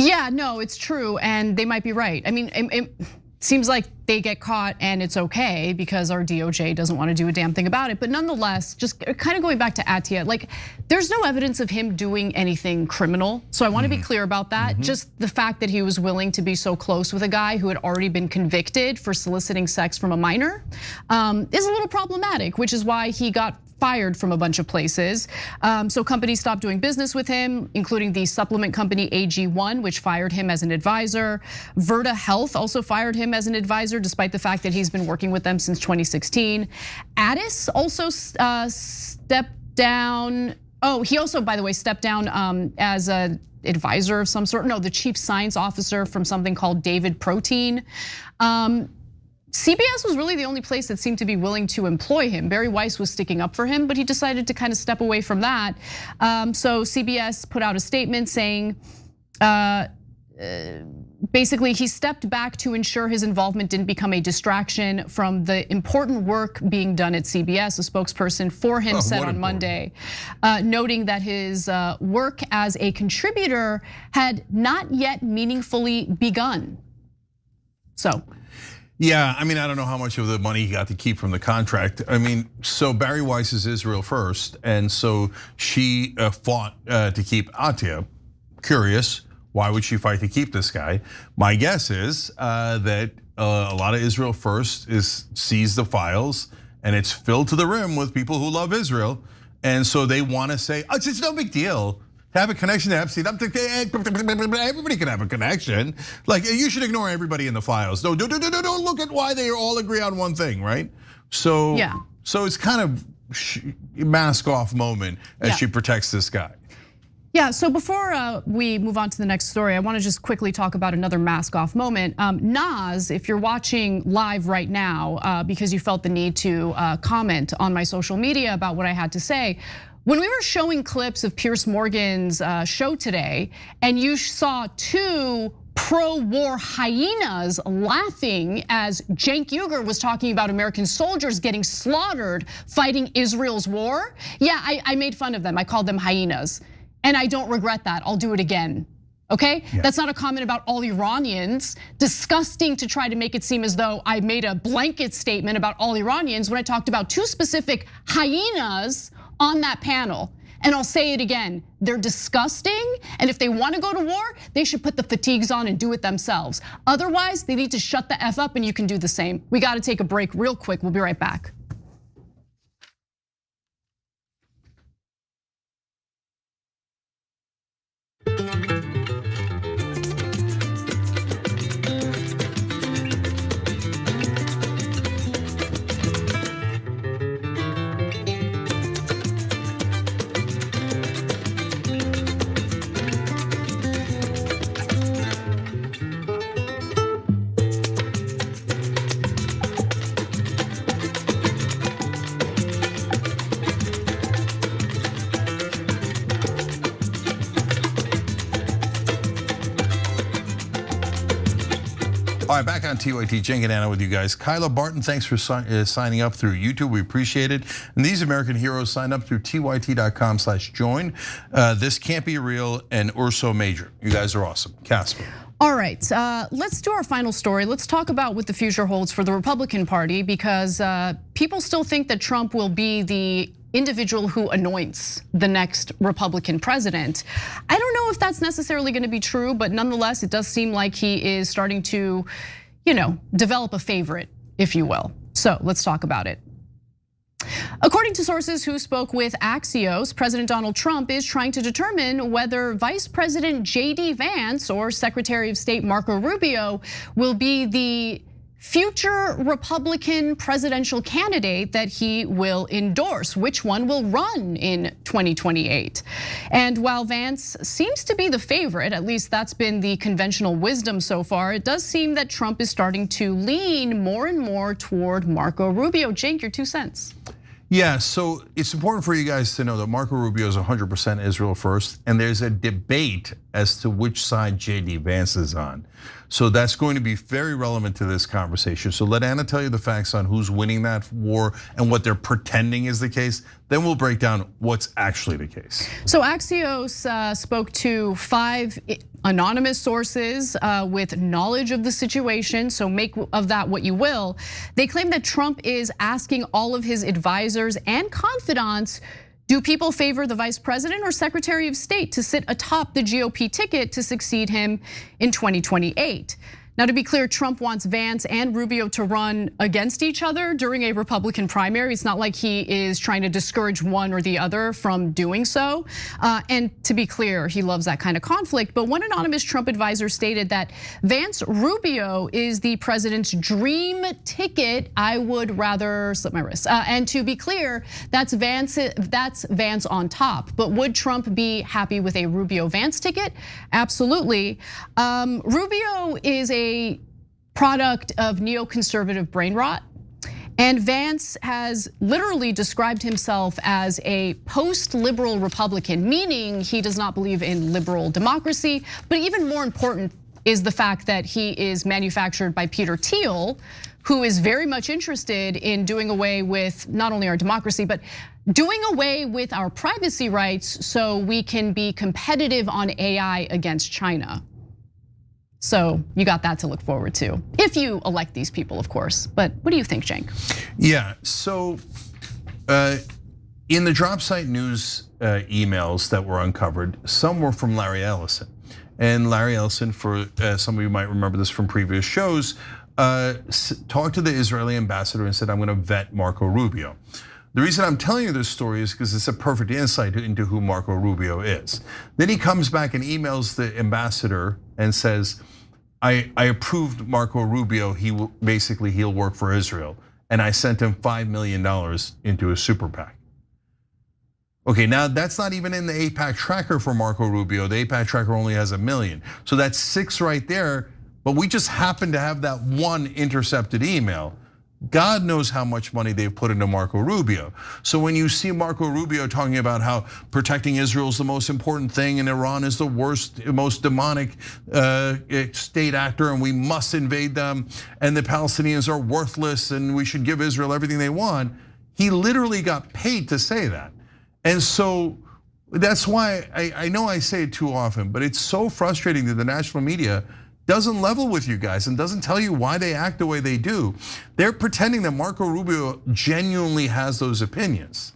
Yeah, no, it's true, and they might be right. I mean, it seems like they get caught and it's okay because our DOJ doesn't want to do a damn thing about it. But nonetheless, just kind of going back to Attia, like there's no evidence of him doing anything criminal. So I want to be clear about that. Just the fact that he was willing to be so close with a guy who had already been convicted for soliciting sex from a minor is a little problematic, which is why he got fired from a bunch of places. So companies stopped doing business with him, including the supplement company AG1, which fired him as an advisor. Virta Health also fired him as an advisor, despite the fact that he's been working with them since 2016. Addis also stepped down. Oh, he also, by the way, stepped down as an advisor of some sort. No, the chief science officer from something called David Protein. CBS was really the only place that seemed to be willing to employ him. Barry Weiss was sticking up for him, but he decided to kind of step away from that. So CBS put out a statement saying, basically he stepped back to ensure his involvement didn't become a distraction from the important work being done at CBS. A spokesperson for him said on Monday, noting that his work as a contributor had not yet meaningfully begun. So. Yeah, I mean, I don't know how much of the money he got to keep from the contract. I mean, so Barry Weiss is Israel first, and so she fought to keep Attia. Curious, why would she fight to keep this guy? My guess is that a lot of Israel first sees the files, and it's filled to the rim with people who love Israel, and so they want to say, oh, it's no big deal to have a connection to Epstein. Everybody can have a connection. Like, you should ignore everybody in the files. Don't look at why they all agree on one thing, right? So, yeah. So it's kind of mask off moment as she protects this guy. Yeah, so before we move on to the next story, I want to just quickly talk about another mask off moment. Nas, if you're watching live right now because you felt the need to comment on my social media about what I had to say, when we were showing clips of Piers Morgan's show today, and you saw two pro-war hyenas laughing as Cenk Uygur was talking about American soldiers getting slaughtered fighting Israel's war, yeah, I made fun of them. I called them hyenas, and I don't regret that. I'll do it again. Okay, that's not a comment about all Iranians. Disgusting to try to make it seem as though I made a blanket statement about all Iranians when I talked about two specific hyenas on that panel. And I'll say it again, they're disgusting. And if they want to go to war, they should put the fatigues on and do it themselves. Otherwise, they need to shut the F up and you can do the same. We got to take a break real quick. We'll be right back. All right, back on TYT, Cenk and Anna with you guys. Kyla Barton, thanks for signing up through YouTube. We appreciate it. And these American heroes sign up through tyt.com/join. This can't be real and Urso Major. You guys are awesome. Casper. All right, let's do our final story. Let's talk about what the future holds for the Republican Party because people still think that Trump will be the individual who anoints the next Republican president. I don't know if that's necessarily going to be true, but nonetheless, it does seem like he is starting to, develop a favorite, if you will. So let's talk about it. According to sources who spoke with Axios, President Donald Trump is trying to determine whether Vice President JD Vance or Secretary of State Marco Rubio will be the future Republican presidential candidate that he will endorse. Which one will run in 2028? And while Vance seems to be the favorite, at least that's been the conventional wisdom so far, it does seem that Trump is starting to lean more and more toward Marco Rubio. Cenk, your 2 cents. Yeah, so it's important for you guys to know that Marco Rubio is 100% Israel first, and there's a debate as to which side JD Vance is on. So that's going to be very relevant to this conversation. So let Anna tell you the facts on who's winning that war and what they're pretending is the case. Then we'll break down what's actually the case. So Axios spoke to 5 anonymous sources with knowledge of the situation, so make of that what you will. They claim that Trump is asking all of his advisors and confidants, do people favor the vice president or secretary of state to sit atop the GOP ticket to succeed him in 2028? Now, to be clear, Trump wants Vance and Rubio to run against each other during a Republican primary. It's not like he is trying to discourage one or the other from doing so. And to be clear, he loves that kind of conflict. But one anonymous Trump advisor stated that Vance Rubio is the president's dream ticket. I would rather slip my wrist. And to be clear, that's Vance on top. But would Trump be happy with a Rubio-Vance ticket? Absolutely. Rubio is a product of neoconservative brain rot. And Vance has literally described himself as a post-liberal Republican, meaning he does not believe in liberal democracy. But even more important is the fact that he is manufactured by Peter Thiel, who is very much interested in doing away with not only our democracy, but doing away with our privacy rights so we can be competitive on AI against China. So you got that to look forward to, if you elect these people, of course. But what do you think, Cenk? Yeah, so in the drop site news emails that were uncovered, some were from Larry Ellison. And Larry Ellison, for some of you might remember this from previous shows, talked to the Israeli ambassador and said, I'm gonna vet Marco Rubio. The reason I'm telling you this story is because it's a perfect insight into who Marco Rubio is. Then he comes back and emails the ambassador and says, I approved Marco Rubio, he'll work for Israel. And I sent him $5 million into a super PAC. Okay, now that's not even in the AIPAC tracker for Marco Rubio. The AIPAC tracker only has 1 million. So that's 6 right there, but we just happen to have that one intercepted email. God knows how much money they've put into Marco Rubio. So when you see Marco Rubio talking about how protecting Israel is the most important thing and Iran is the worst, most demonic state actor and we must invade them and the Palestinians are worthless and we should give Israel everything they want, he literally got paid to say that. And so that's why I know I say it too often, but it's so frustrating that the national media doesn't level with you guys and doesn't tell you why they act the way they do. They're pretending that Marco Rubio genuinely has those opinions,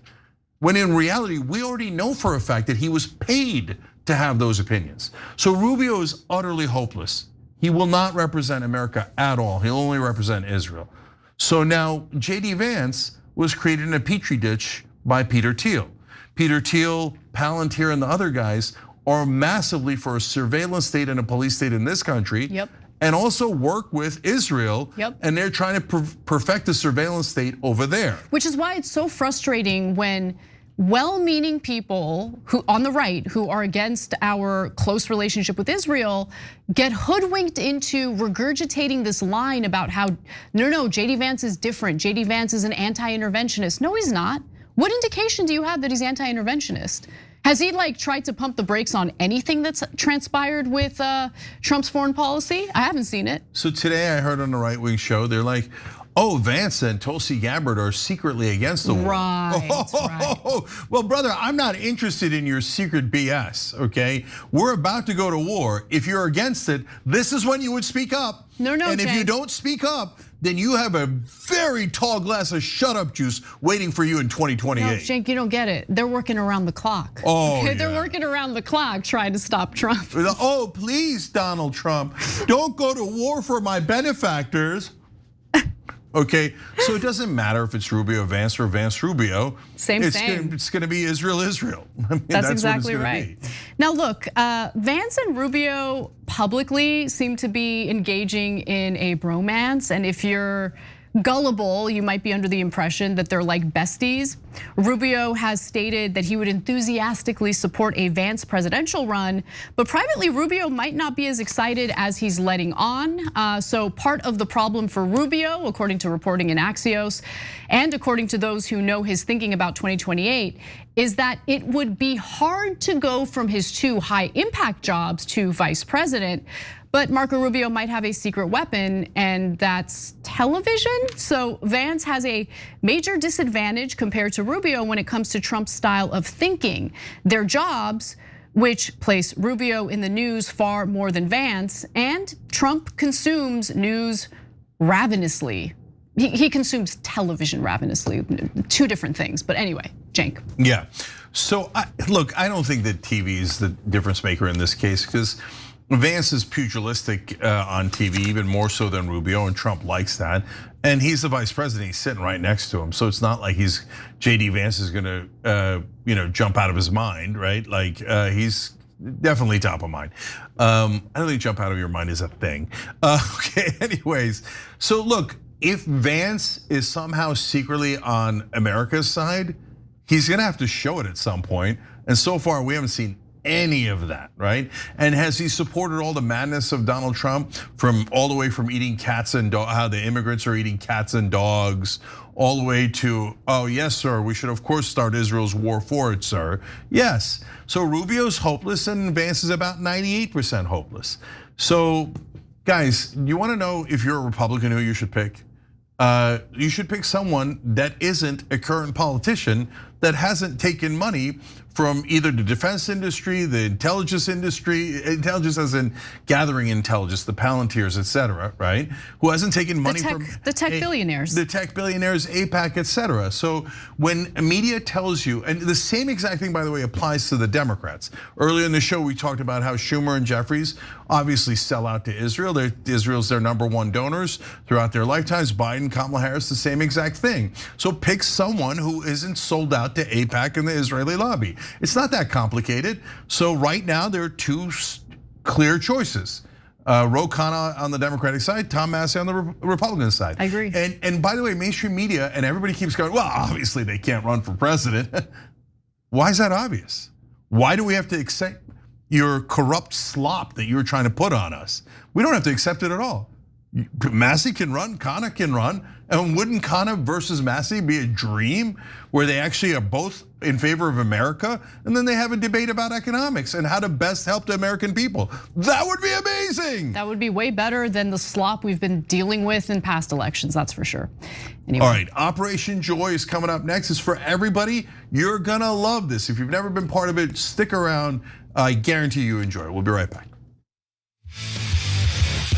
when in reality, we already know for a fact that he was paid to have those opinions. So Rubio is utterly hopeless. He will not represent America at all. He'll only represent Israel. So now JD Vance was created in a petri dish by Peter Thiel. Peter Thiel, Palantir, and the other guys are massively for a surveillance state and a police state in this country. Yep. And also work with Israel. Yep. And they're trying to perfect the surveillance state over there. Which is why it's so frustrating when well-meaning people who on the right who are against our close relationship with Israel get hoodwinked into regurgitating this line about how no, JD Vance is different. JD Vance is an anti-interventionist. No, he's not. What indication do you have that he's anti-interventionist? Has he tried to pump the brakes on anything that's transpired with Trump's foreign policy? I haven't seen it. So today I heard on the right wing show, they're like, oh, Vance and Tulsi Gabbard are secretly against the war. Right. Well, brother, I'm not interested in your secret BS, okay? We're about to go to war. If you're against it, this is when you would speak up. No, and if you don't speak up, then you have a very tall glass of shut up juice waiting for you in 2028. No, Cenk, you don't get it. They're working around the clock. Oh, okay, they're working around the clock trying to stop Trump. Oh, please, Donald Trump, don't go to war for my benefactors. Okay, so it doesn't matter if it's Rubio Vance or Vance Rubio. Same. It's going to be Israel. I mean, that's exactly what it's right. Be. Now look, Vance and Rubio publicly seem to be engaging in a bromance, and if you're gullible, you might be under the impression that they're like besties. Rubio has stated that he would enthusiastically support a Vance presidential run, but privately Rubio might not be as excited as he's letting on. So part of the problem for Rubio, according to reporting in Axios, and according to those who know his thinking about 2028, is that it would be hard to go from his 2 high impact jobs to vice president. But Marco Rubio might have a secret weapon, and that's television. So Vance has a major disadvantage compared to Rubio when it comes to Trump's style of thinking. Their jobs, which place Rubio in the news far more than Vance, and Trump consumes news ravenously. He consumes television ravenously, 2 different things. But anyway, Cenk. Yeah, so look, I don't think that TV is the difference maker in this case, because Vance is pugilistic on TV, even more so than Rubio, and Trump likes that. And he's the vice president; he's sitting right next to him, so it's not like JD Vance is going to, jump out of his mind, right? Like he's definitely top of mind. I don't think jump out of your mind is a thing. Okay, anyways, so look, if Vance is somehow secretly on America's side, he's going to have to show it at some point. And so far, we haven't seen any of that, right? And has he supported all the madness of Donald Trump, from all the way from eating cats and how the immigrants are eating cats and dogs, all the way to, oh yes, sir, we should of course start Israel's war for it, sir. Yes, so Rubio's hopeless and Vance is about 98% hopeless. So guys, you wanna know if you're a Republican who you should pick? You should pick someone that isn't a current politician, that hasn't taken money from either the defense industry, the intelligence industry, intelligence as in gathering intelligence, the Palantirs, et cetera, right? Who hasn't taken money from the tech billionaires, AIPAC, et cetera. So when media tells you, and the same exact thing, by the way, applies to the Democrats. Earlier in the show, we talked about how Schumer and Jeffries obviously sell out to Israel. Israel's their #1 donors throughout their lifetimes. Biden, Kamala Harris, the same exact thing. So pick someone who isn't sold out to AIPAC and the Israeli lobby. It's not that complicated. So right now there are 2 clear choices. Ro Khanna on the Democratic side, Tom Massey on the Republican side. I agree. And by the way, mainstream media and everybody keeps going, well, obviously they can't run for president. Why is that obvious? Why do we have to accept your corrupt slop that you're trying to put on us? We don't have to accept it at all. Massey can run, Khanna can run, and wouldn't Khanna versus Massey be a dream, where they actually are both in favor of America, and then they have a debate about economics and how to best help the American people? That would be amazing. That would be way better than the slop we've been dealing with in past elections, that's for sure. Anyway. All right, Operation Joy is coming up next. It's for everybody. You're gonna love this. If you've never been part of it, stick around. I guarantee you enjoy it. We'll be right back.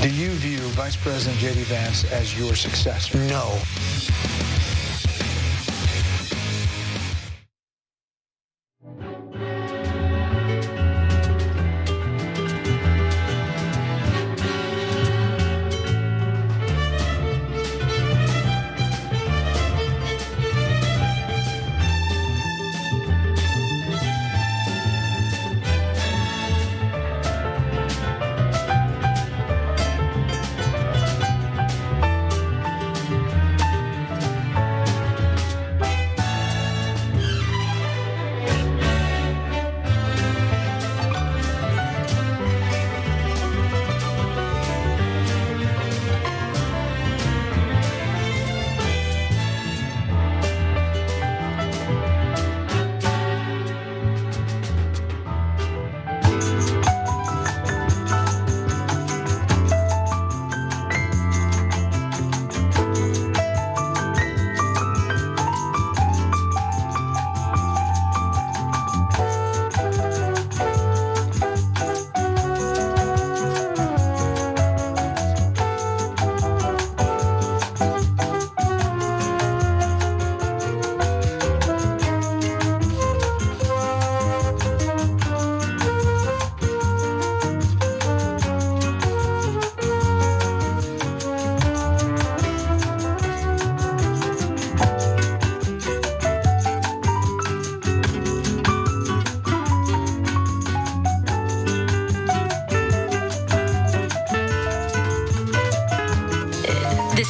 Do you view Vice President JD Vance as your successor? No.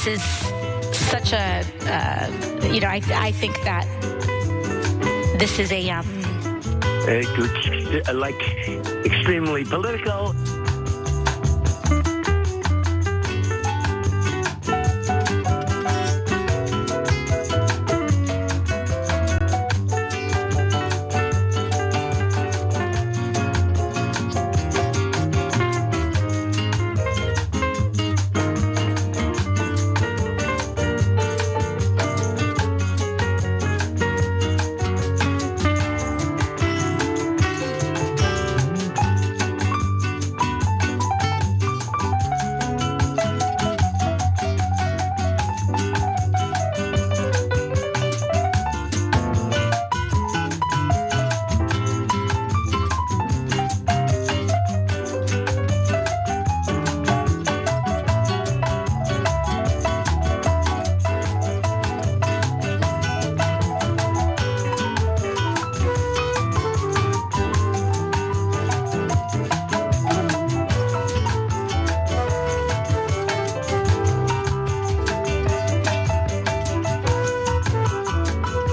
this is such a, I think that this is like extremely political.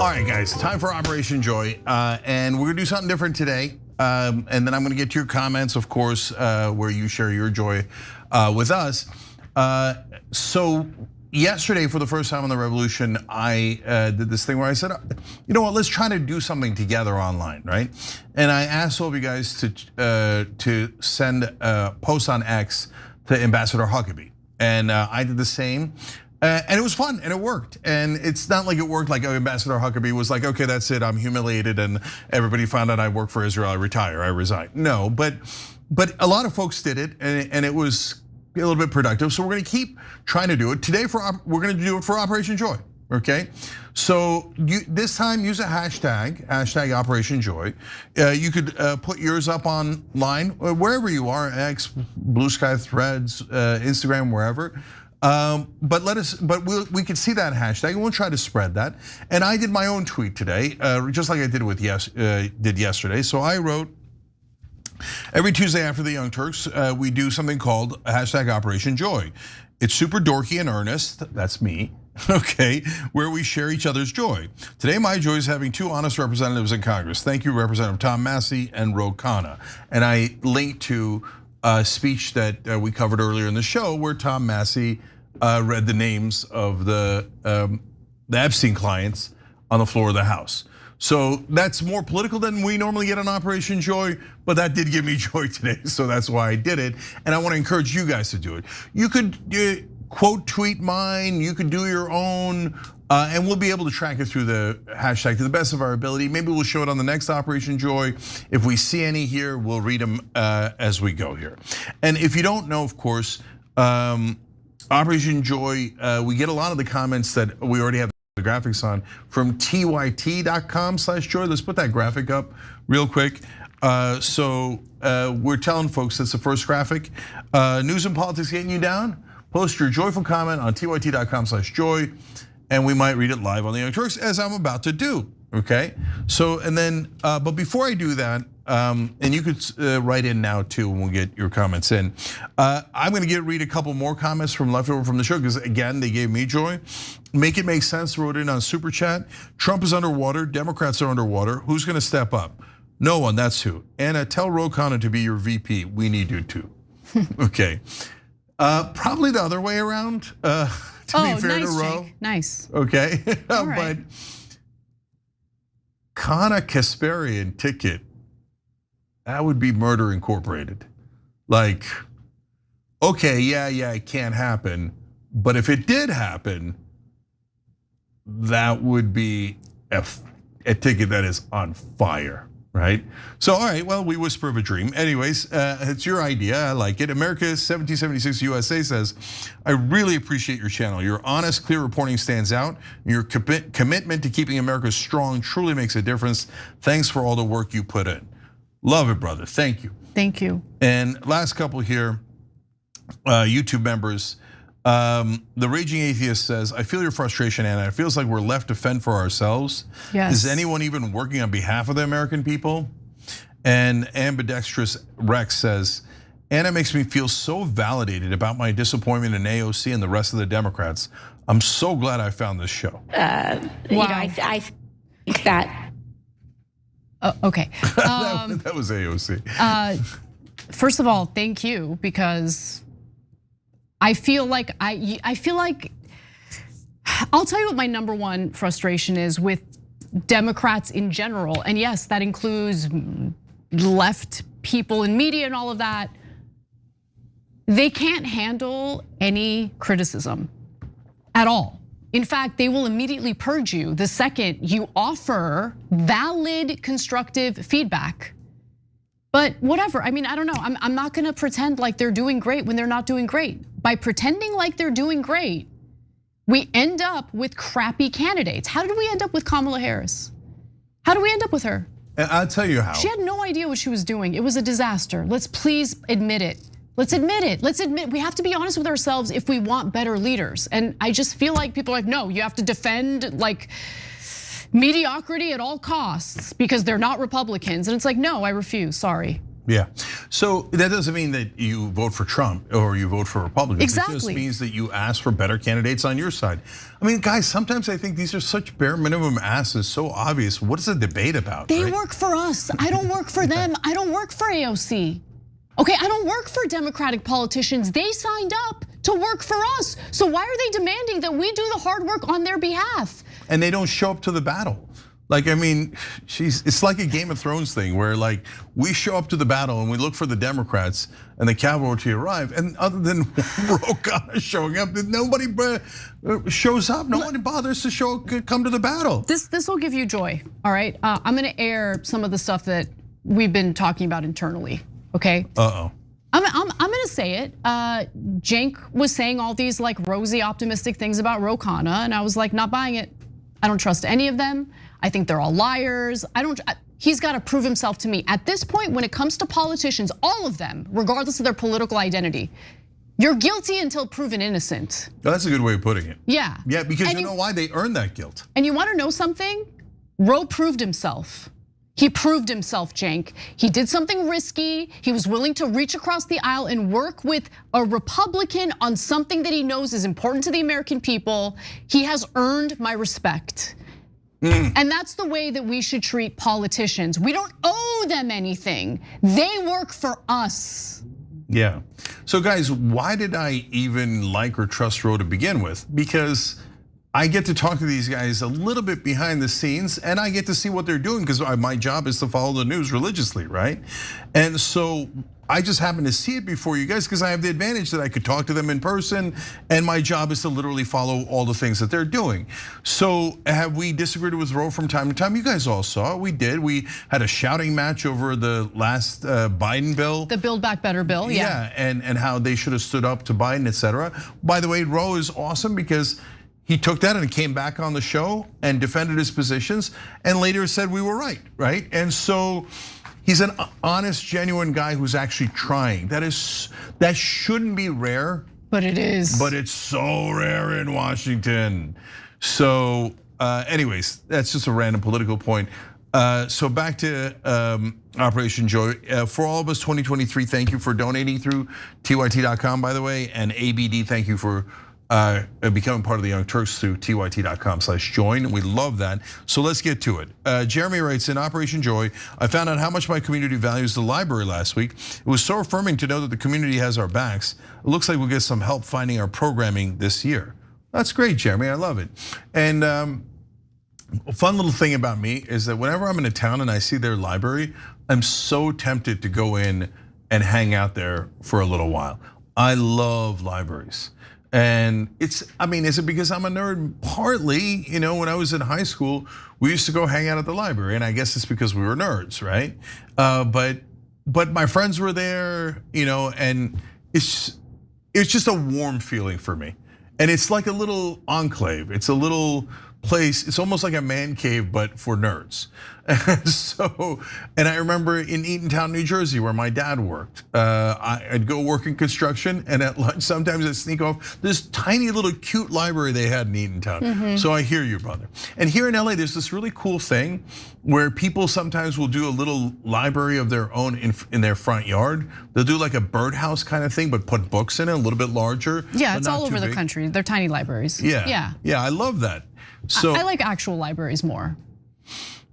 All right, guys, time for Operation Joy. And we're gonna do something different today. And then I'm gonna get to your comments, of course, where you share your joy with us. So yesterday, for the first time on the Revolution, I did this thing where I said, you know what, let's try to do something together online, right? And I asked all of you guys to send a post on X to Ambassador Huckabee. And I did the same. And it was fun and it worked. And it's not like it worked like Ambassador Huckabee was like, okay, that's it, I'm humiliated and everybody found out I work for Israel, I retire, I resign. No, but a lot of folks did it and it was a little bit productive. So we're gonna keep trying to do it. Today we're gonna do it for Operation Joy, okay? So this time use a hashtag Operation Joy. You could put yours up online, wherever you are, X, Blue Sky, Threads, Instagram, wherever. But we can see that hashtag and we'll try to spread that. And I did my own tweet today, just like I did yesterday. So I wrote, every Tuesday after the Young Turks, we do something called hashtag Operation Joy. It's super dorky and earnest, that's me, okay, where we share each other's joy. Today, my joy is having two honest representatives in Congress. Thank you, Representative Tom Massey and Ro Khanna. And I linked to a speech that we covered earlier in the show where Tom Massey read the names of the Epstein clients on the floor of the House. So that's more political than we normally get on Operation Joy, but that did give me joy today, so that's why I did it. And I want to encourage you guys to do it. You could quote tweet mine, you could do your own, and we'll be able to track it through the hashtag to the best of our ability. Maybe we'll show it on the next Operation Joy. If we see any here, we'll read them as we go here. And if you don't know, of course, Operation Joy, we get a lot of the comments that we already have the graphics on from tyt.com/joy. Let's put that graphic up real quick. So we're telling folks that's the first graphic. News and politics getting you down? Post your joyful comment on tyt.com/joy. And we might read it live on the Young Turks, as I'm about to do, okay? So, and then, but before I do that, and you could write in now too, and we'll get your comments in. I'm gonna read a couple more comments from leftover from the show, because again, they gave me joy. Make it make sense, wrote in on Super Chat. Trump is underwater, Democrats are underwater. Who's gonna step up? No one, that's who. Anna, tell Ro Khanna to be your VP, we need you to. Okay, probably the other way around. To be fair nice, to Ro. Jake. Nice. Okay, All right. but Khanna Kasparian ticket, that would be murder incorporated. Like, okay, yeah, it can't happen. But if it did happen, that would be a ticket that is on fire, right? So, all right, well, we whisper of a dream. Anyways, it's your idea, I like it. America 1776 USA says, I really appreciate your channel. Your honest, clear reporting stands out. Your commitment to keeping America strong truly makes a difference. Thanks for all the work you put in. Love it, brother, thank you. Thank you. And last couple here, YouTube members. The Raging Atheist says, I feel your frustration, Anna. It feels like we're left to fend for ourselves. Yes. Is anyone even working on behalf of the American people? And Ambidextrous Rex says, Anna makes me feel so validated about my disappointment in AOC and the rest of the Democrats. I'm so glad I found this show. You know, I think that. Okay. That was AOC. First of all, thank you, because I feel like I'll tell you what my number one frustration is with Democrats in general. And yes, that includes left people in media and all of that. They can't handle any criticism at all. In fact, they will immediately purge you the second you offer valid, constructive feedback. But whatever, I mean, I don't know. I'm not gonna pretend like they're doing great when they're not doing great. By pretending like they're doing great, we end up with crappy candidates. How did we end up with Kamala Harris? How did we end up with her? And I'll tell you how. She had no idea what she was doing. It was a disaster. Let's please admit it. Let's admit it. Let's admit, we have to be honest with ourselves if we want better leaders. And I just feel like people are like, no, you have to defend like mediocrity at all costs because they're not Republicans. And it's like, no, I refuse, sorry. Yeah, so that doesn't mean that you vote for Trump or you vote for Republicans. Exactly. It just means that you ask for better candidates on your side. I mean, guys, sometimes I think these are such bare minimum asks, so obvious. What is the debate about? They work for us. I don't work for them. I don't work for AOC. Okay, I don't work for Democratic politicians. They signed up to work for us. So why are they demanding that we do the hard work on their behalf? And they don't show up to the battle. Like, I mean, it's like a Game of Thrones thing where like we show up to the battle and we look for the Democrats and the cavalry arrive, and other than Rokana showing up, nobody shows up. Nobody bothers to come to the battle. This will give you joy, all right? I'm gonna air some of the stuff that we've been talking about internally, okay? Uh-oh. I'm gonna say it. Cenk was saying all these like rosy, optimistic things about Rokana, and I was like, not buying it. I don't trust any of them. I think they're all liars. He's got to prove himself to me. At this point, when it comes to politicians, all of them, regardless of their political identity, you're guilty until proven innocent. That's a good way of putting it. Yeah. Yeah, because you know why? They earned that guilt. And you want to know something? Roe proved himself. He proved himself, Cenk. He did something risky. He was willing to reach across the aisle and work with a Republican on something that he knows is important to the American people. He has earned my respect. And that's the way that we should treat politicians. We don't owe them anything. They work for us. Yeah. So guys, why did I even like or trust Roe to begin with? Because I get to talk to these guys a little bit behind the scenes, and I get to see what they're doing because my job is to follow the news religiously, right? And so I just happen to see it before you guys because I have the advantage that I could talk to them in person, and my job is to literally follow all the things that they're doing. So have we disagreed with Roe from time to time? You guys all saw it, we did. We had a shouting match over the last Biden bill. The Build Back Better bill, yeah. And how they should have stood up to Biden, etc. By the way, Roe is awesome because he took that and came back on the show and defended his positions and later said we were right? And so he's an honest, genuine guy who's actually trying. That shouldn't be rare. But it is. But it's so rare in Washington. So anyways, that's just a random political point. So back to Operation Joy. For all of us 2023, thank you for donating through TYT.com, by the way, and ABD, thank you for becoming part of the Young Turks through TYT.com/join. We love that. So let's get to it. Jeremy writes, in Operation Joy, I found out how much my community values the library last week. It was so affirming to know that the community has our backs. It looks like we'll get some help finding our programming this year. That's great, Jeremy, I love it. And a fun little thing about me is that whenever I'm in a town and I see their library, I'm so tempted to go in and hang out there for a little while. I love libraries. And is it because I'm a nerd? Partly, when I was in high school, we used to go hang out at the library, and I guess it's because we were nerds, right? But my friends were there, and it's just a warm feeling for me. And it's like a little enclave. It's a little place. It's almost like a man cave, but for nerds. And I remember in Eatontown, New Jersey, where my dad worked, I'd go work in construction, and at lunch, sometimes I'd sneak off this tiny little cute library they had in Eatontown. So I hear you, brother. And here in LA, there's this really cool thing where people sometimes will do a little library of their own in their front yard. They'll do like a birdhouse kind of thing, but put books in it, a little bit larger. Yeah, it's all over the country. They're tiny libraries. Yeah, I love that. So I like actual libraries more.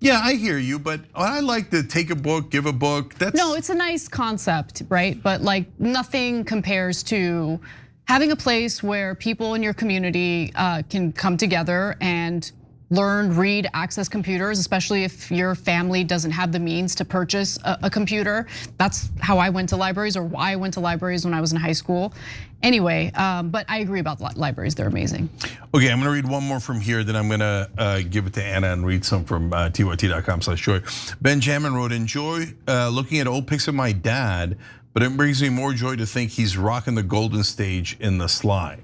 Yeah, I hear you, but I like to take a book, give a book. No, it's a nice concept, right? But like nothing compares to having a place where people in your community can come together and learn, read, access computers, especially if your family doesn't have the means to purchase a computer. That's how I went to libraries, or why I went to libraries when I was in high school. Anyway, but I agree about libraries, they're amazing. Okay, I'm gonna read one more from here, then I'm gonna give it to Anna and read some from tyt.com/joy. Benjamin wrote, enjoy looking at old pics of my dad, but it brings me more joy to think he's rocking the golden stage in the Sly.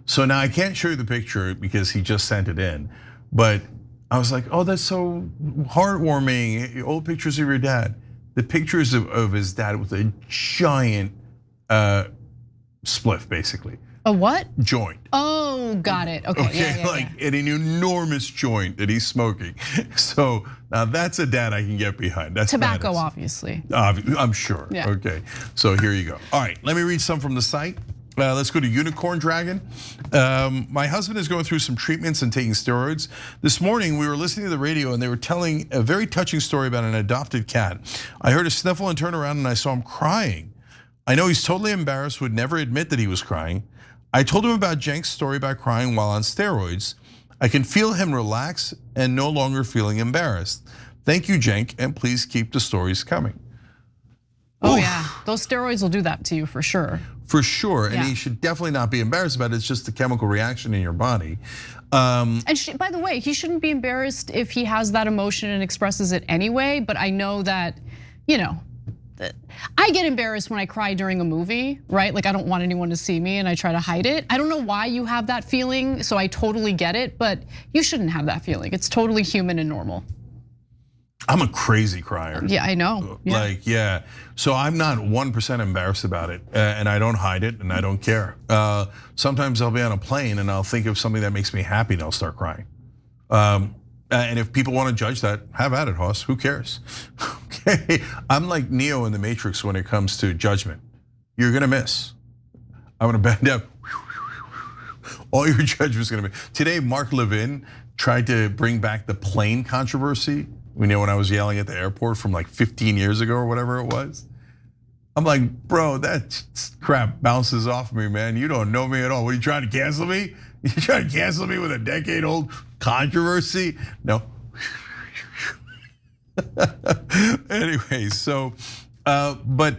So now I can't show you the picture because he just sent it in, but I was like, oh, that's so heartwarming, old pictures of your dad. The pictures of his dad with a giant spliff, basically. A what? Joint. Oh, got it. Okay, yeah, like an enormous joint that he's smoking. So now that's a dad I can get behind. That's tobacco, badass. Obviously. I'm sure. Yeah. Okay, so here you go. All right, let me read some from the site. Let's go to Unicorn Dragon. My husband is going through some treatments and taking steroids. This morning we were listening to the radio and they were telling a very touching story about an adopted cat. I heard a sniffle and turned around and I saw him crying. I know he's totally embarrassed, would never admit that he was crying. I told him about Cenk's story about crying while on steroids. I can feel him relax and no longer feeling embarrassed. Thank you, Cenk, and please keep the stories coming. Oh yeah, those steroids will do that to you for sure. For sure, and he should definitely not be embarrassed about it. It's just the chemical reaction in your body. And by the way, he shouldn't be embarrassed if he has that emotion and expresses it anyway, but I know that, I get embarrassed when I cry during a movie, right? Like I don't want anyone to see me and I try to hide it. I don't know why you have that feeling, so I totally get it, but you shouldn't have that feeling. It's totally human and normal. I'm a crazy crier. Yeah, I know. Yeah. So I'm not 1% embarrassed about it, and I don't hide it, and I don't care. Sometimes I'll be on a plane and I'll think of something that makes me happy, and I'll start crying. And if people want to judge that, have at it, Hoss. Who cares? Okay, I'm like Neo in the Matrix when it comes to judgment. You're gonna miss. I'm gonna bend down. All your judgment's gonna be. Today, Mark Levin tried to bring back the plane controversy. We know when I was yelling at the airport from like 15 years ago or whatever it was. I'm like, bro, that crap bounces off me, man. You don't know me at all. What, are you trying to cancel me? You trying to cancel me with a decade-old controversy? No. Anyway, so, but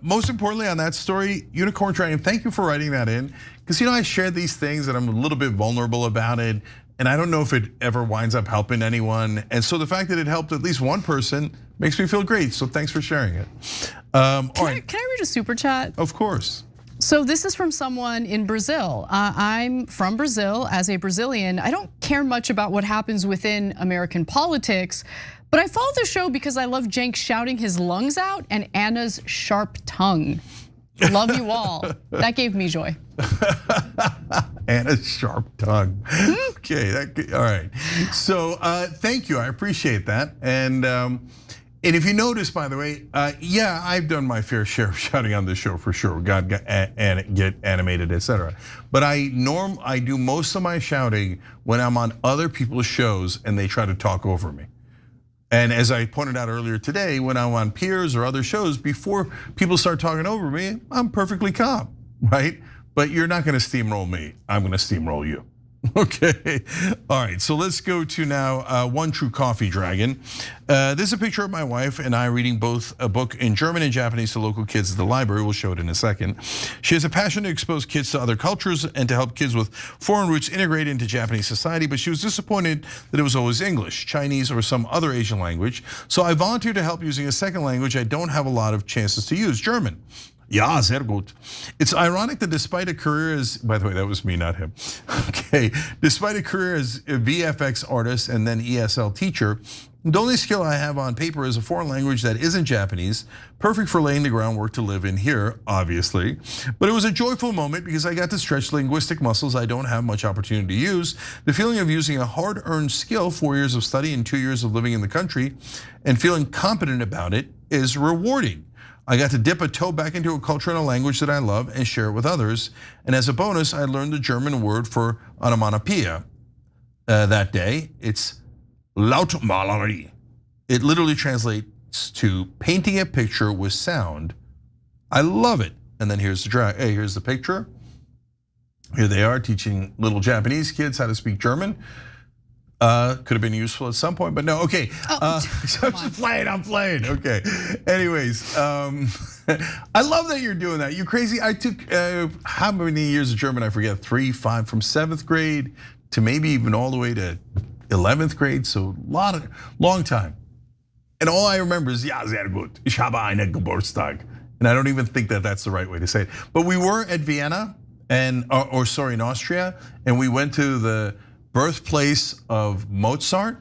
most importantly on that story, Unicorn Dragon, thank you for writing that in. Because I shared these things and I'm a little bit vulnerable about it. And I don't know if it ever winds up helping anyone. And so the fact that it helped at least one person makes me feel great. So thanks for sharing it. Can I read a super chat? Of course. So this is from someone in Brazil. I'm from Brazil. As a Brazilian, I don't care much about what happens within American politics, but I follow the show because I love Cenk shouting his lungs out and Anna's sharp tongue. Love you all. That gave me joy. Anna's sharp tongue. Okay, all right. So thank you, I appreciate that. And if you notice, by the way, yeah, I've done my fair share of shouting on this show for sure. God get animated, etc. But I do most of my shouting when I'm on other people's shows and they try to talk over me. And as I pointed out earlier today, when I'm on Piers or other shows, before people start talking over me, I'm perfectly calm, right? But you're not gonna steamroll me, I'm gonna steamroll you. Okay, all right, so let's go to now One True Coffee Dragon. This is a picture of my wife and I reading both a book in German and Japanese to local kids at the library. We'll show it in a second. She has a passion to expose kids to other cultures and to help kids with foreign roots integrate into Japanese society, but she was disappointed that it was always English, Chinese, or some other Asian language. So I volunteered to help using a second language I don't have a lot of chances to use, German. Ja, sehr gut. It's ironic that despite a career as, by the way, that was me, not him. Okay, despite a career as a VFX artist and then ESL teacher, the only skill I have on paper is a foreign language that isn't Japanese, perfect for laying the groundwork to live in here, obviously. But it was a joyful moment because I got to stretch linguistic muscles I don't have much opportunity to use. The feeling of using a hard-earned skill, 4 years of study and 2 years of living in the country, and feeling competent about it is rewarding. I got to dip a toe back into a culture and a language that I love and share it with others. And as a bonus, I learned the German word for onomatopoeia that day. It's Lautmalerei. It literally translates to painting a picture with sound. I love it. And then here's here's the picture. Here they are teaching little Japanese kids how to speak German. Could have been useful at some point, but no, okay. So I'm playing, okay. Anyways, I love that you're doing that. You crazy, I took, how many years of German, I forget, 3, 5, from 7th grade to maybe even all the way to 11th grade, so long time. And all I remember is, ja, sehr gut, ich habe einen Geburtstag. And I don't even think that that's the right way to say it. But we were at Vienna, in Austria, and we went to the birthplace of Mozart,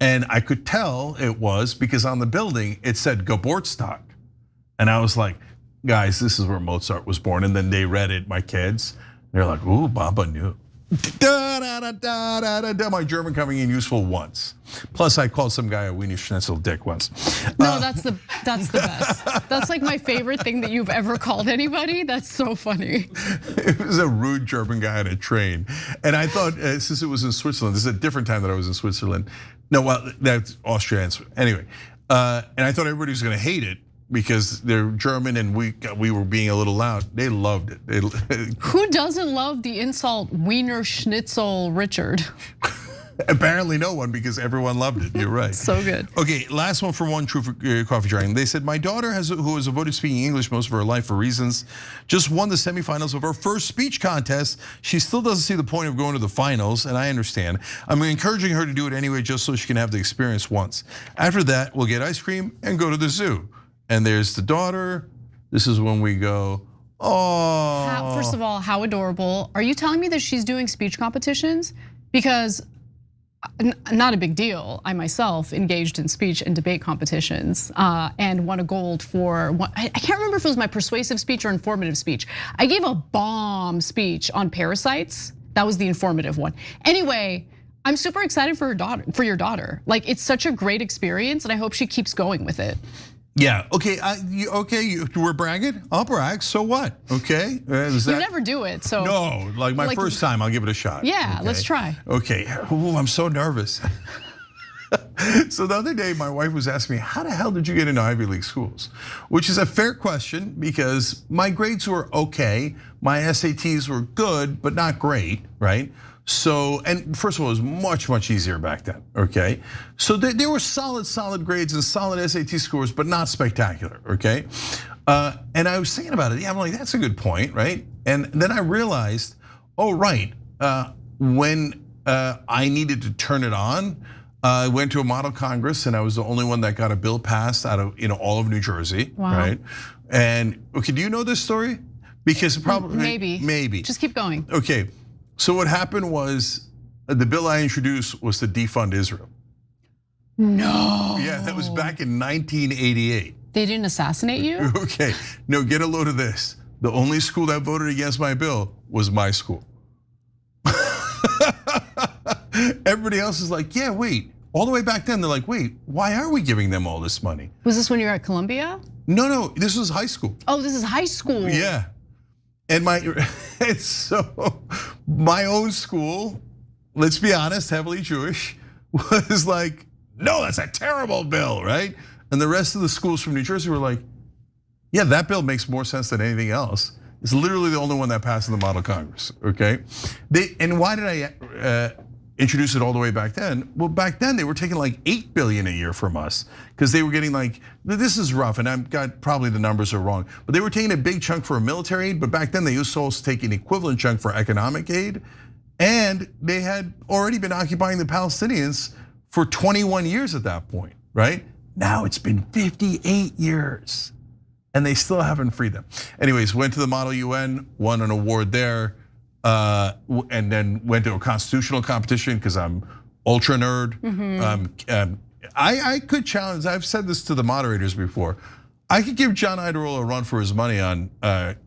and I could tell it was because on the building it said Geburtstag, and I was like, guys, this is where Mozart was born. And then they read it, my kids, they're like, ooh, Baba knew. My German coming in useful once. Plus, I called some guy a Wiener Schnitzel dick once. No, that's the best. That's like my favorite thing that you've ever called anybody. That's so funny. It was a rude German guy on a train, and I thought since it was in Switzerland, this is a different time that I was in Switzerland. No, well, that's Austria. Anyway, and I thought everybody was going to hate it because they're German and we were being a little loud. They loved it. Who doesn't love the insult Wiener Schnitzel Richard? Apparently no one, because everyone loved it. You're right. So good. Okay, last one from One True Coffee Dragon. They said, my daughter, who has avoided speaking English most of her life for reasons, just won the semifinals of her first speech contest. She still doesn't see the point of going to the finals, and I understand. I'm encouraging her to do it anyway just so she can have the experience once. After that, we'll get ice cream and go to the zoo. And there's the daughter. This is when we go, oh. First of all, how adorable. Are you telling me that she's doing speech competitions? Because not a big deal. I myself engaged in speech and debate competitions and won a gold for, I can't remember if it was my persuasive speech or informative speech. I gave a bomb speech on parasites. That was the informative one. Anyway, I'm super excited for your daughter. Like, it's such a great experience, and I hope she keeps going with it. Yeah, okay, we're bragging? I'll brag, so what, okay? You never do it, so. No, like my first time, I'll give it a shot. Yeah, okay. Let's try. Okay, I'm so nervous. So the other day, my wife was asking me, how the hell did you get into Ivy League schools? Which is a fair question because my grades were okay. My SATs were good, but not great, right? So, and first of all, it was much, much easier back then, okay? So there were solid grades and solid SAT scores, but not spectacular, okay? And I was thinking about it, yeah, I'm like, that's a good point, right? And then I realized, oh, right, when I needed to turn it on, I went to a model Congress and I was the only one that got a bill passed out of all of New Jersey, right? And okay, do you know this story? Because probably maybe. Just keep going. Okay, so what happened was the bill I introduced was to defund Israel. No. Yeah, that was back in 1988. They didn't assassinate you? Okay, no, get a load of this. The only school that voted against my bill was my school. Everybody else is like, yeah, wait. All the way back then, they're like, wait, why are we giving them all this money? Was this when you were at Columbia? No, this was high school. Oh, this is high school. Yeah. And my own school, let's be honest, heavily Jewish, was like, no, that's a terrible bill, right? And the rest of the schools from New Jersey were like, yeah, that bill makes more sense than anything else. It's literally the only one that passed in the model Congress, okay? And why did I introduce it all the way back then? Well, back then they were taking like 8 billion a year from us because they were getting like, this is rough and I've got probably the numbers are wrong, but they were taking a big chunk for military aid, but back then they used to also take an equivalent chunk for economic aid. And they had already been occupying the Palestinians for 21 years at that point, right? Now it's been 58 years. and they still haven't freed them. Anyways, went to the Model UN, won an award there, and then went to a constitutional competition because I'm ultra nerd. I could challenge, I've said this to the moderators before, I could give John Iadarola a run for his money on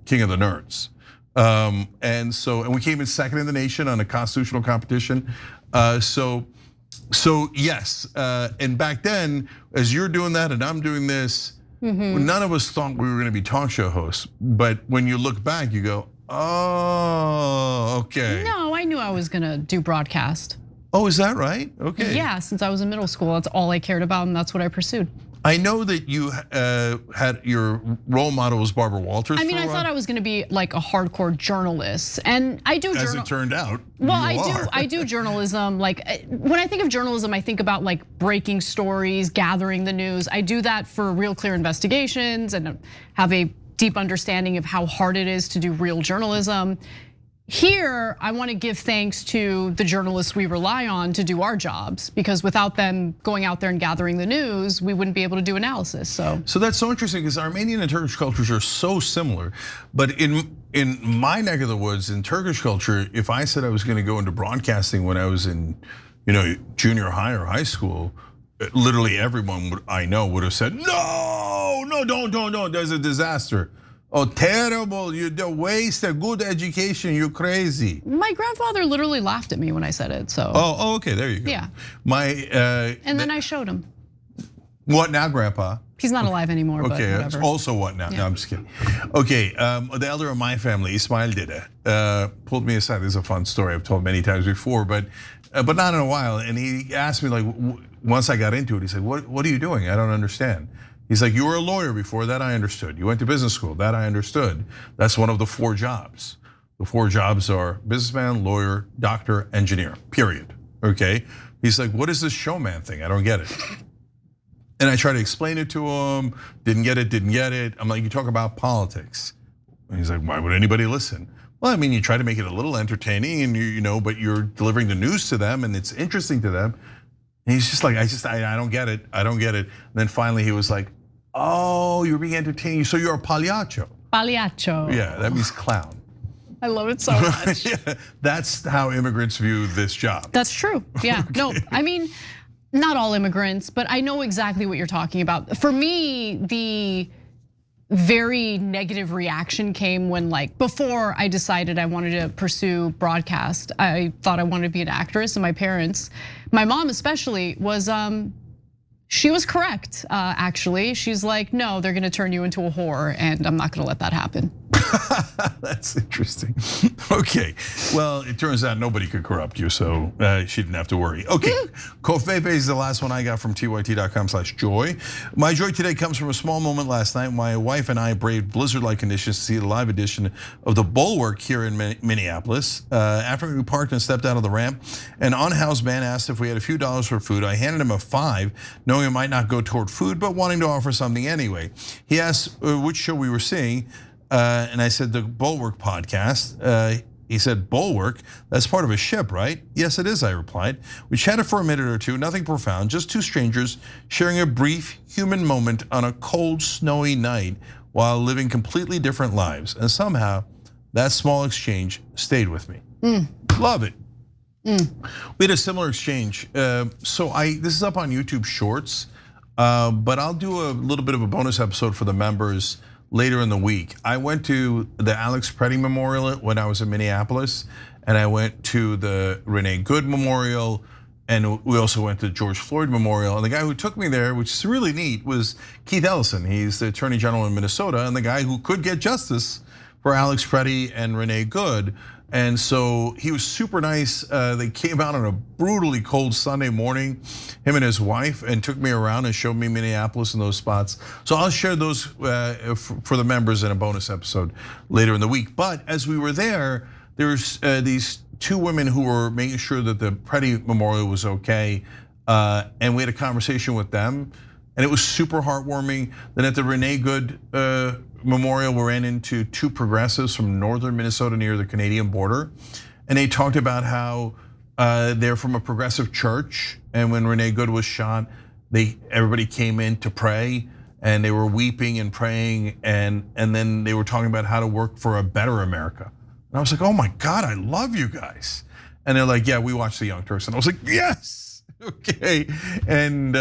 King of the Nerds. And we came in second in the nation on a constitutional competition. So yes, and back then, as you're doing that and I'm doing this, none of us thought we were gonna be talk show hosts. But when you look back, you go, oh, okay. No, I knew I was gonna do broadcast. Oh, is that right? Okay. Yeah, since I was in middle school, that's all I cared about and that's what I pursued. I know that you had your role model was Barbara Walters. I mean, I thought I was gonna be like a hardcore journalist, and I do. As it turned out, well, I do journalism. Like when I think of journalism, I think about like breaking stories, gathering the news. I do that for real clear investigations and have a deep understanding of how hard it is to do real journalism. Here, I want to give thanks to the journalists we rely on to do our jobs, because without them going out there and gathering the news, we wouldn't be able to do analysis. So that's so interesting because Armenian and Turkish cultures are so similar. But in my neck of the woods, in Turkish culture, if I said I was going to go into broadcasting when I was in, junior high or high school, literally everyone I know would have said, no, don't. There's a disaster. Oh, terrible, you waste a good education, you're crazy. My grandfather literally laughed at me when I said it, so. Oh, okay, there you go. Yeah. And then I showed him. What now, Grandpa? He's not alive anymore, but okay, whatever. Also what now? Yeah. No, I'm just kidding. Okay, the elder of my family, Ismail Dede, pulled me aside. This is a fun story I've told many times before, but not in a while. And he asked me, like, once I got into it, he said, what are you doing? I don't understand. He's like, you were a lawyer before, that I understood. You went to business school, that I understood. That's one of the 4 jobs. The 4 jobs are businessman, lawyer, doctor, engineer, period, okay? He's like, what is this showman thing? I don't get it. And I tried to explain it to him, didn't get it. I'm like, you talk about politics. And he's like, why would anybody listen? Well, I mean, you try to make it a little entertaining and but you're delivering the news to them and it's interesting to them. And he's just like, I don't get it. And then finally he was like, oh, you're being entertaining. So you're a pagliaccio. Pagliaccio. Yeah, that means clown. I love it so much. Yeah, that's how immigrants view this job. That's true, yeah. No, I mean, not all immigrants, but I know exactly what you're talking about. For me, the very negative reaction came when, like, before I decided I wanted to pursue broadcast, I thought I wanted to be an actress, and my parents, my mom especially, was she was correct, actually. She's like, no, they're gonna turn you into a whore, and I'm not gonna let that happen. That's interesting. Okay, well, it turns out nobody could corrupt you, so she didn't have to worry. Okay, Kofefe is the last one I got from tyt.com/joy. My joy today comes from a small moment last night. My wife and I braved blizzard-like conditions to see the live edition of The Bulwark here in Minneapolis. After we parked and stepped out of the ramp, an unhoused man asked if we had a few dollars for food. I handed him a $5, knowing it might not go toward food, but wanting to offer something anyway. He asked which show we were seeing, and I said the Bulwark podcast. He said, Bulwark, that's part of a ship, right? Yes, it is, I replied. We chatted for a minute or two, nothing profound, just 2 strangers sharing a brief human moment on a cold, snowy night while living completely different lives. And somehow, that small exchange stayed with me. Love it. We had a similar exchange. This is up on YouTube Shorts, but I'll do a little bit of a bonus episode for the members later in the week. I went to the Alex Preddy Memorial when I was in Minneapolis, and I went to the Renee Good Memorial, and we also went to George Floyd Memorial. And the guy who took me there, which is really neat, was Keith Ellison. He's the Attorney General in Minnesota, and the guy who could get justice for Alex Preddy and Renee Good. And so he was super nice. They came out on a brutally cold Sunday morning, him and his wife, and took me around and showed me Minneapolis and those spots. So I'll share those for the members in a bonus episode later in the week. But as we were there was these 2 women who were making sure that the Preddy Memorial was okay. And we had a conversation with them, and it was super heartwarming. Then at the Renee Good Memorial, we ran into 2 progressives from northern Minnesota near the Canadian border. And they talked about how they're from a progressive church. And when Renee Good was shot, everybody came in to pray. and they were weeping and praying, and then they were talking about how to work for a better America. And I was like, oh my God, I love you guys. And they're like, yeah, we watched the Young Turks. And I was like, yes, okay. And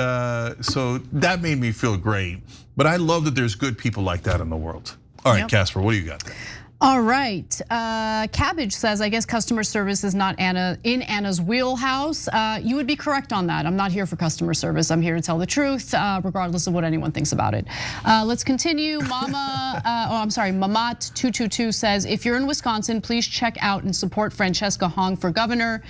so that made me feel great. But I love that there's good people like that in the world. All right, Casper, what do you got there? All right, Cabbage says, I guess customer service is not in Anna's wheelhouse. You would be correct on that. I'm not here for customer service. I'm here to tell the truth, regardless of what anyone thinks about it. Let's continue. Mamat222 says, if you're in Wisconsin, please check out and support Francesca Hong for governor.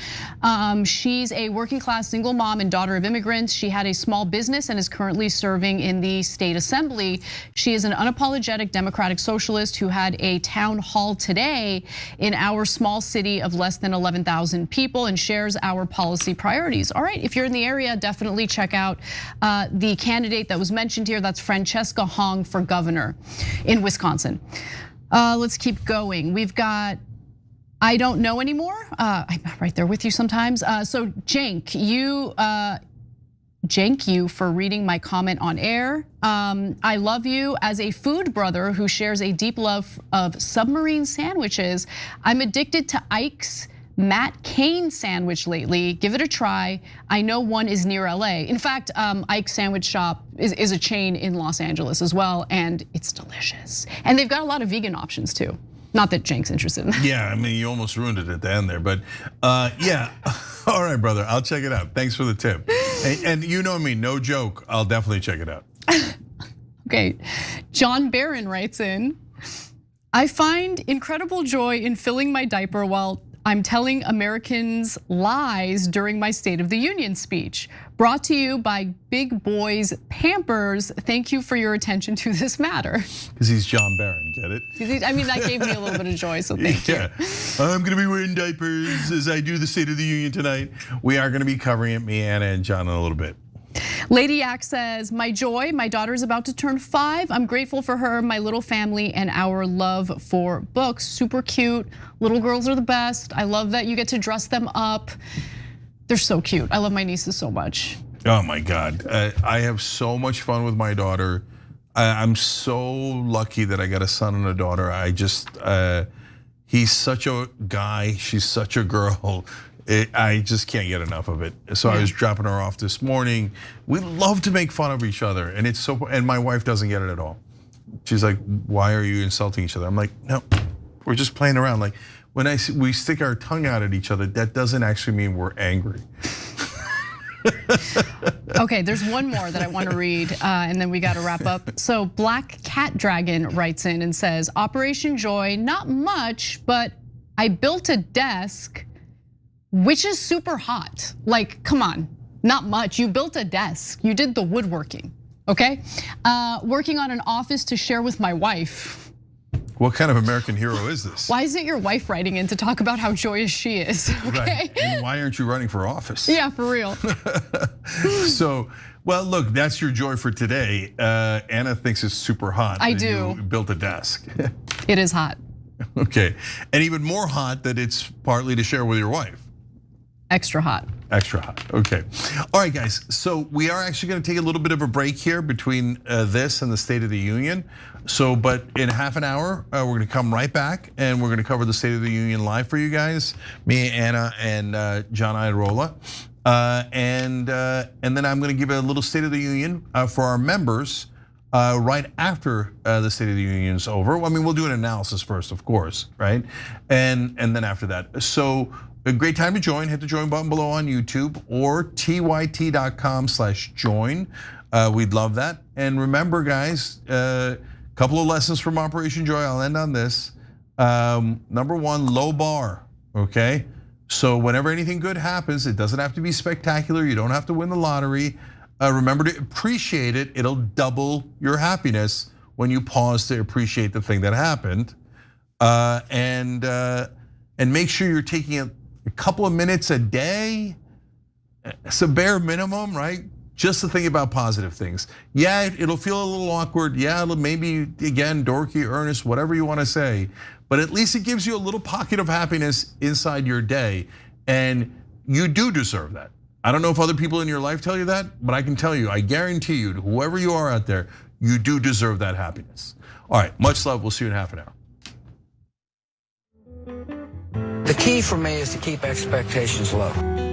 She's a working class single mom and daughter of immigrants. She had a small business and is currently serving in the state assembly. She is an unapologetic Democratic socialist who had a town hall today in our small city of less than 11,000 people and shares our policy priorities. All right, if you're in the area, definitely check out the candidate that was mentioned here. That's Francesca Hong for governor in Wisconsin. Let's keep going. We've got I don't know anymore. I'm right there with you sometimes. So Cenk, you for reading my comment on air. I love you as a food brother who shares a deep love of submarine sandwiches. I'm addicted to Ike's Matt Cain sandwich lately. Give it a try. I know one is near LA. In fact, Ike's Sandwich Shop is a chain in Los Angeles as well, and it's delicious. And they've got a lot of vegan options too. Not that Cenk's interested in that. Yeah, I mean, you almost ruined it at the end there, but yeah. All right, brother, I'll check it out. Thanks for the tip. And you know me, no joke, I'll definitely check it out. Okay, John Barron writes in, I find incredible joy in filling my diaper while I'm telling Americans lies during my State of the Union speech. Brought to you by Big Boys Pampers. Thank you for your attention to this matter. Because he's John Barron, get it? I mean, that gave me a little bit of joy, so thank you. I'm gonna be wearing diapers as I do the State of the Union tonight. We are gonna be covering it, me, Anna, and John in a little bit. Lady Yak says, my joy, my daughter is about to turn 5. I'm grateful for her, my little family, and our love for books. Super cute, little girls are the best. I love that you get to dress them up. They're so cute. I love my nieces so much. Oh my God, I have so much fun with my daughter. I'm so lucky that I got a son and a daughter. He's such a guy, she's such a girl. I just can't get enough of it. So I was dropping her off this morning. We love to make fun of each other, and and my wife doesn't get it at all. She's like, "Why are you insulting each other?" I'm like, "No, we're just playing around." Like when we stick our tongue out at each other, that doesn't actually mean we're angry. Okay, there's one more that I want to read, and then we got to wrap up. So Black Cat Dragon writes in and says, Operation Joy, not much, but I built a desk which is super hot. Like, come on, not much. You built a desk, you did the woodworking, okay? Working on an office to share with my wife. What kind of American hero is this? Why isn't your wife writing in to talk about how joyous she is, okay? Right, and why aren't you running for office? Yeah, for real. So, well, look, that's your joy for today. Anna thinks it's super hot. I do. You built a desk. It is hot. Okay, and even more hot that it's partly to share with your wife. Extra hot. Extra hot, okay. All right, guys, so we are actually gonna take a little bit of a break here between this and the State of the Union. So, but in half an hour, we're gonna come right back and we're gonna cover the State of the Union live for you guys, me, Anna, and John Irola. And then I'm gonna give a little State of the Union for our members right after the State of the Union is over. I mean, we'll do an analysis first, of course, right? And then after that. So a great time to join. Hit the join button below on YouTube or tyt.com/join. We'd love that. And remember, guys, a couple of lessons from Operation Joy. I'll end on this. Number one, low bar, okay? So whenever anything good happens, it doesn't have to be spectacular. You don't have to win the lottery. Remember to appreciate it. It'll double your happiness when you pause to appreciate the thing that happened. And make sure you're taking a couple of minutes a day. It's a bare minimum, right? Just to think about positive things. Yeah, it'll feel a little awkward. Yeah, it'll maybe, again, dorky, earnest, whatever you want to say. But at least it gives you a little pocket of happiness inside your day. And you do deserve that. I don't know if other people in your life tell you that, but I can tell you, I guarantee you, whoever you are out there, You do deserve that happiness. All right, much love. We'll see you in half an hour. The key for me is to keep expectations low.